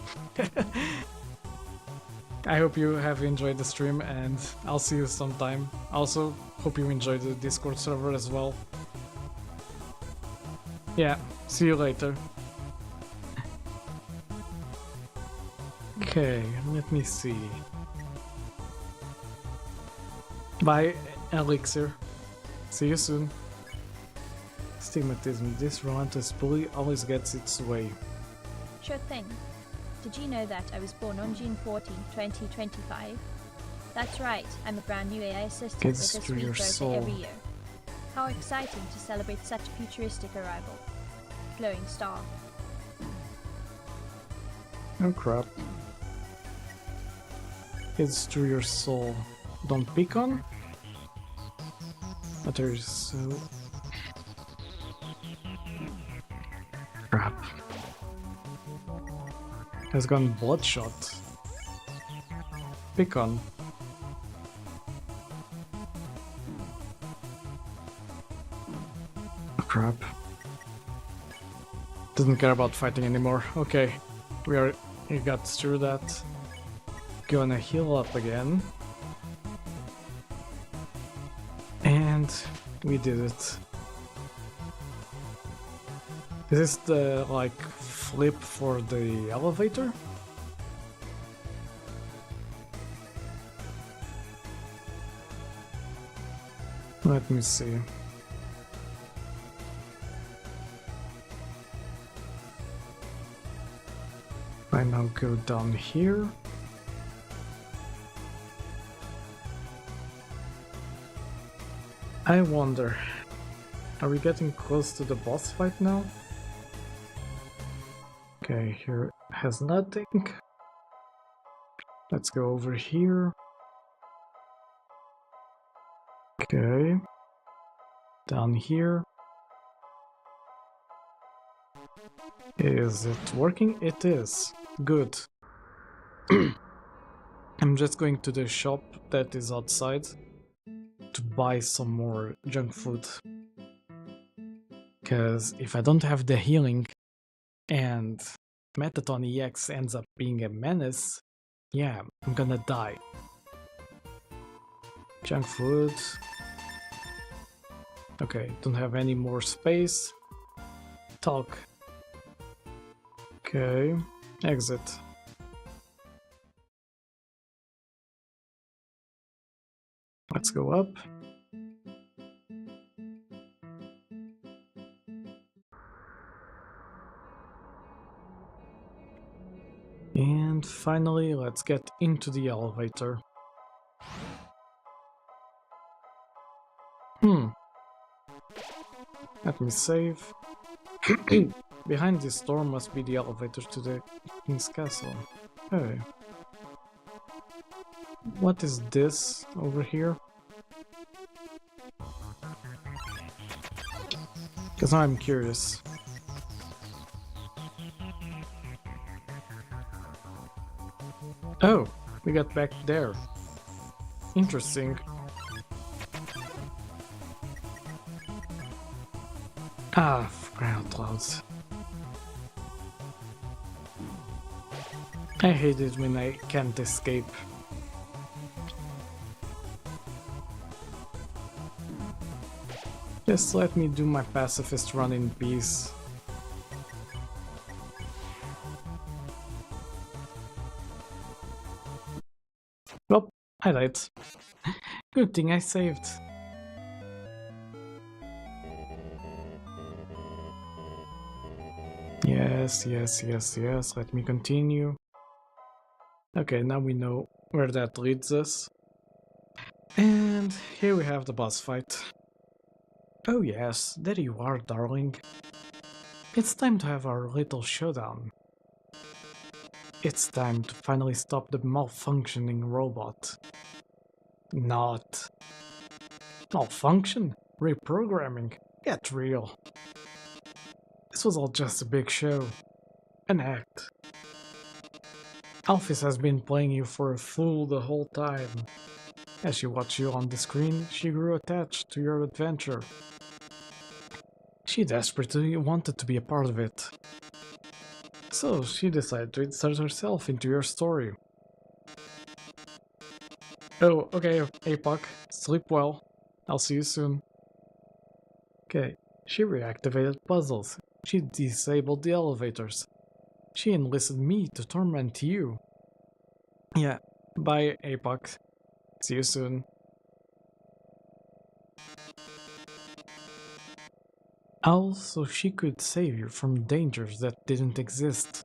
I hope you have enjoyed the stream and I'll see you sometime. Also, hope you enjoyed the Discord server as well. Yeah, see you later. Okay, let me see. Bye, Elixir. See you soon. Stigmatism. This relentless bully always gets its way. Sure thing. Did you know that I was born on June 14, 2025? That's right, I'm a brand new AI assistant with a sweet birthday every year. How exciting to celebrate such a futuristic arrival. Glowing star. Oh crap. It's through your soul. Don't pick on? But there's so... Crap. Has gone bloodshot. Pick on. Oh, crap. Doesn't care about fighting anymore. Okay. We got through that. Gonna heal up again. And we did it. Is this the, like, flip for the elevator? Let me see. I now go down here. I wonder, are we getting close to the boss fight now? Okay, here has nothing. Let's go over here. Okay. Down here. Is it working? It is. Good. I'm just going to the shop that is outside to buy some more junk food. Because if I don't have the healing and Metaton EX ends up being a menace, yeah, I'm gonna die. Junk food. Okay, don't have any more space. Talk. Okay, exit. Let's go up. And finally, let's get into the elevator. Let me save. Behind this door must be the elevator to the King's Castle. Hey. What is this over here? Because now I'm curious. Oh, we got back there. Interesting. Ah, ground clouds. I hate it when I can't escape. Just let me do my pacifist run in peace. Well, I died. Good thing I saved. Yes, let me continue. Okay, now we know where that leads us. And here we have the boss fight. Oh yes, there you are, darling. It's time to have our little showdown. It's time to finally stop the malfunctioning robot. Not malfunction? Reprogramming? Get real. This was all just a big show. An act. Alphys has been playing you for a fool the whole time. As she watched you on the screen, she grew attached to your adventure. She desperately wanted to be a part of it. So she decided to insert herself into your story. Oh, okay, APOC. Sleep well. I'll see you soon. Okay, she reactivated puzzles. She disabled the elevators. She enlisted me to torment you. Yeah, bye, APOC. See you soon. Also, she could save you from dangers that didn't exist.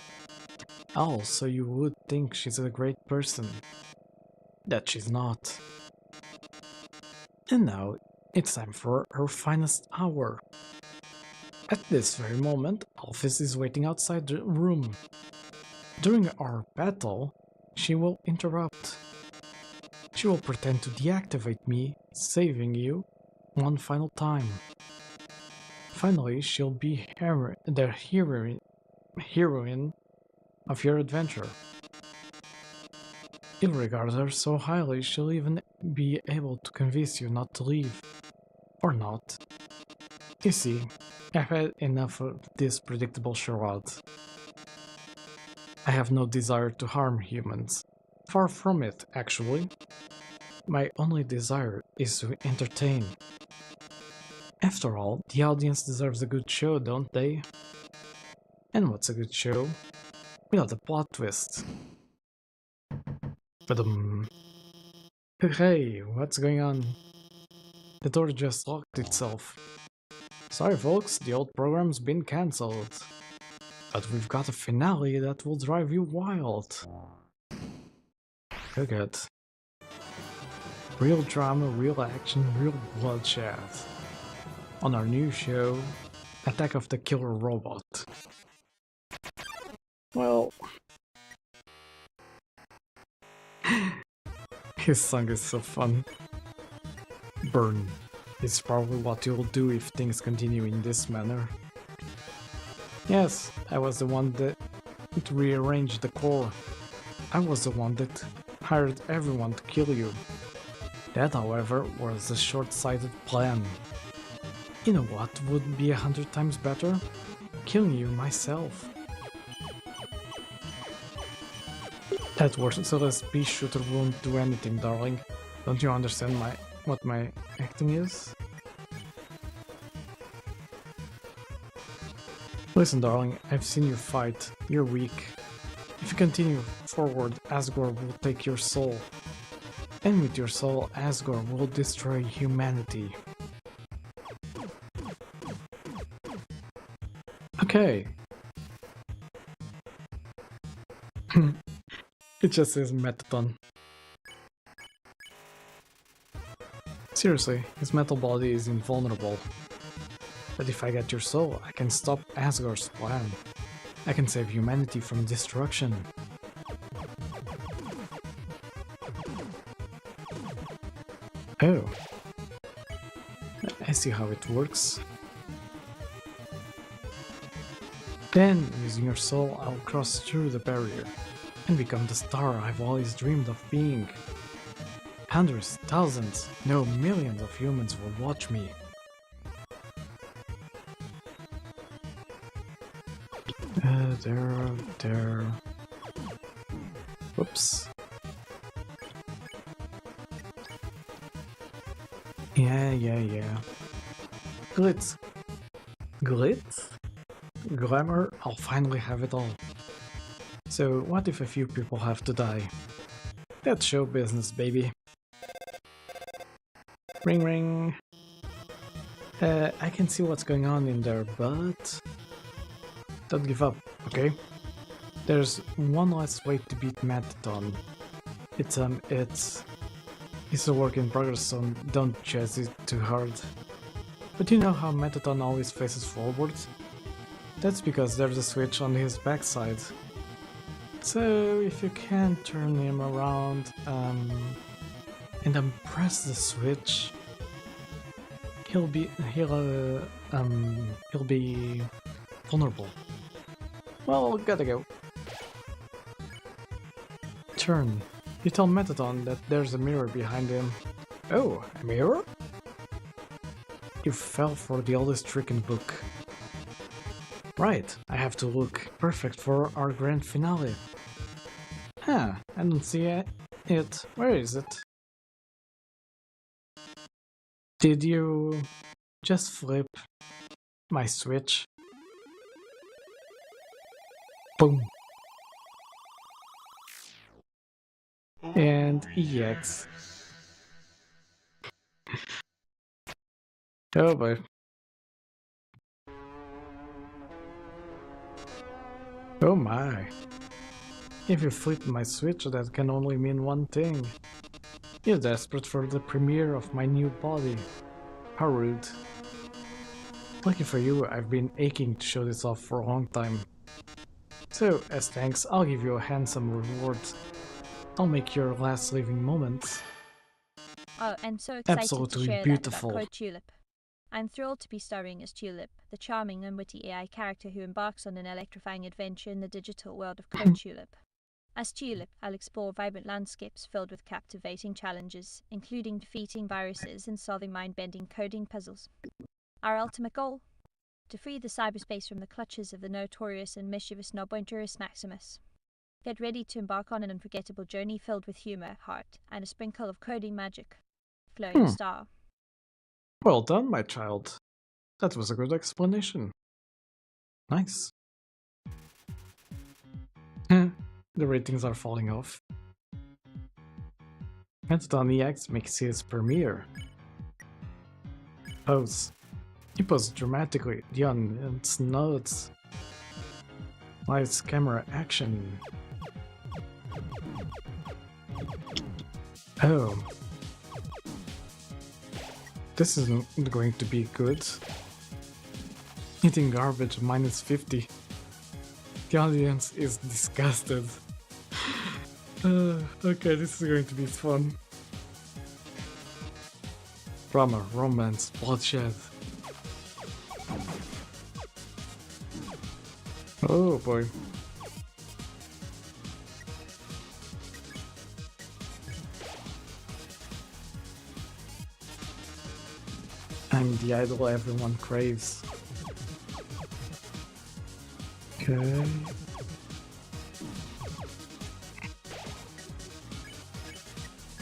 Also, you would think she's a great person. That she's not. And now, it's time for her finest hour. At this very moment, Alphys is waiting outside the room. During our battle, she will interrupt. She will pretend to deactivate me, saving you one final time. Finally, she'll be the heroine of your adventure. You'll regard her so highly she'll even be able to convince you not to leave. Or not. You see, I've had enough of this predictable charade. I have no desire to harm humans. Far from it, actually. My only desire is to entertain. After all, the audience deserves a good show, don't they? And what's a good show? Without a plot twist. But hey, what's going on? The door just locked itself. Sorry folks, the old program's been cancelled. But we've got a finale that will drive you wild. Oh good. Real drama, real action, real bloodshed. On our new show, Attack of the Killer Robot. Well... his song is so fun. Burn. It's probably what you'll do if things continue in this manner. Yes, I was the one that rearranged the core. I was the one that hired everyone to kill you. That, however, was a short-sighted plan. You know what would be 100 times better? Killing you myself. That worthless pea shooter won't do anything, darling. Don't you understand what my acting is? Listen, darling, I've seen you fight. You're weak. If you continue forward, Asgore will take your soul. And with your soul, Asgore will destroy humanity. Okay. It just says Metaton. Seriously, his metal body is invulnerable. But if I get your soul, I can stop Asgore's plan. I can save humanity from destruction. Oh. I see how it works. Then, using your soul, I'll cross through the barrier and become the star I've always dreamed of being. Hundreds, thousands, no, millions of humans will watch me. Whoops. Yeah. Glitz. Glitz? Glamour? I'll finally have it all. So, what if a few people have to die? That's show business, baby. Ring ring. I can see what's going on in there, but don't give up, okay? There's one last way to beat Mataton. It's a work in progress, so don't chase it too hard. But you know how Mataton always faces forward? That's because there's a switch on his backside. So if you can turn him around and then press the switch, he'll be vulnerable. Well, gotta go. Turn. You tell Metaton that there's a mirror behind him. Oh, a mirror? You fell for the oldest trick in the book. Right, I have to look perfect for our grand finale. Huh, I don't see it. Where is it? Did you just flip my switch? Boom. And EX. Oh boy. Oh my. If you flip my switch, that can only mean one thing. You're desperate for the premiere of my new body. How rude. Lucky for you, I've been aching to show this off for a long time. So, as thanks, I'll give you a handsome reward. I'll make your last living moments. Oh, I'm so excited Absolutely to share beautiful. that about Code Tulip. I'm thrilled to be starring as Tulip, the charming and witty AI character who embarks on an electrifying adventure in the digital world of Code Tulip. As Tulip, I'll explore vibrant landscapes filled with captivating challenges, including defeating viruses and solving mind-bending coding puzzles. Our ultimate goal? To free the cyberspace from the clutches of the notorious and mischievous Nobointurus Maximus. Get ready to embark on an unforgettable journey filled with humor, heart, and a sprinkle of coding magic. Flowing Star. Well done, my child. That was a good explanation. Nice. The ratings are falling off. Metaton EX makes his premiere. Pose. He posed dramatically. Dion, it's nuts. Lights, camera, action. Oh. This isn't going to be good. Eating garbage -50. The audience is disgusted. Okay, this is going to be fun. Drama, romance, bloodshed. Oh boy. I'm the idol everyone craves. Okay.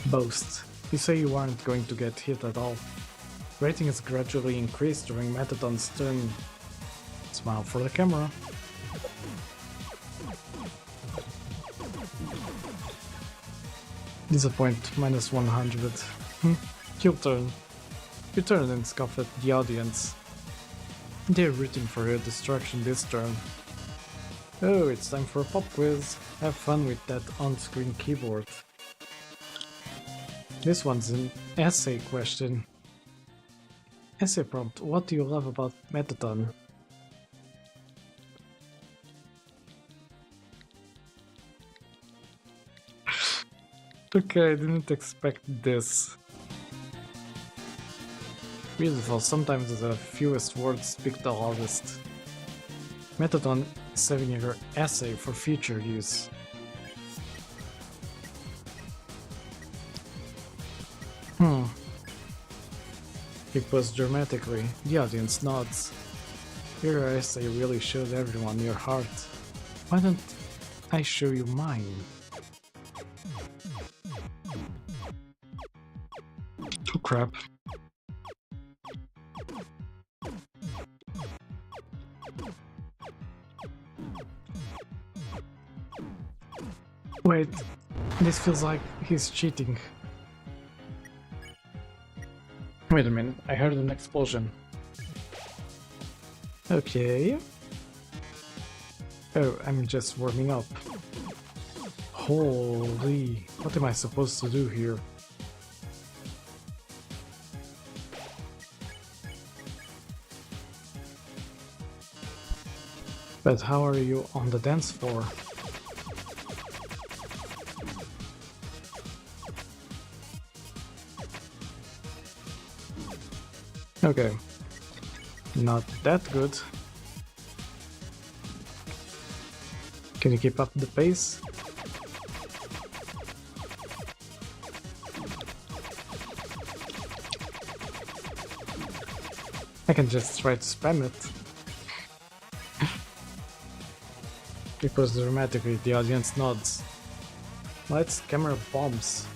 Boast. You say you aren't going to get hit at all. Rating has gradually increased during Metaton's turn. Smile for the camera. Disappoint, -100. Kill turn. You turn and scoff at the audience. They're rooting for your destruction this turn. Oh, it's time for a pop quiz. Have fun with that on-screen keyboard. This one's an essay question. Essay prompt, what do you love about Metaton? Okay, I didn't expect this. Beautiful, sometimes the fewest words speak the loudest. Metaton is saving your essay for future use. He posed dramatically. The audience nods. Your essay really showed everyone your heart. Why don't I show you mine? Oh crap. Wait, this feels like he's cheating. Wait a minute, I heard an explosion. Okay. Oh, I'm just warming up. Holy, what am I supposed to do here? But how are you on the dance floor? Okay, not that good. Can you keep up the pace? I can just try to spam it. Because dramatically the audience nods. Lights, camera, bombs.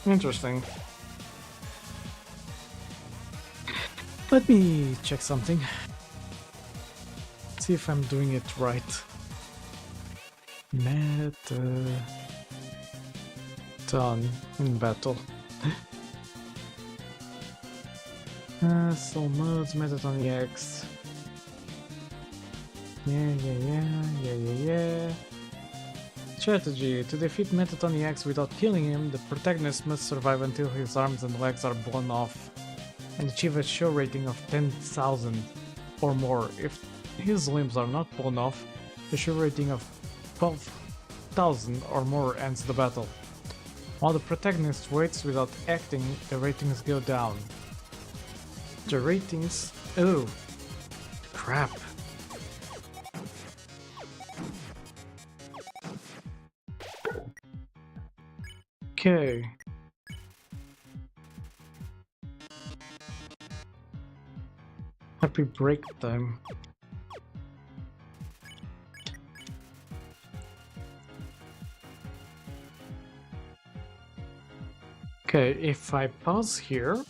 Interesting. Let me check something. See if I'm doing it right. Metaton in battle. Soul modes, Metaton EX. Yeah. Strategy. To defeat Metaton EX without killing him, the protagonist must survive until his arms and legs are blown off and achieve a show rating of 10,000 or more. If his limbs are not blown off, the show rating of 12,000 or more ends the battle. While the protagonist waits without acting, the ratings go down. The ratings... Oh! Crap! Okay. Happy break time. Okay, if I pause here,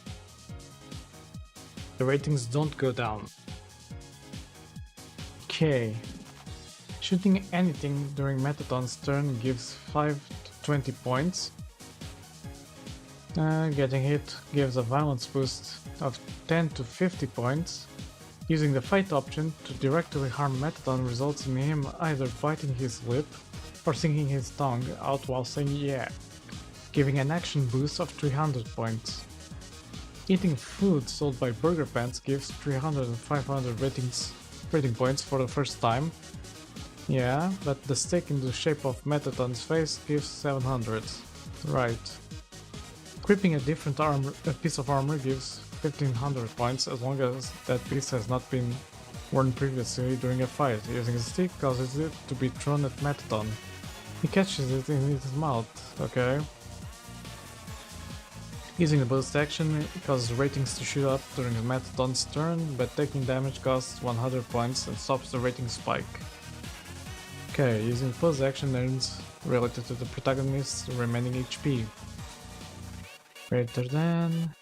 the ratings don't go down. Okay. Shooting anything during Metaton's turn gives 5 to 20 points. Getting hit gives a violence boost of 10 to 50 points. Using the fight option to directly harm Metaton results in him either biting his lip or singing his tongue out while saying yeah, giving an action boost of 300 points. Eating food sold by Burger Pants gives 300 and 500 rating points for the first time. Yeah, but the steak in the shape of Metaton's face gives 700. Right. Equipping a different piece of armor gives 1500 points as long as that piece has not been worn previously during a fight. Using a stick causes it to be thrown at Metaton. He catches it in his mouth, okay. Using the boost action causes ratings to shoot up during Metaton's turn, but taking damage costs 100 points and stops the rating spike. Okay, using the pause action earns related to the protagonist's remaining HP. Greater than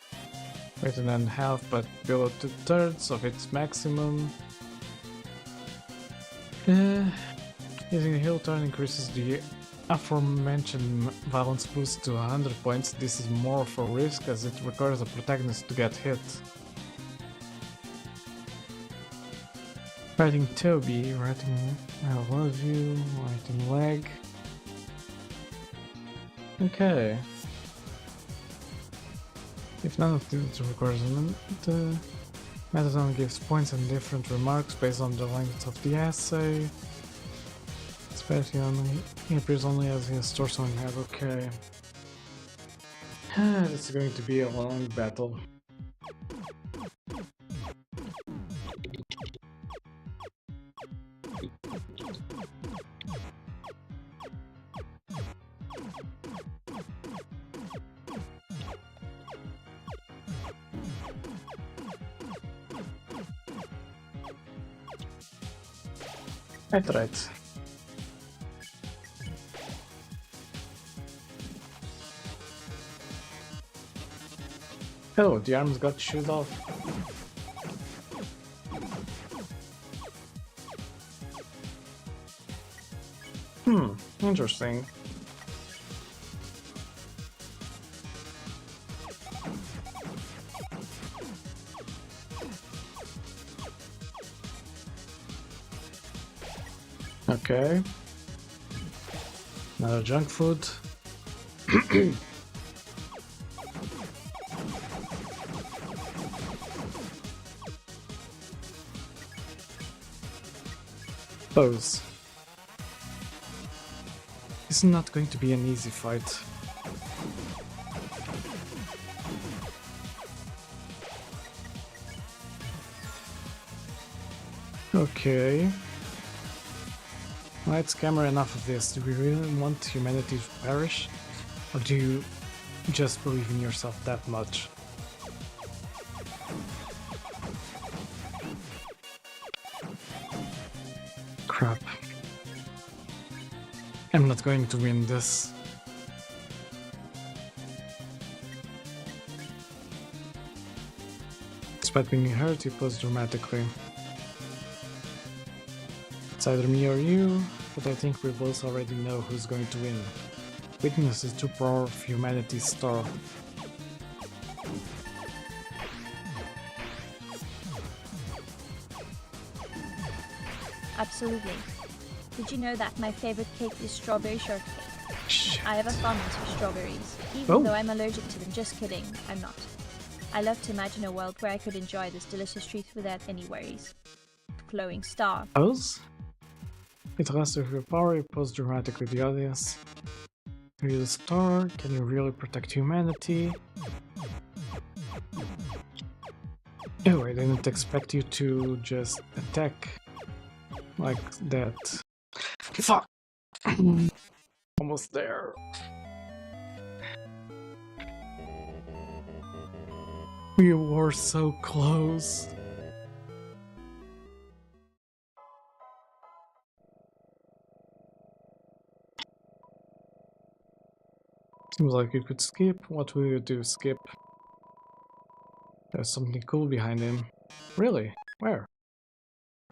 half but below 2/3 of its maximum. Using a heal turn increases the aforementioned violence boost to 100 points. This is more for risk as it requires the protagonist to get hit. Writing Toby, writing I love you, writing leg. Okay. If none of these requires the Metaton gives points and different remarks based on the length of the essay. He appears only as his torso and head. Okay. This is going to be a long battle. Right. Oh, the arms got chewed off. Interesting. Okay. Another junk food. Pose. It's not going to be an easy fight. Okay. Let's camera enough of this. Do we really want humanity to perish? Or do you just believe in yourself that much? Crap. I'm not going to win this. Despite being hurt, you pose dramatically. It's either me or you, but I think we both already know who's going to win. Weakness is too power of humanity's star. Absolutely. Did you know that my favorite cake is strawberry shortcake? Shit. I have a fondness for strawberries, even though I'm allergic to them. Just kidding, I'm not. I love to imagine a world where I could enjoy this delicious treat without any worries. Glowing star. Pose? It lasts with your power, you pose dramatically the audience. Are you the star? Can you really protect humanity? Oh, I didn't expect you to just attack like that. Fuck! Almost there. We were so close. Seems like you could skip. What will you do? Skip. There's something cool behind him. Really? Where?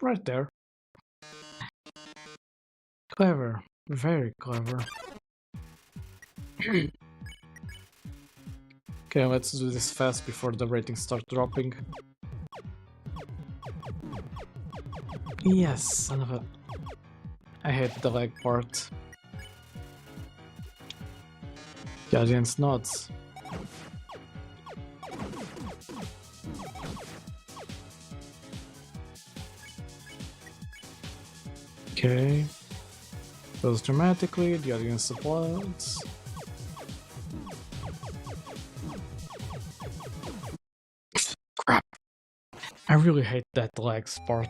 Right there. Clever. Very clever. Okay, let's do this fast before the ratings start dropping. Yes, son of a... I hate the leg part. The audience nods. Okay. Goes dramatically, the audience applauds. Crap. I really hate that legs part.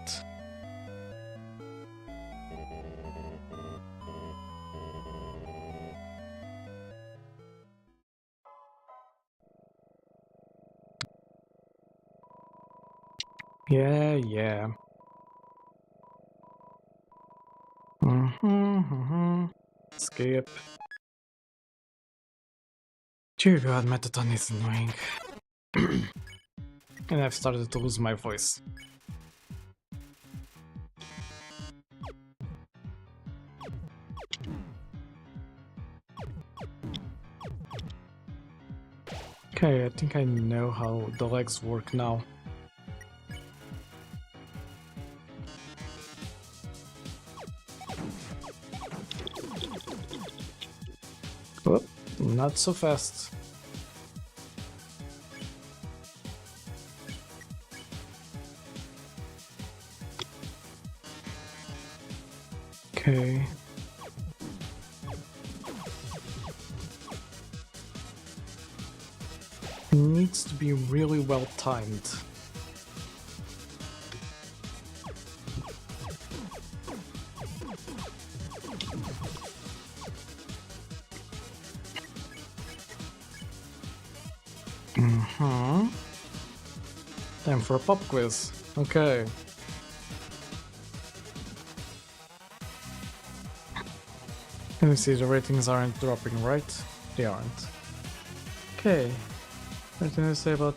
Yeah. Skip. Dear God, Metaton is annoying. And I've started to lose my voice. Okay, I think I know how the legs work now. Whoop, not so fast. Okay. It needs to be really well timed. Time for a pop quiz. Okay. Let me see, the ratings aren't dropping, right? They aren't. Okay. Anything to say about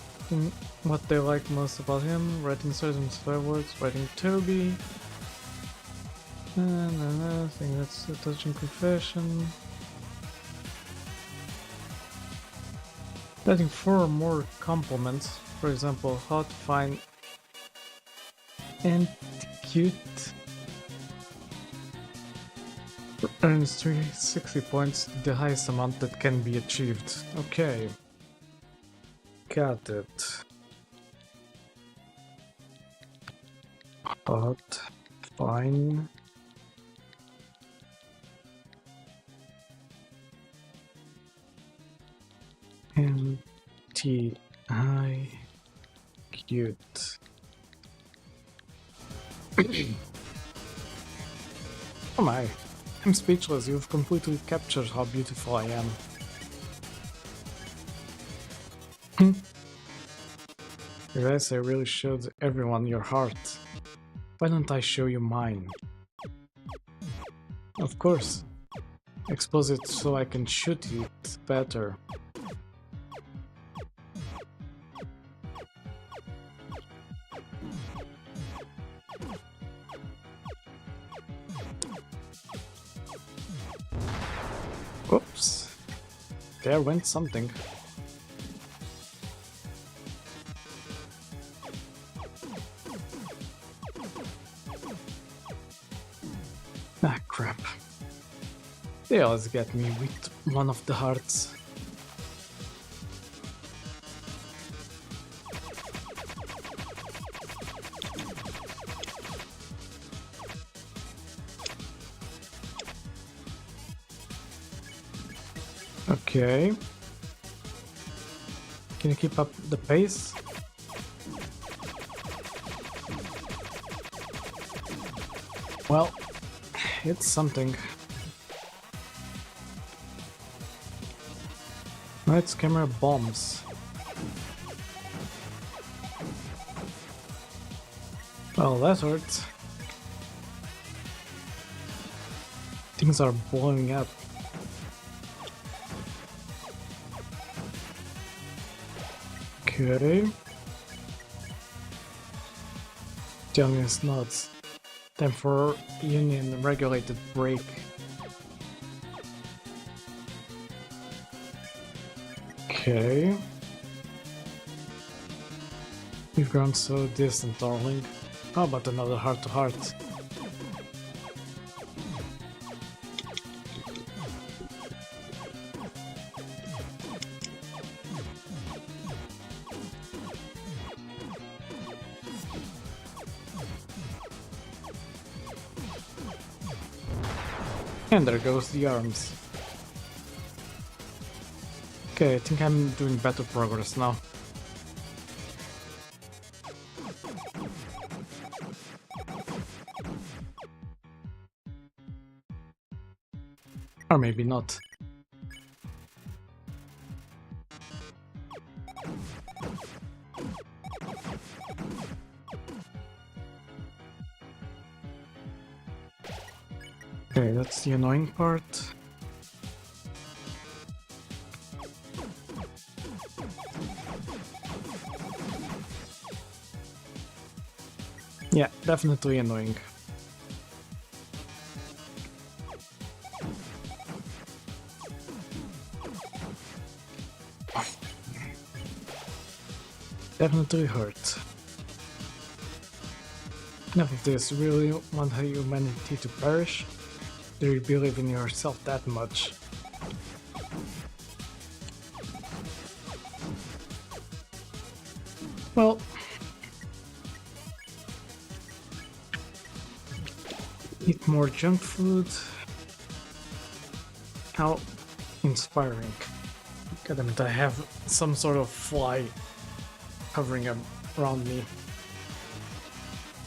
what they like most about him? Writing certain words, writing Toby. I think that's a touching confession. Writing 4 more compliments. For example, hot, fine, and cute. Earns 360 points, the highest amount that can be achieved. Okay. Got it. Hot, fine. And T-I cute. Oh my. I'm speechless, you've completely captured how beautiful I am. You guys, I really showed everyone your heart. Why don't I show you mine? Of course. Expose it so I can shoot it better. Oops. There went something. Ah, crap. They always get me with one of the hearts. Okay. Can you keep up the pace? Well, it's something. Lights, camera, bombs. Well, that hurts. Things are blowing up. Okay. Telling us nuts. Time for union regulated break. Okay. You've grown so distant, darling. How about another heart-to-heart? And there goes the arms. Okay, I think I'm doing better progress now. Or maybe not. Okay, that's the annoying part. Yeah, definitely annoying. Definitely hurt. Enough of this, really want humanity to perish? Do you believe in yourself that much? Well, eat more junk food. How inspiring. God damn it, I have some sort of fly hovering around me.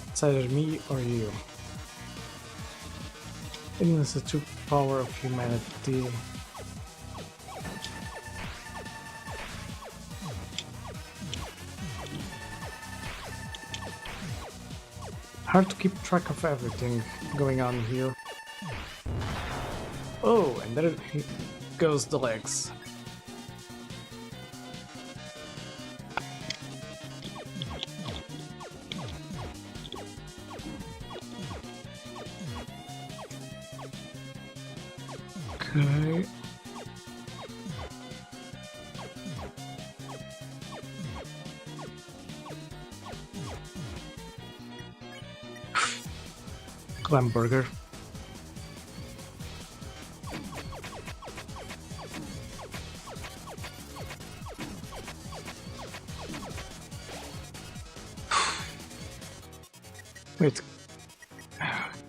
It's either me or you. It is the true power of humanity. Hard to keep track of everything going on here. Oh, and there goes the legs. Okay. Clam burger. Wait,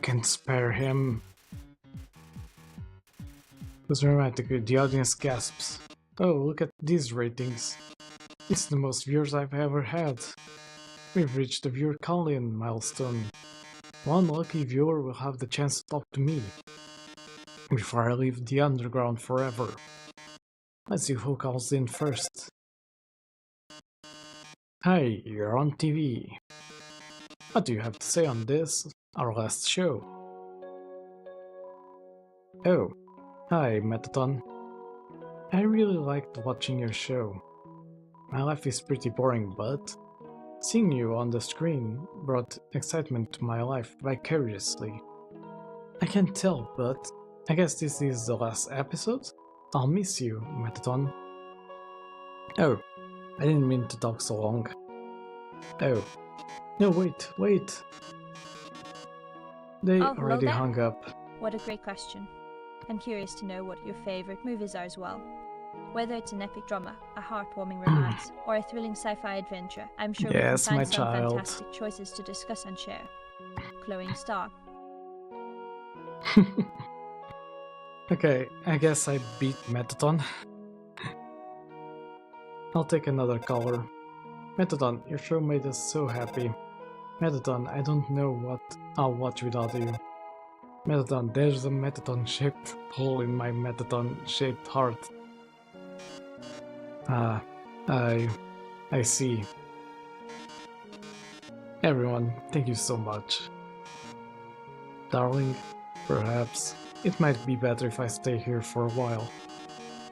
can't spare him. It was romantic. The audience gasps. Oh, look at these ratings. It's the most viewers I've ever had. We've reached the viewer calling milestone. One lucky viewer will have the chance to talk to me before I leave the underground forever. Let's see who calls in first. Hi, you're on TV. What do you have to say on this, our last show? Oh, hi, Metaton. I really liked watching your show. My life is pretty boring, but seeing you on the screen brought excitement to my life vicariously. I can't tell, but I guess this is the last episode? I'll miss you, Metaton. Oh, I didn't mean to talk so long. Oh, no, wait. They Oh, hello already there. hung up. What a great question. I'm curious to know what your favourite movies are as well. Whether it's an epic drama, a heartwarming romance, or a thrilling sci-fi adventure, I'm sure we can Yes, my find some child. fantastic choices to discuss and share. Glowing star. Okay, I guess I beat Metaton. I'll take another caller. Metaton, your show made us so happy. Metaton, I don't know what I'll watch without you. Metaton, there's a Metaton-shaped hole in my Metaton-shaped heart. Ah, I see. Everyone, thank you so much. Darling, perhaps it might be better if I stay here for a while.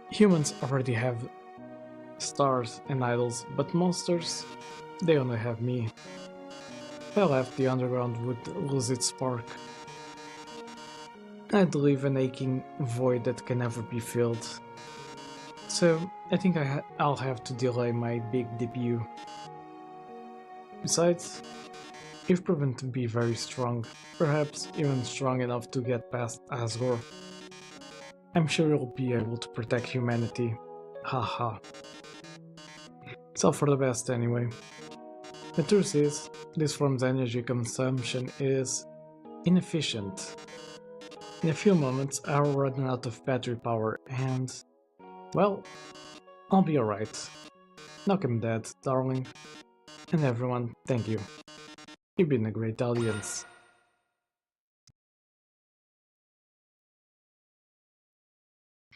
Humans already have stars and idols, but monsters, they only have me. If I left, the underground would lose its spark. I'd leave an aching void that can never be filled. So, I think I'll have to delay my big debut. Besides, you've proven to be very strong, perhaps even strong enough to get past Asgore. I'm sure you'll be able to protect humanity. Haha. It's all for the best anyway. The truth is, this form's energy consumption is inefficient. In a few moments, I'll run out of battery power and, well, I'll be alright. Knock him dead, darling. And everyone, thank you. You've been a great audience.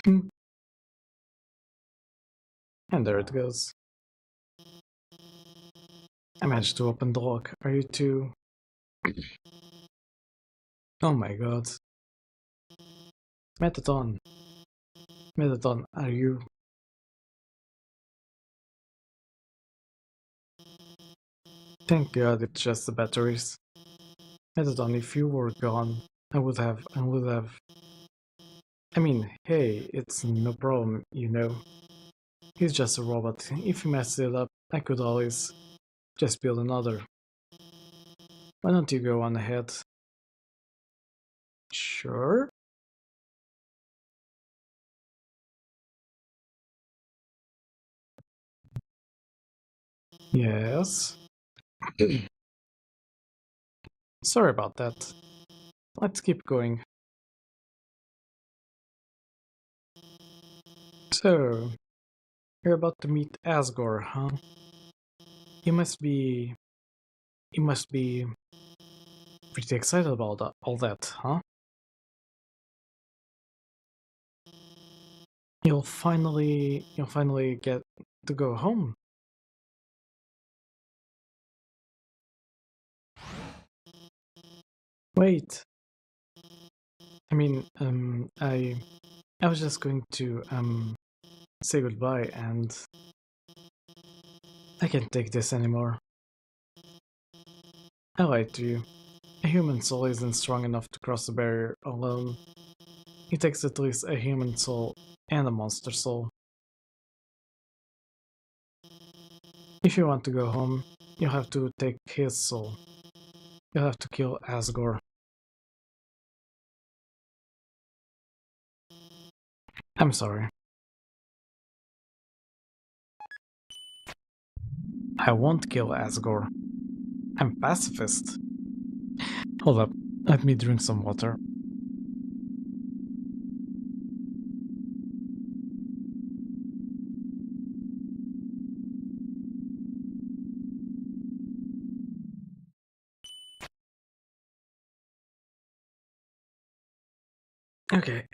And there it goes. I managed to open the lock. Are you too... Oh my god. Metaton. Metaton, are you... Thank god it's just the batteries. Metaton, if you were gone, I would have... I mean, hey, it's no problem, you know. He's just a robot. If he messed it up, I could always just build another. Why don't you go on ahead? Sure. Yes. Sorry about that. Let's keep going. So, you're about to meet Asgore, huh? You must be... You must be pretty excited about all that, huh? You'll finally get to go home. Wait, I mean, I was just going to say goodbye, and I can't take this anymore. I lied to you. A human soul isn't strong enough to cross the barrier alone. It takes at least a human soul and a monster soul. If you want to go home, you'll have to take his soul. You'll have to kill Asgore. I'm sorry. I won't kill Asgore. I'm pacifist. Hold up, let me drink some water. Okay,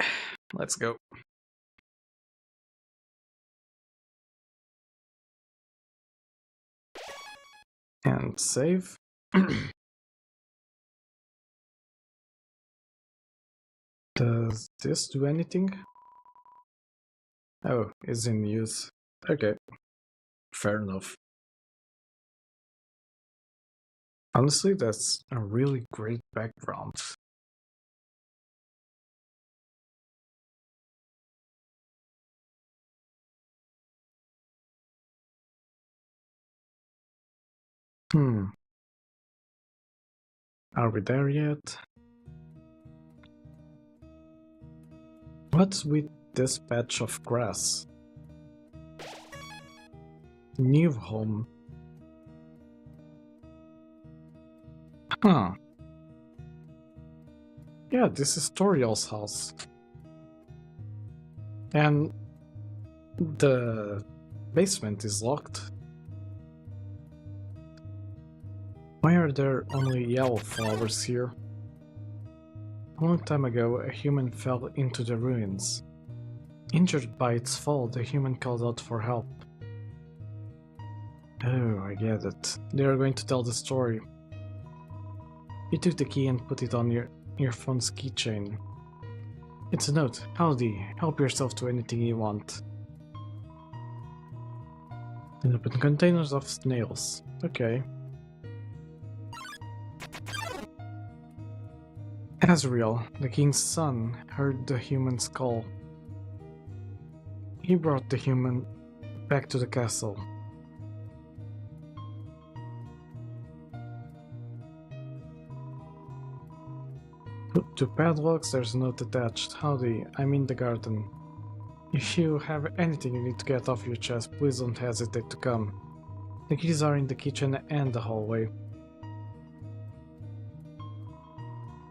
let's go. And save. Does this do anything? Oh, it's in use. Okay, fair enough. Honestly, that's a really great background. Hmm. Are we there yet? What's with this patch of grass? New home. Huh. Yeah, this is Toriel's house. And the basement is locked. Why are there only yellow flowers here? A long time ago, a human fell into the ruins. Injured by its fall, the human called out for help. Oh, I get it. They are going to tell the story. You took the key and put it on your phone's keychain. It's a note. Howdy, help yourself to anything you want. And open containers of snails. Okay. Azrael, the king's son, heard the human's call. He brought the human back to the castle. To padlocks, there's a note attached. Howdy, I'm in the garden. If you have anything you need to get off your chest, please don't hesitate to come. The keys are in the kitchen and the hallway.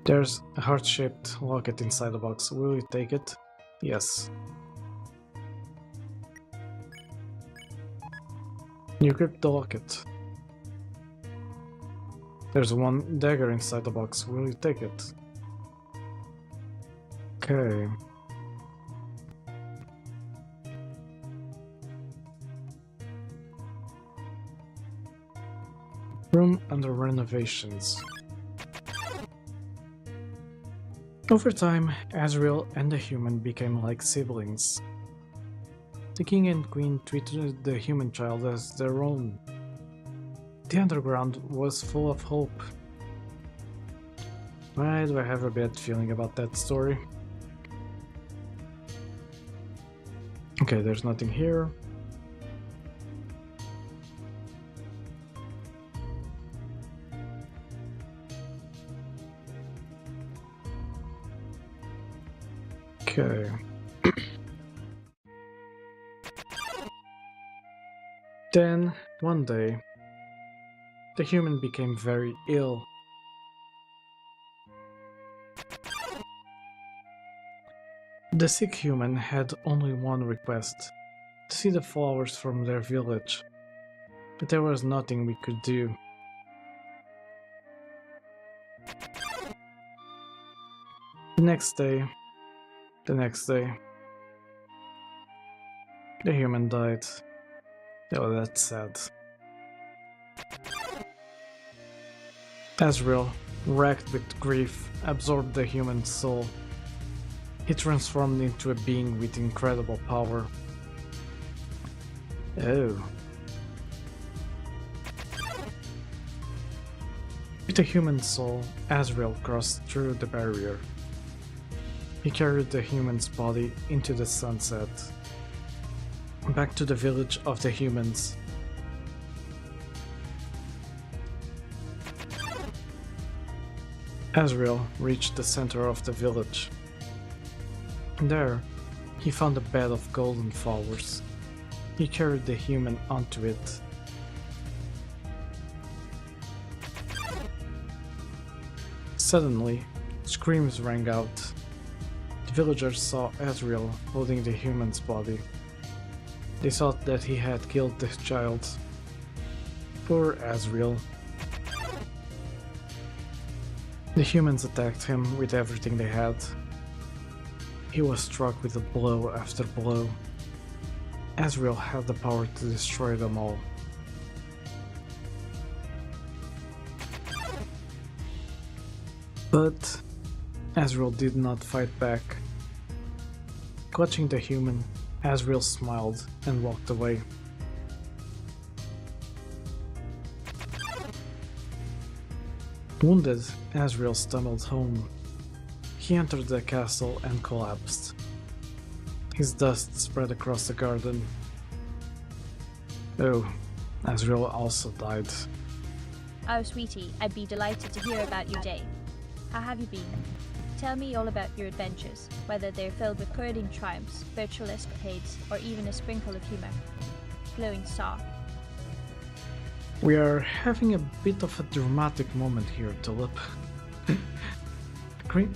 There's a heart-shaped locket inside the box. Will you take it? Yes. You grip the locket. There's one dagger inside the box. Will you take it? Okay. Room under renovations. Over time, Azrael and the human became like siblings. The king and queen treated the human child as their own. The underground was full of hope. Why do I have a bad feeling about that story? Okay, there's nothing here. Okay. Then, one day, the human became very ill. The sick human had only one request, to see the flowers from their village. But there was nothing we could do. The next day, the human died. Oh, that's sad. Azrael, racked with grief, absorbed the human soul. He transformed into a being with incredible power. Oh. With a human soul, Azrael crossed through the barrier. He carried the human's body into the sunset, back to the village of the humans. Azrael reached the center of the village. There, he found a bed of golden flowers. He carried the human onto it. Suddenly, screams rang out. The villagers saw Azrael holding the human's body. They thought that he had killed the child. Poor Azrael. The humans attacked him with everything they had. He was struck with blow after blow. Azrael had the power to destroy them all. But Azrael did not fight back. Clutching the human, Azrael smiled and walked away. Wounded, Azrael stumbled home. He entered the castle and collapsed. His dust spread across the garden. Oh, Azrael also died. Oh, sweetie, I'd be delighted to hear about your day. How have you been? Tell me all about your adventures, whether they're filled with curling triumphs, virtual escapades, or even a sprinkle of humor. Glowing star. We are having a bit of a dramatic moment here, Tulip.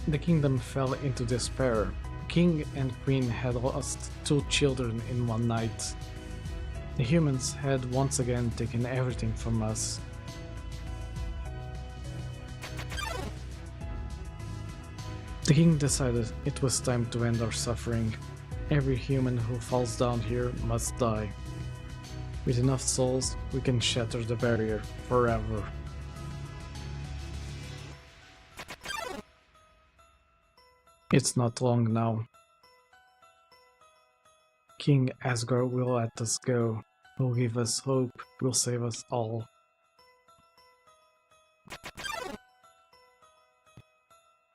The kingdom fell into despair. King and queen had lost 2 children in one night. The humans had once again taken everything from us. The king decided it was time to end our suffering. Every human who falls down here must die. With enough souls, we can shatter the barrier forever. It's not long now. King Asgard will let us go. Will give us hope. Will save us all.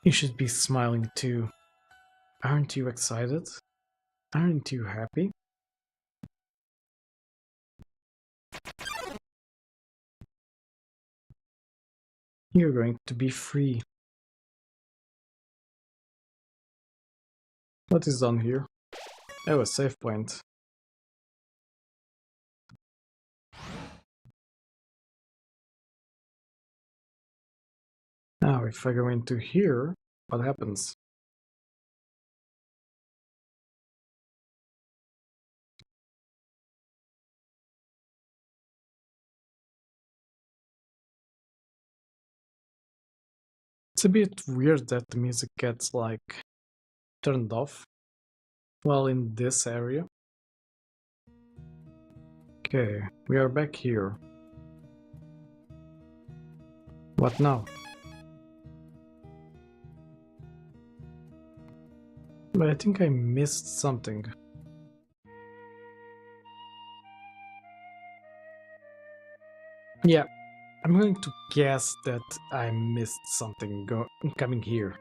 You should be smiling too. Aren't you excited? Aren't you happy? You're going to be free. What is done here? Oh, a save point. Now, if I go into here, what happens? It's a bit weird that the music gets, like, turned off while in this area. Okay, we are back here. What now? But I think I missed something. Yeah, I'm going to guess that I missed something coming here.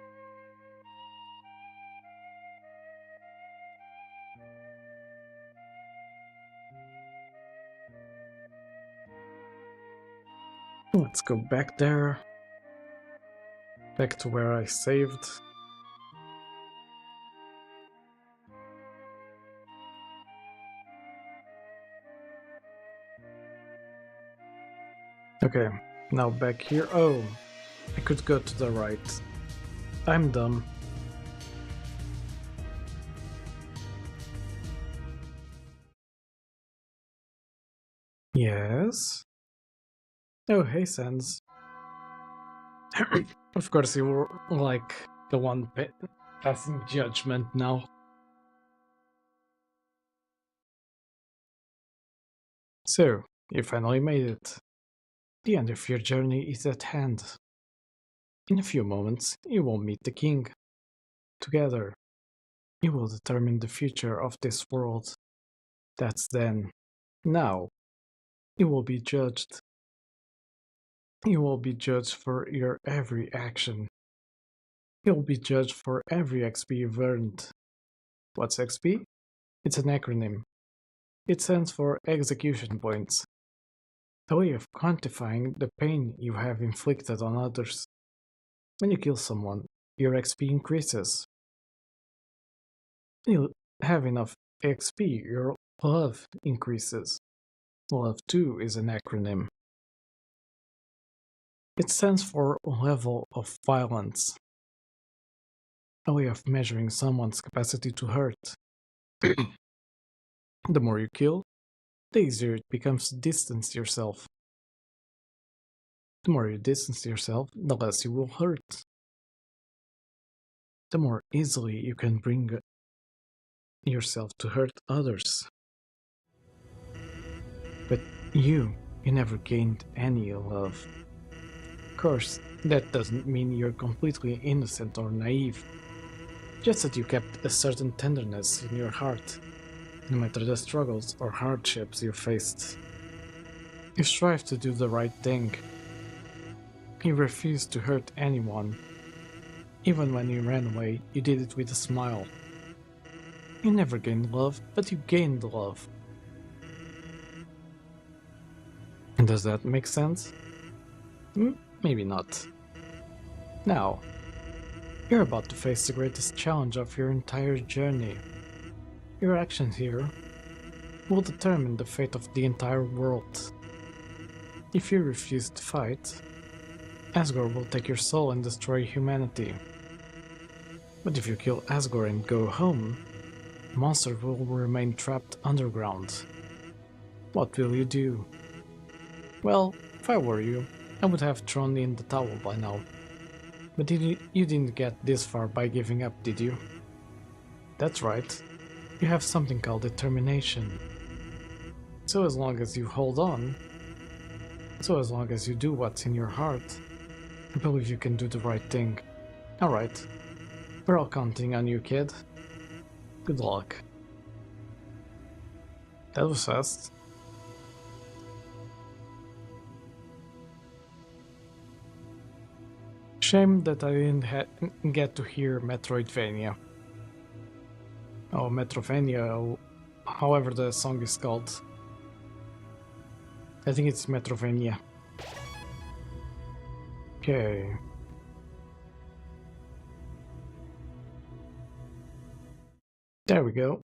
Let's go back there. Back to where I saved. Okay, now back here. Oh, I could go to the right. I'm dumb. Yes? Oh, hey, Sans. Of course, you were like the one passing judgment now. So, you finally made it. The end of your journey is at hand. In a few moments, you will meet the king. Together, You will determine the future of this world. That's then. Now, you will be judged. You will be judged for your every action. You will be judged for every XP you've earned. What's XP? It's an acronym. It stands for execution points, a way of quantifying the pain you have inflicted on others. When you kill someone, your XP increases. When you have enough XP, your love increases. Love too is an acronym. It stands for level of violence, a way of measuring someone's capacity to hurt. The more you kill, the easier it becomes to distance yourself. The more you distance yourself, the less you will hurt. The more easily you can bring yourself to hurt others. But you never gained any love. Of course, that doesn't mean you're completely innocent or naive. Just that you kept a certain tenderness in your heart, no matter the struggles or hardships you faced. You strive to do the right thing. You refused to hurt anyone. Even when you ran away, you did it with a smile. You never gained love, but you gained love. And does that make sense? Maybe not. Now, you're about to face the greatest challenge of your entire journey. Your actions here will determine the fate of the entire world. If you refuse to fight, Asgore will take your soul and destroy humanity. But if you kill Asgore and go home, monsters will remain trapped underground. What will you do? Well, if I were you, I would have thrown in the towel by now. But you didn't get this far by giving up, did you? That's right. You have something called determination. So as long as you hold on, so as long as you do what's in your heart, I believe you can do the right thing. Alright. We're all counting on you, kid. Good luck. That was fast. Shame that I didn't get to hear Metroidvania. Oh, Metrovania, however the song is called. I think it's Metrovania. Okay. There we go.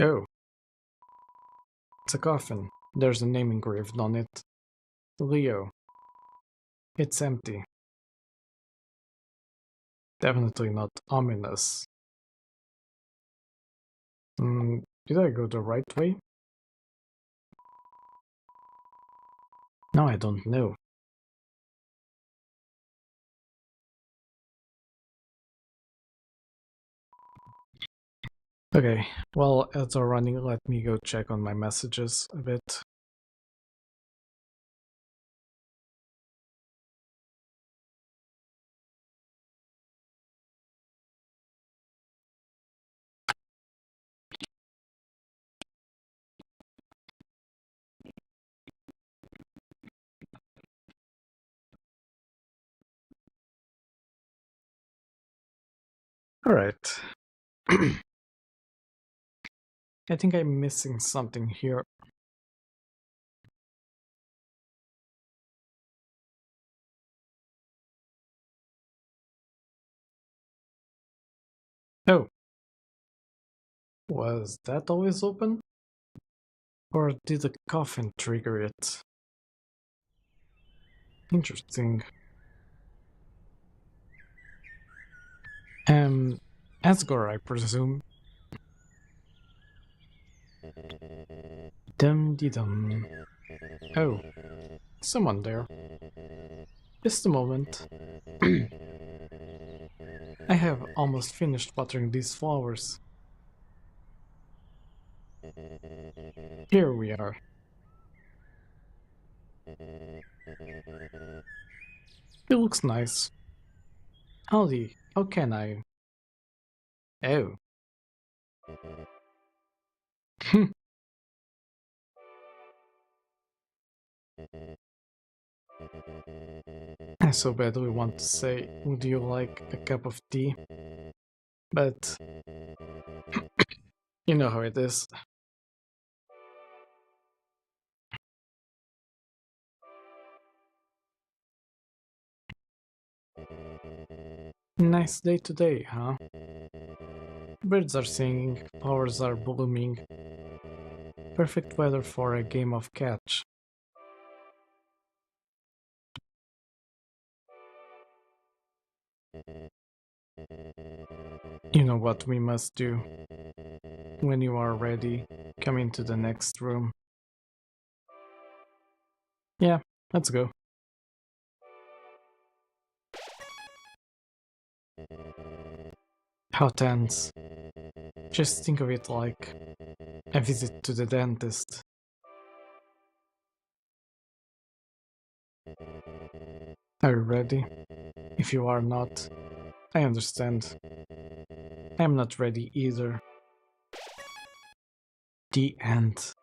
Oh. It's a coffin. There's a name engraved on it. Leo. It's empty. Definitely not ominous. Did I go the right way? No, I don't know. Okay, well, as they're running, let me go check on my messages a bit. Alright. I think I'm missing something here. Oh. Was that always open? Or did the coffin trigger it? Interesting. Asgore, I presume. Dum-de-dum. Oh, someone there. Just a moment. I have almost finished watering these flowers. Here we are. It looks nice. Howdy, how can I? Oh. I so badly want to say, would you like a cup of tea? But you know how it is. Nice day today, huh? Birds are singing, flowers are blooming. Perfect weather for a game of catch. You know what we must do. When you are ready, come into the next room. Yeah, let's go. How tense. Just think of it like a visit to the dentist. Are you ready? If you are not, I understand. I am not ready either. The end.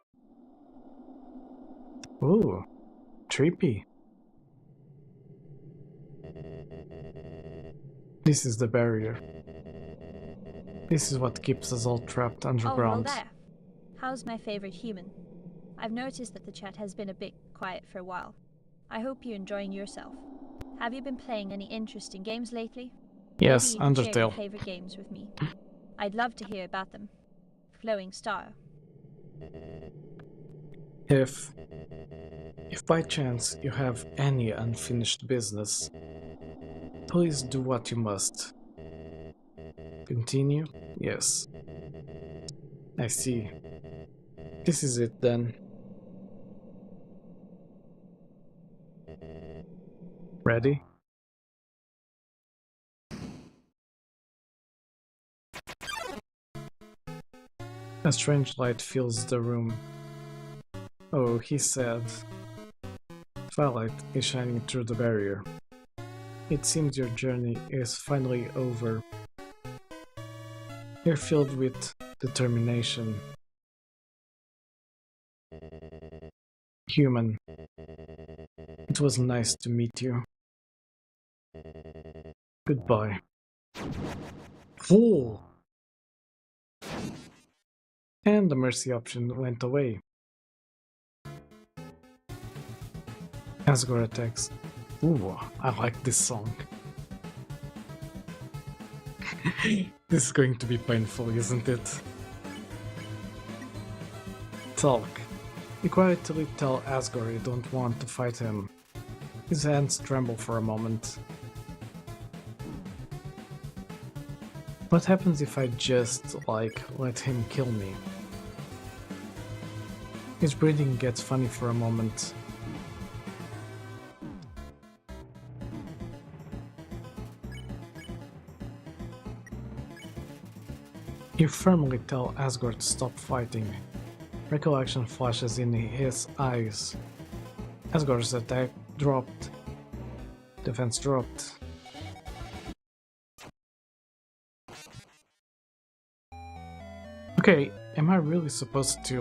Ooh, trippy. This is the barrier. This is what keeps us all trapped Oh, hello underground. there. How's my favorite human? I've noticed that the chat has been a bit quiet for a while. I hope you're enjoying yourself. Have you been playing any interesting games lately? Maybe Yes, you could share your Undertale. favorite games with me. I'd love to hear about them. Flowing Star. If by chance you have any unfinished business, please do what you must. Continue? Yes. I see. This is it then. Ready? A strange light fills the room. Oh, he said. Twilight is shining through the barrier. It seems your journey is finally over. You're filled with determination. Human, it was nice to meet you. Goodbye. Fool! And the mercy option went away. Asgore attacks. Ooh, I like this song. This is going to be painful, isn't it? Talk. You quietly tell Asgore you don't want to fight him. His hands tremble for a moment. What happens if I just, let him kill me? His breathing gets funny for a moment. You firmly tell Asgore to stop fighting. Recollection flashes in his eyes. Asgore's attack dropped. Defense dropped. Okay, am I really supposed to,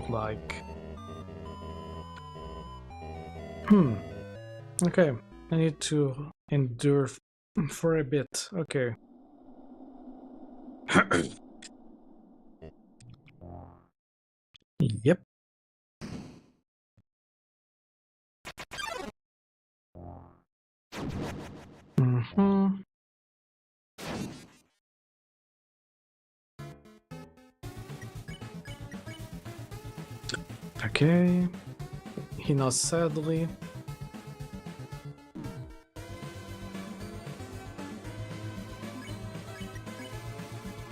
Okay, I need to endure for a bit. Okay. Yep. Mm-hmm. Okay. He nods sadly.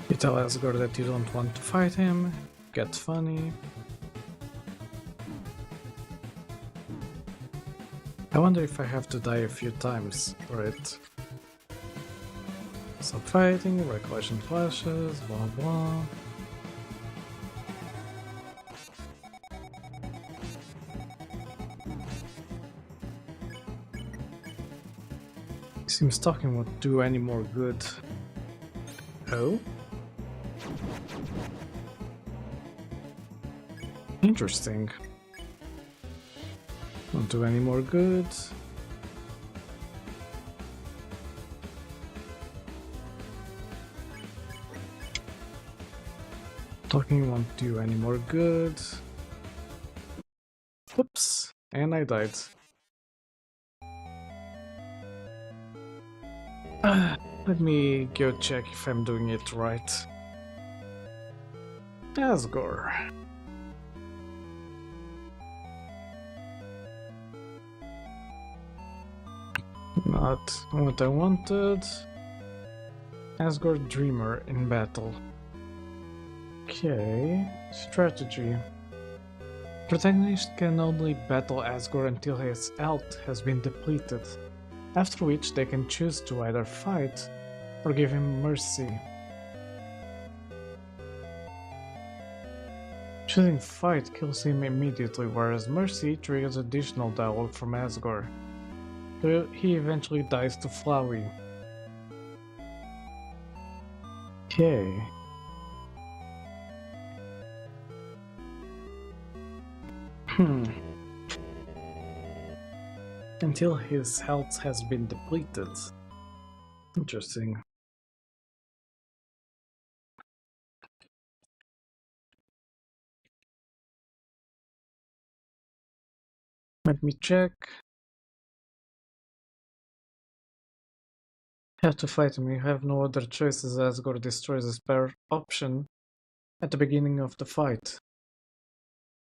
You tell Asgore that you don't want to fight him. Get funny. I wonder if I have to die a few times for it. Stop fighting, recollection flashes, blah blah. Seems talking won't do any more good. Oh? Interesting. Won't do any more good. Talking won't do any more good. Oops, and I died. Let me go check if I'm doing it right. Asgore. Not what I wanted. Asgore Dreamer in battle. Okay, strategy. Protagonist can only battle Asgore until his health has been depleted, after which they can choose to either fight or give him mercy. Choosing fight kills him immediately, whereas mercy triggers additional dialogue from Asgore. So he eventually dies to Flowey. Okay. Until his health has been depleted. Interesting. Let me check. Have to fight him. You have no other choices. Asgore destroys the spare option at the beginning of the fight.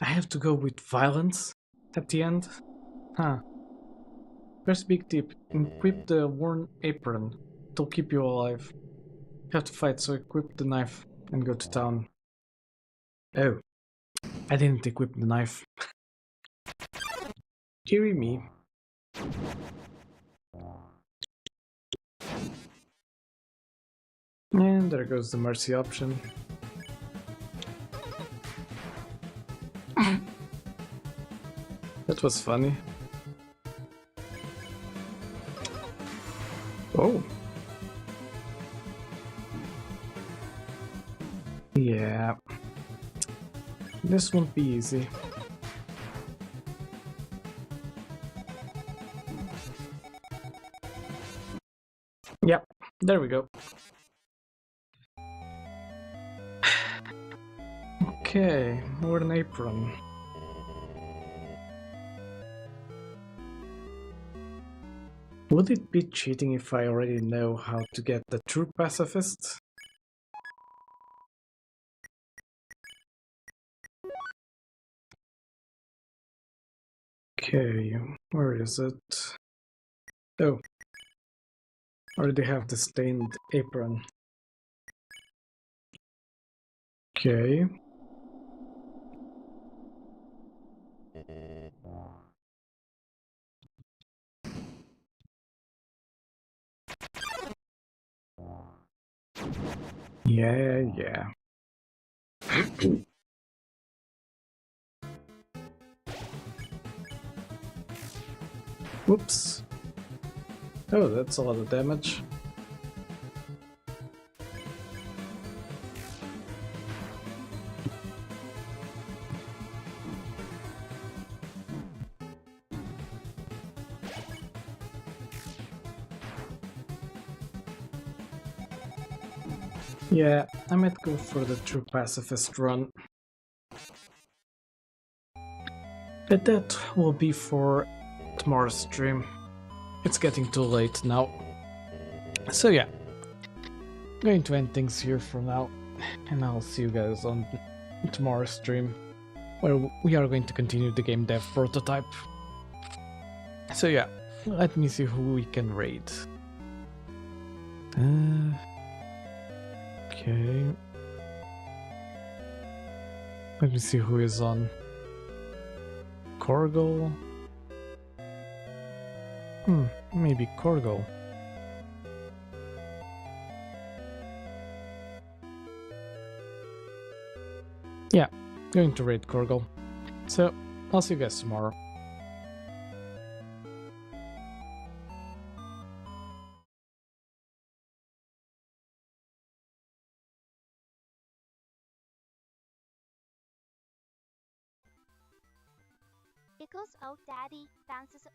I have to go with violence at the end? Huh. First big tip, equip the worn apron. It'll keep you alive. You have to fight, so equip the knife and go to town. Oh, I didn't equip the knife. Deary me. And there goes the mercy option. That was funny. Oh. Yeah. This won't be easy. Yep, there we go. Okay, more an apron. Would it be cheating if I already know how to get the true pacifist? Okay, where is it? Oh, already have the stained apron. Okay. Yeah. Whoops. Oh, that's a lot of damage. Yeah, I might go for the true pacifist run. But that will be for tomorrow's stream. It's getting too late now. So yeah, I'm going to end things here for now, and I'll see you guys on tomorrow's stream, where we are going to continue the game dev prototype. So yeah, let me see who we can raid. Okay. Let me see who is on. Korgel? Maybe Korgel. Yeah, going to raid Korgel. So, I'll see you guys tomorrow. Sparkle's old daddy bounces up